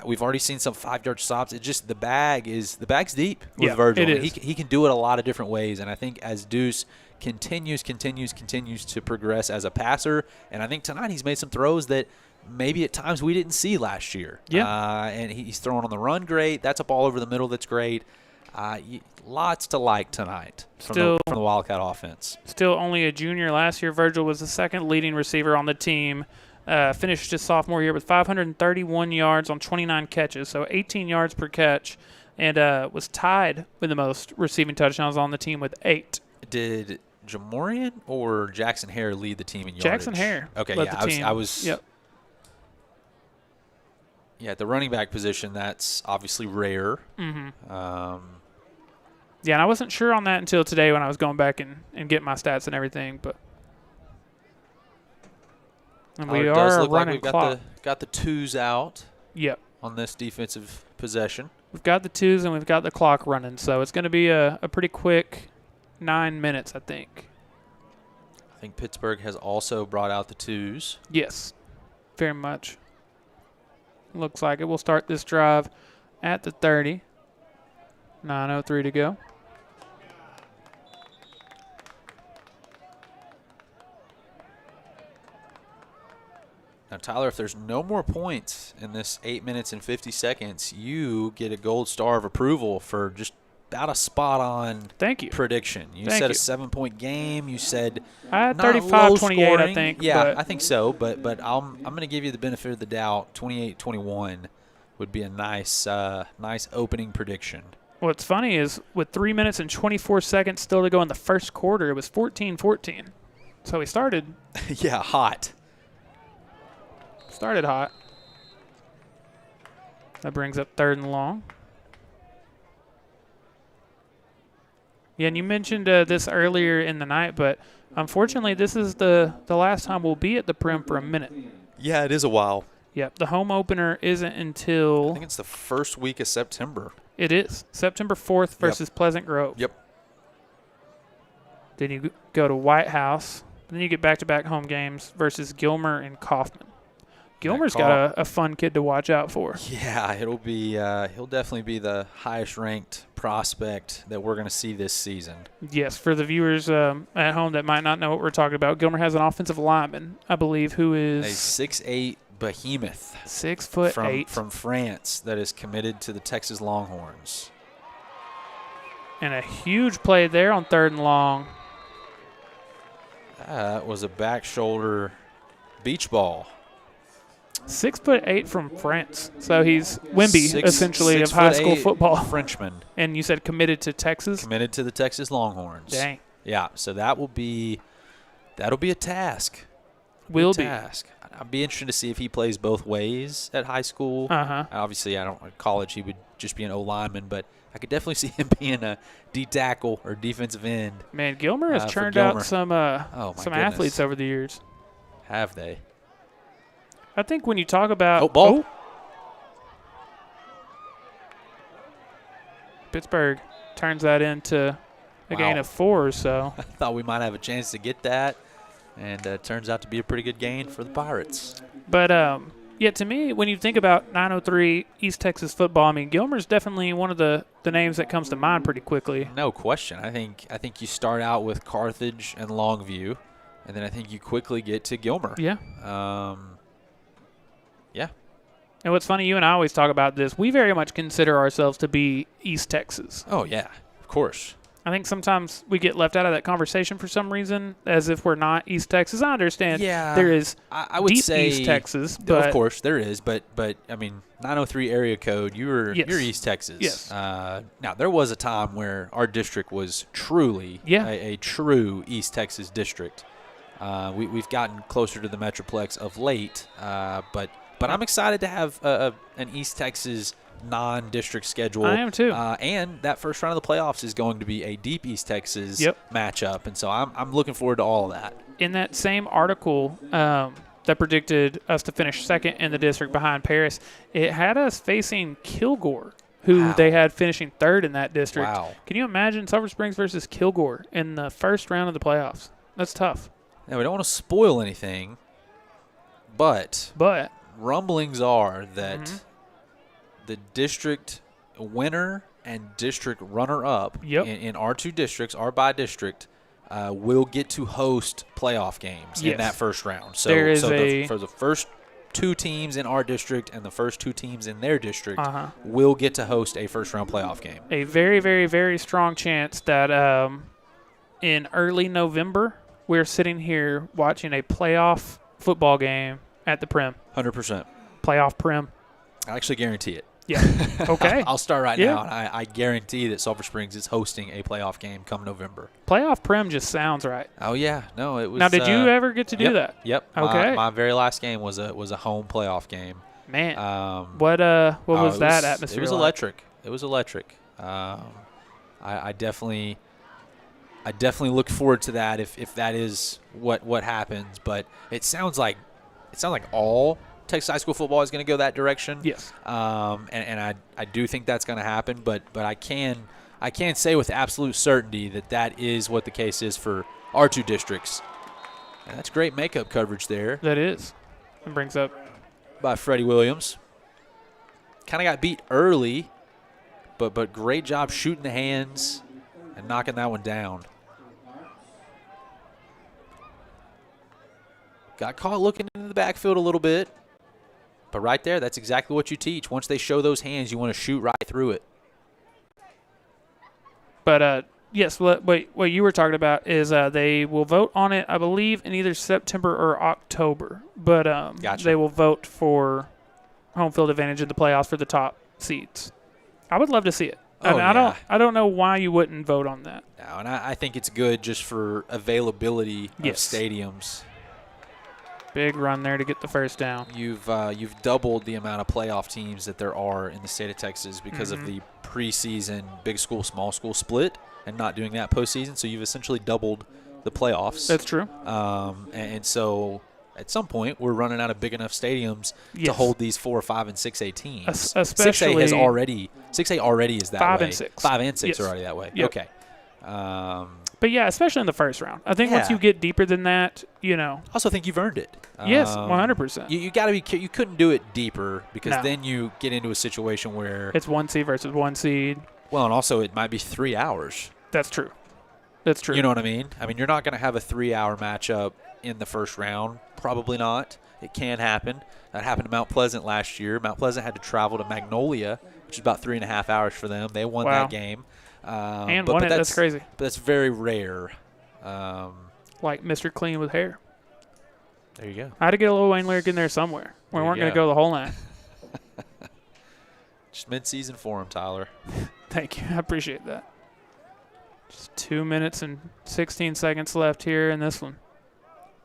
We've already seen some 5-yard stops. It just the bag's deep with Virgil. It is. He can do it a lot of different ways, and I think as Deuce continues to progress as a passer, and I think tonight he's made some throws that maybe at times we didn't see last year. Yeah. And he's throwing on the run great. That's a ball over the middle that's great. Lots to like tonight from the Wildcat offense. Still only a junior. Last year, Virgil was the second leading receiver on the team. Finished his sophomore year with 531 yards on 29 catches, so 18 yards per catch, and was tied with the most receiving touchdowns on the team with 8. Did Jamorian or Jackson Hare lead the team in yardage? Jackson Hare. Okay, led yeah, the team. I was. Yep. Yeah, at the running back position, that's obviously rare. Yeah, and I wasn't sure on that until today when I was going back and getting my stats and everything, but. And we it are does look running like we've got the twos out. Yep. On this defensive possession. We've got the twos and we've got the clock running, so it's going to be a pretty quick 9 minutes, I think. I think Pittsburgh has also brought out the twos. Yes, very much. Looks like it. We'll start this drive at the 30. 9:03 to go. Now, Tyler, if there's no more points in this 8 minutes and 50 seconds, you get a gold star of approval for just about a spot-on prediction. You said a 7-point game. You said I had 35-28, I think. Yeah, I think so. But I'm going to give you the benefit of the doubt. 28-21 would be a nice opening prediction. What's funny is with 3 minutes and 24 seconds still to go in the first quarter, it was 14-14. So we started. Yeah, hot. Started hot. That brings up 3rd and long. Yeah, and you mentioned this earlier in the night, but unfortunately this is the last time we'll be at the Prim for a minute. Yeah, it is a while. Yep, the home opener isn't until... I think it's the first week of September. It is. September 4th versus Pleasant Grove. Yep. Then you go to White House. Then you get back-to-back home games versus Gilmer and Kaufman. Gilmer's got a fun kid to watch out for. Yeah, it'll be he'll definitely be the highest-ranked prospect that we're going to see this season. Yes, for the viewers at home that might not know what we're talking about, Gilmer has an offensive lineman, I believe, who is... A 6'8", behemoth. 6'8" from France that is committed to the Texas Longhorns. And a huge play there on 3rd and long. That was a back shoulder beach ball. 6'8" from France. So he's Wimby, essentially, of high school football. Frenchman. And you said committed to Texas? Committed to the Texas Longhorns. Dang. Yeah, so that'll be a task. Will be. I'd be interested to see if he plays both ways at high school. Obviously, at college he would just be an O-lineman, but I could definitely see him being a D-tackle or defensive end. Man, Gilmer has churned out some athletes over the years. Have they? I think when you talk about ball. Pittsburgh turns that into a gain of 4 or so. I thought we might have a chance to get that, and it turns out to be a pretty good gain for the Pirates. But yeah, to me, when you think about 903 East Texas football, I mean, Gilmer's definitely one of the names that comes to mind pretty quickly. No question. I think you start out with Carthage and Longview, and then I think you quickly get to Gilmer. Yeah. Yeah. And what's funny, you and I always talk about this. We very much consider ourselves to be East Texas. Oh, yeah, of course. I think sometimes we get left out of that conversation for some reason, as if we're not East Texas. I understand there is I would deep say East Texas. But of course, there is. But I mean, 903 area code, you're East Texas. Yes. Now, there was a time where our district was truly a true East Texas district. We've gotten closer to the Metroplex of late, but I'm excited to have an East Texas non-district schedule. I am too. And that first round of the playoffs is going to be a deep East Texas matchup, and so I'm looking forward to all of that. In that same article that predicted us to finish second in the district behind Paris, it had us facing Kilgore, who they had finishing third in that district. Wow. Can you imagine Sulphur Springs versus Kilgore in the first round of the playoffs? That's tough. Now, we don't want to spoil anything, but rumblings are that the district winner and district runner-up in our two districts, our by district, will get to host playoff games in that first round. So, for the first two teams in our district and the first two teams in their district will get to host a first-round playoff game. A very, very, very strong chance that in early November we're sitting here watching a playoff football game at the Prim. 100%. Playoff Prim. I actually guarantee it. Yeah. Okay. I'll start right now, and I guarantee that Sulphur Springs is hosting a playoff game come November. Playoff Prim just sounds right. Oh yeah, no, it was. Now, did you ever get to do that? Yep. Okay. My very last game was a home playoff game. Man, what was that atmosphere? It was like? electric. It was electric. I definitely look forward to that if that is what happens. But it sounds like all Texas high school football is going to go that direction. Yes. And I do think that's going to happen, but I can say with absolute certainty that is what the case is for our two districts. And that's great makeup coverage there. That is. It brings up by Freddie Williams. Kind of got beat early, but great job shooting the hands and knocking that one down. Got caught looking into the backfield a little bit. But right there, that's exactly what you teach. Once they show those hands, you want to shoot right through it. But, yes, what you were talking about is they will vote on it, I believe, in either September or October. But they will vote for home field advantage in the playoffs for the top seeds. I would love to see it. I don't know why you wouldn't vote on that. No, and I think it's good just for availability of stadiums. Big run there to get the first down. You've doubled the amount of playoff teams that there are in the state of Texas because of the preseason big school, small school split and not doing that postseason. So you've essentially doubled the playoffs. That's true. And so at some point we're running out of big enough stadiums to hold these 4, 5, and 6A teams. Especially 6A already is that 5 way. and 6. 5 and 6 are already that way. Yep. Okay. But yeah, especially in the first round. I think once you get deeper than that, I also think you've earned it. Yes, 100%. You got to be. You couldn't do it deeper because then you get into a situation where it's 1 seed versus 1 seed. Well, and also it might be 3 hours. That's true. That's true. You know what I mean? I mean, you're not going to have a 3-hour matchup in the first round. Probably not. It can happen. That happened to Mount Pleasant last year. Mount Pleasant had to travel to Magnolia, which is about 3.5 hours for them. They won that game. And won it. That's crazy. But that's very rare. Like Mr. Clean with hair. There you go. I had to get a little Wayne Lyric in there somewhere. We weren't going to go the whole night. Just mid-season for him, Tyler. Thank you. I appreciate that. Just 2 minutes and 16 seconds left here in this one.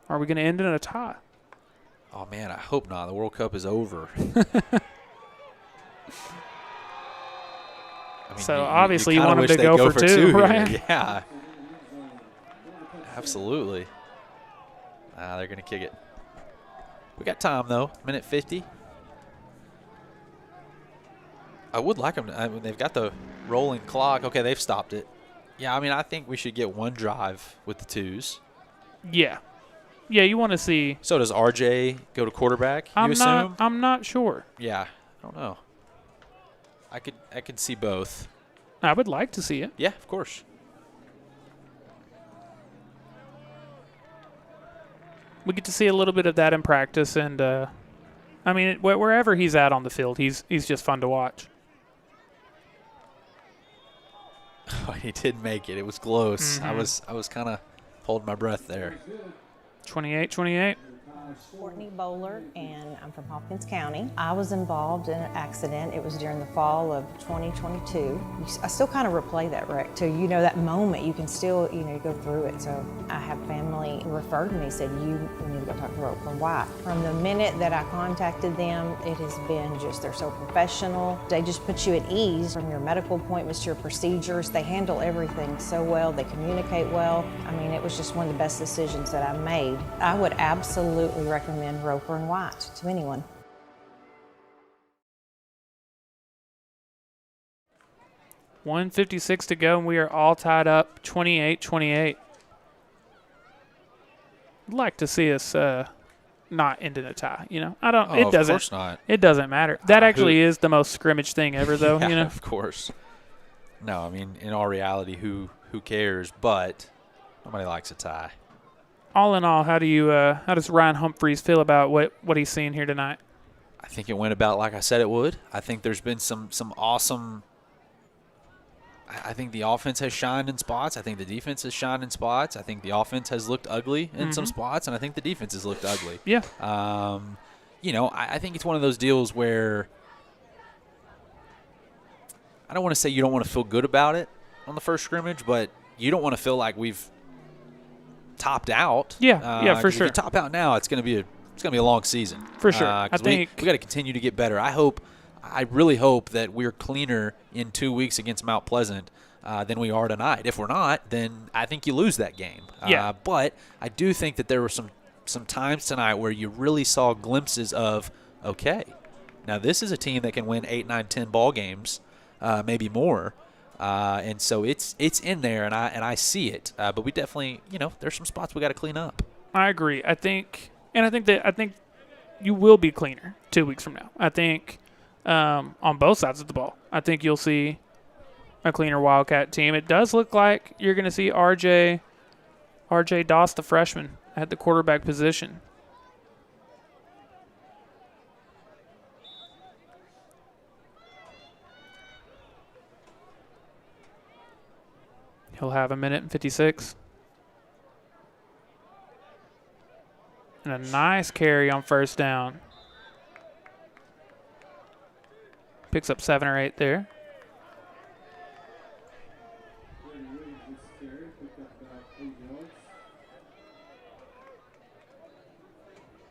Are we going to end in a tie? Oh, man, I hope not. The World Cup is over. So obviously you want them to go for two, right? Yeah. Absolutely. They're going to kick it. We got time, though. Minute 50. I would like them to. I mean, they've got the rolling clock. Okay, they've stopped it. Yeah, I mean, I think we should get one drive with the twos. Yeah. Yeah, you want to see. So does RJ go to quarterback, you assume? I'm not sure. Yeah, I don't know. I could see both. I would like to see it. Yeah, of course. We get to see a little bit of that in practice, and I mean, wherever he's at on the field, he's just fun to watch. Oh, he did make it. It was close. Mm-hmm. I was kind of holding my breath there. 28-28. Courtney Bowler, and I'm from Hopkins County. I was involved in an accident. It was during the fall of 2022. I still kind of replay that wreck till you know that moment. You can still, you go through it. So I have family who referred to me, said, you need to go talk to Roper. Why? From the minute that I contacted them, it has been just, they're so professional. They just put you at ease from your medical appointments to your procedures. They handle everything so well. They communicate well. I mean, it was just one of the best decisions that I made. I would absolutely recommend Roper and White to anyone. $1:56 to go, and we are all tied up 28-28. I'd like to see us not end in a tie. I don't. It doesn't. Of course not. It doesn't matter. That actually is the most scrimmage thing ever, though. Yeah, of course. No, I mean, in all reality, who cares? But nobody likes a tie. All in all, how does Ryan Humphreys feel about what he's seeing here tonight? I think it went about like I said it would. I think there's been some awesome. I think the offense has shined in spots. I think the defense has shined in spots. I think the offense has looked ugly in some spots, and I think the defense has looked ugly. Yeah. I think it's one of those deals where I don't want to say you don't want to feel good about it on the first scrimmage, but you don't want to feel like we've topped out. Yeah, for sure. If you top out now, it's going to be a long season. For sure. I think we got to continue to get better. I really hope that we're cleaner in 2 weeks against Mount Pleasant than we are tonight. If we're not, then I think you lose that game. Yeah. But I do think that there were some times tonight where you really saw glimpses of, okay, now this is a team that can win 8, 9, 10 ball games, maybe more. And so it's in there, and I see it. But we definitely, there's some spots we got to clean up. I agree. I think you will be cleaner 2 weeks from now. I think on both sides of the ball, I think you'll see a cleaner Wildcat team. It does look like you're going to see RJ Doss, the freshman, at the quarterback position. He'll have 1:56. And a nice carry on first down. Picks up 7 or 8 there.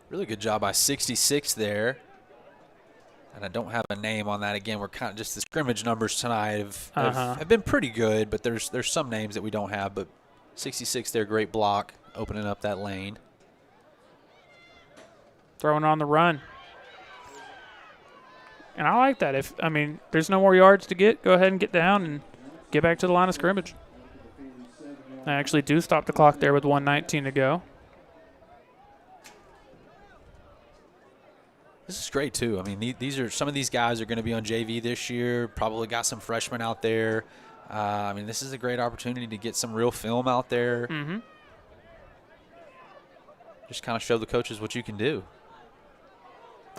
Really good job by 66 there. And I don't have a name on that. Again, we're kind of just the scrimmage numbers tonight have been pretty good, but there's some names that we don't have. But 66 there, great block, opening up that lane. Throwing on the run. And I like that. There's no more yards to get, go ahead and get down and get back to the line of scrimmage. I actually do stop the clock there with 1:19 to go. This is great, too. I mean, some of these guys are going to be on JV this year, probably got some freshmen out there. This is a great opportunity to get some real film out there. Mm-hmm. Just kind of show the coaches what you can do.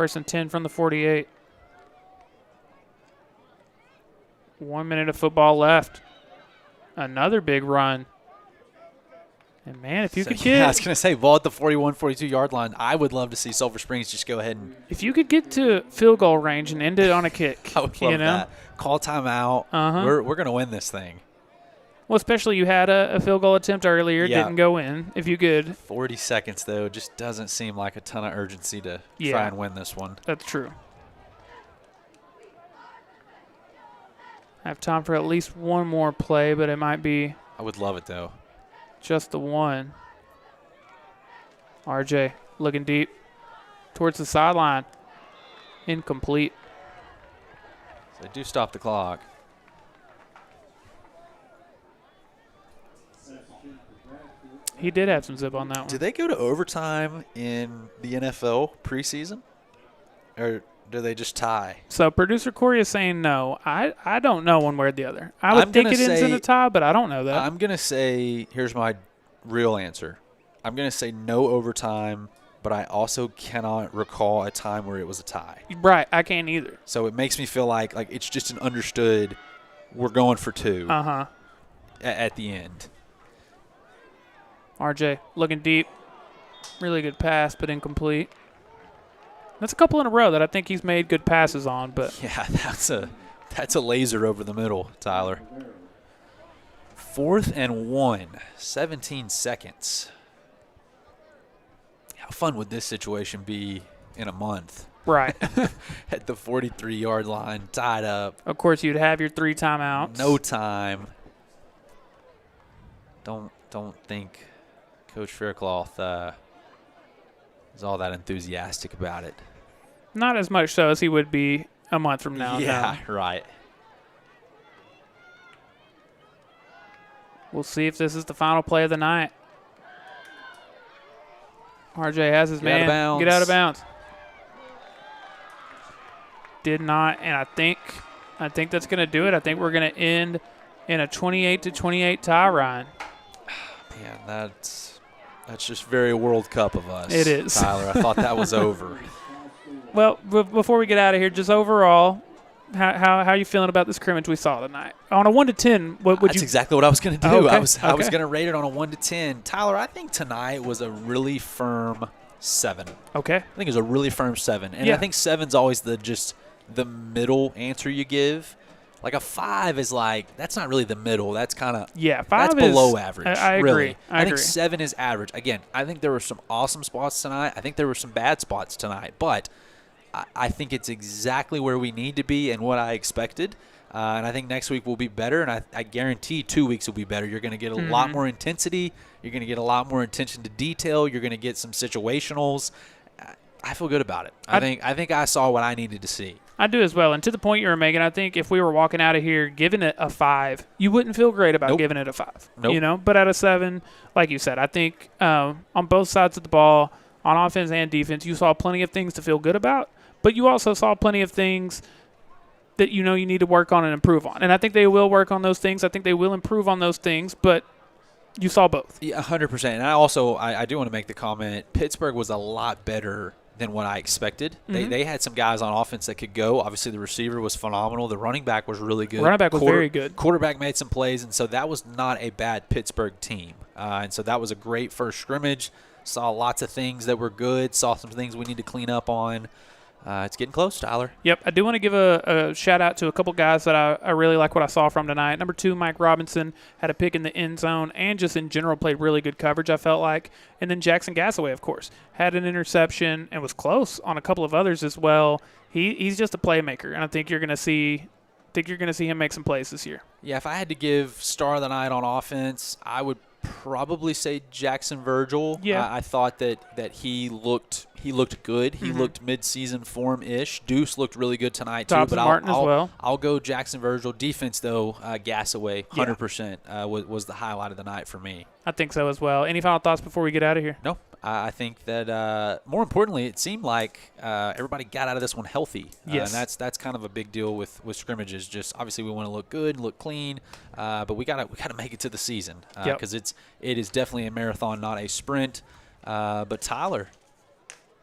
First and 10 from the 48. 1 minute of football left. Another big run. And, man, if you could get – I was going to say, ball at the 41, 42-yard line. I would love to see Sulphur Springs just go ahead and – if you could get to field goal range and end it on a kick. I would love that. Call timeout. We're going to win this thing. Well, especially you had a field goal attempt earlier. Yeah. Didn't go in. If you could. 40 seconds, though, just doesn't seem like a ton of urgency to try and win this one. That's true. I have time for at least one more play, but it might be – I would love it, though. Just the one. RJ looking deep towards the sideline. Incomplete. So they do stop the clock. He did have some zip on that one. Do they go to overtime in the NFL preseason? Or do they just tie? So producer Corey is saying no. I don't know one way or the other. I would think it ends in a tie, but I don't know that. I'm going to say, here's my real answer. I'm going to say no overtime, but I also cannot recall a time where it was a tie. Right, I can't either. So it makes me feel like it's just an understood we're going for two at the end. RJ looking deep. Really good pass, but incomplete. That's a couple in a row that I think he's made good passes on. But yeah, that's a laser over the middle, Tyler. 4th and 1, 17 seconds. How fun would this situation be in a month? Right. At the 43-yard line, tied up. Of course, you'd have your 3 timeouts. No time. Don't think Coach Faircloth is all that enthusiastic about it. Not as much so as he would be a month from now. Yeah, right. We'll see if this is the final play of the night. RJ has his man. Get out of bounds. Did not, and I think that's going to do it. I think we're going to end in a 28-28 tie, Ryan. Man, that's just very World Cup of us. It is. Tyler, I thought that was over. Well, before we get out of here, just overall, how are you feeling about the scrimmage we saw tonight? On a 1 to 10, what would you? That's exactly what I was going to do. Okay. I was going to rate it on a 1 to 10. Tyler, I think tonight was a really firm 7. Okay. I think it was a really firm 7, and I think 7's always the middle answer you give. Like a 5 is that's not really the middle. That's kind of 5 that's is below average. I agree. Really. I think agree. 7 is average. Again, I think there were some awesome spots tonight. I think there were some bad spots tonight, but I think it's exactly where we need to be and what I expected. And I think next week will be better, and I guarantee 2 weeks will be better. You're going to get a lot more intensity. You're going to get a lot more attention to detail. You're going to get some situationals. I feel good about it. I think I saw what I needed to see. I do as well. And to the point you were making, I think if we were walking out of here giving it a 5, you wouldn't feel great about giving it a 5. Nope. But at a 7, like you said, I think on both sides of the ball, on offense and defense, you saw plenty of things to feel good about, but you also saw plenty of things that you need to work on and improve on. And I think they will work on those things. I think they will improve on those things, but you saw both. Yeah, 100%. And I do want to make the comment, Pittsburgh was a lot better than what I expected. They had some guys on offense that could go. Obviously, the receiver was phenomenal. The running back was really good. Running back was very good. Quarterback made some plays, and so that was not a bad Pittsburgh team. And so that was a great first scrimmage. Saw lots of things that were good. Saw some things we need to clean up on. It's getting close, Tyler. Yep. I do want to give a shout-out to a couple guys that I really like what I saw from tonight. Number 2, Mike Robinson had a pick in the end zone and just in general played really good coverage, I felt like. And then Jackson Gassaway, of course, had an interception and was close on a couple of others as well. He's just a playmaker, and I think you're going to see him make some plays this year. Yeah, if I had to give star of the night on offense, I would probably say Jackson Virgil. Yeah. I thought that he looked good. He looked mid-season form-ish. Deuce looked really good tonight too. Thompson Martin as well. I'll go Jackson Virgil. Defense though, Gassaway, 100% was the highlight of the night for me. I think so as well. Any final thoughts before we get out of here? No. I think that more importantly, it seemed like everybody got out of this one healthy. Yes. And that's kind of a big deal with scrimmages. Just obviously we want to look good, look clean, but we gotta make it to the season because it is definitely a marathon, not a sprint. But Tyler,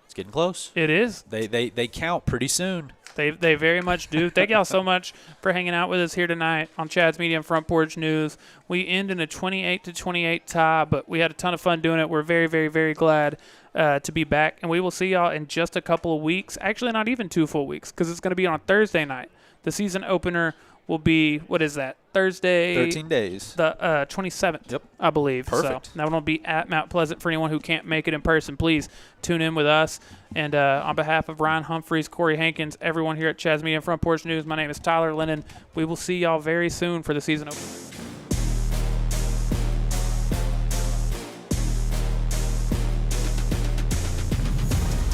let's Getting close. It is. They count pretty soon. They very much do. Thank y'all so much for hanging out with us here tonight on Chad's Media and Front Porch News. We end in a 28-28 tie, but we had a ton of fun doing it. We're very, very, very glad to be back, and we will see y'all in just a couple of weeks. Actually, not even 2 full weeks, because it's going to be on Thursday night. The season opener will be, what is that, Thursday? 13 days. The 27th, yep. I believe. Perfect. So that one will be at Mount Pleasant. For anyone who can't make it in person, please tune in with us. And on behalf of Ryan Humphreys, Corey Hankins, everyone here at Chad's Media and Front Porch News, my name is Tyler Lennon. We will see y'all very soon for the season opener.